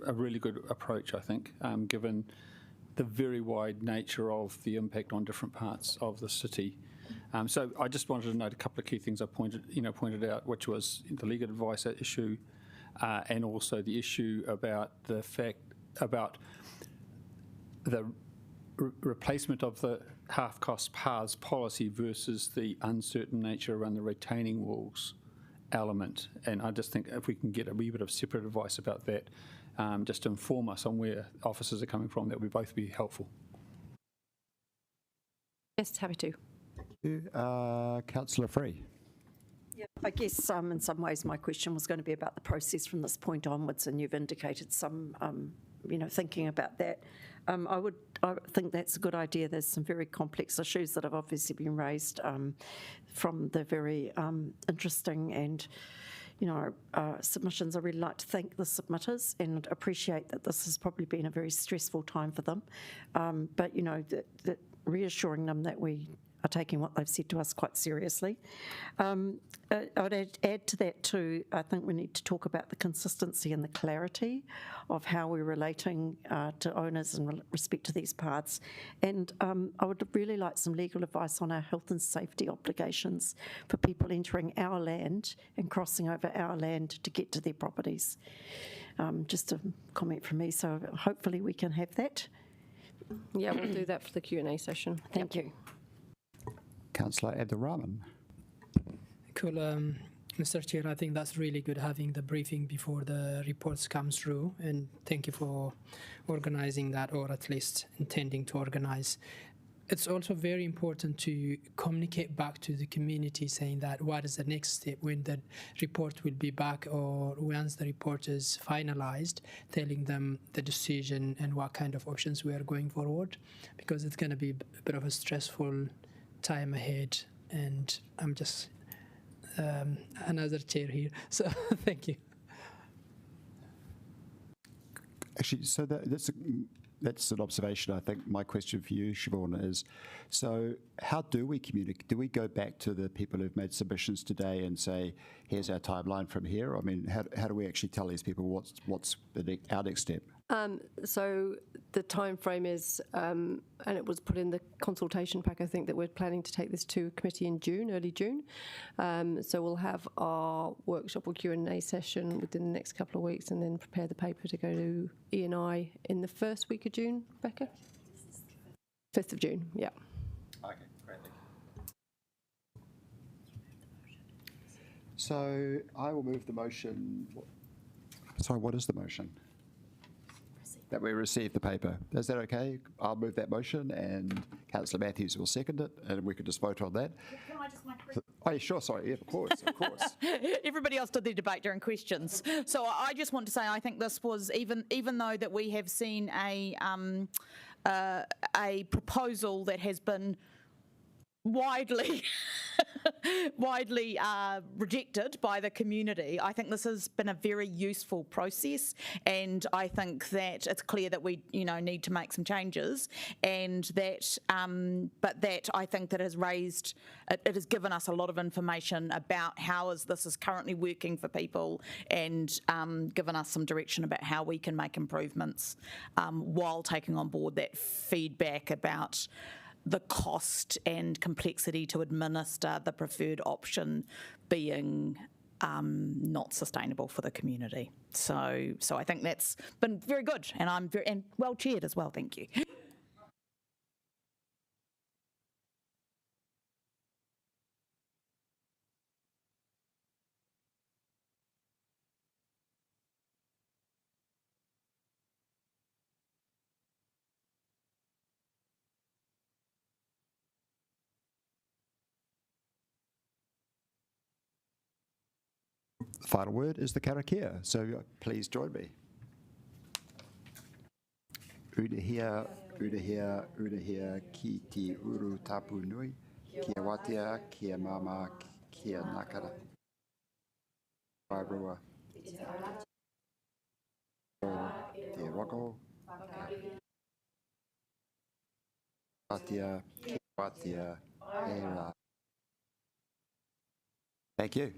a really good approach, I think, given the very wide nature of the impact on different parts of the city. So I just wanted to note a couple of key things I pointed out, which was the legal advice issue, and also the issue about the fact about the replacement of the half-cost paths policy versus the uncertain nature around the retaining walls element. And I just think if we can get a wee bit of separate advice about that, just to inform us on where officers are coming from, that would both be helpful. Yes, happy to. Councillor Free. Yeah, I guess in some ways my question was going to be about the process from this point onwards, and you've indicated some, thinking about that. I think that's a good idea. There's some very complex issues that have obviously been raised from the very interesting and submissions. I really like to thank the submitters and appreciate that this has probably been a very stressful time for them. But that reassuring them that we are taking what they've said to us quite seriously. I'd add to that too, I think we need to talk about the consistency and the clarity of how we're relating to owners in respect to these paths. And I would really like some legal advice on our health and safety obligations for people entering our land and crossing over our land to get to their properties. Just a comment from me, so hopefully we can have that. Yeah, we'll do that for the Q&A session. Thank you. Councillor Abdulrahman. Cool. Mr. Chair, I think that's really good having the briefing before the reports come through, and thank you for organising that, or at least intending to organise. It's also very important to communicate back to the community saying that what is the next step when the report will be back, or once the report is finalised, telling them the decision and what kind of options we are going forward, because it's going to be a bit of a stressful time ahead, and I'm just another chair here, so thank you. Actually, so that's an observation. I think my question for you, Siobhan, is, so how do we communicate? Do we go back to the people who've made submissions today and say, here's our timeline from here? I mean, how do we actually tell these people what's our next step? So the time frame is, and it was put in the consultation pack, I think, that we're planning to take this to committee in June, early June. So we'll have our workshop or Q&A session within the next couple of weeks, and then prepare the paper to go to E&I in the first week of June, Rebecca? 5th of June, yeah. Okay, great. So I will move the motion. Sorry, what is the motion? That we receive the paper. Is that okay? I'll move that motion, and Councillor Matthews will second it, and we can just vote on that. Can I just make Oh, yeah, sure, sorry, yeah, of course, of course. Everybody else did their debate during questions. So I just want to say I think this was, even though that we have seen a proposal that has been widely rejected by the community, I think this has been a very useful process, and I think that it's clear that we need to make some changes, and that but that I think that has raised it has given us a lot of information about how this is currently working for people, and given us some direction about how we can make improvements while taking on board that feedback about the cost and complexity to administer the preferred option being not sustainable for the community. So I think that's been very good, and I'm and well chaired as well. Thank you. The final word is the karakia, so please join me. Urahia, urahia, urahia, ki te uru tapu nui, kia watia, kia mama, kia nakara. Wairua. Te roko. Watia, kia watia, e rā. Thank you.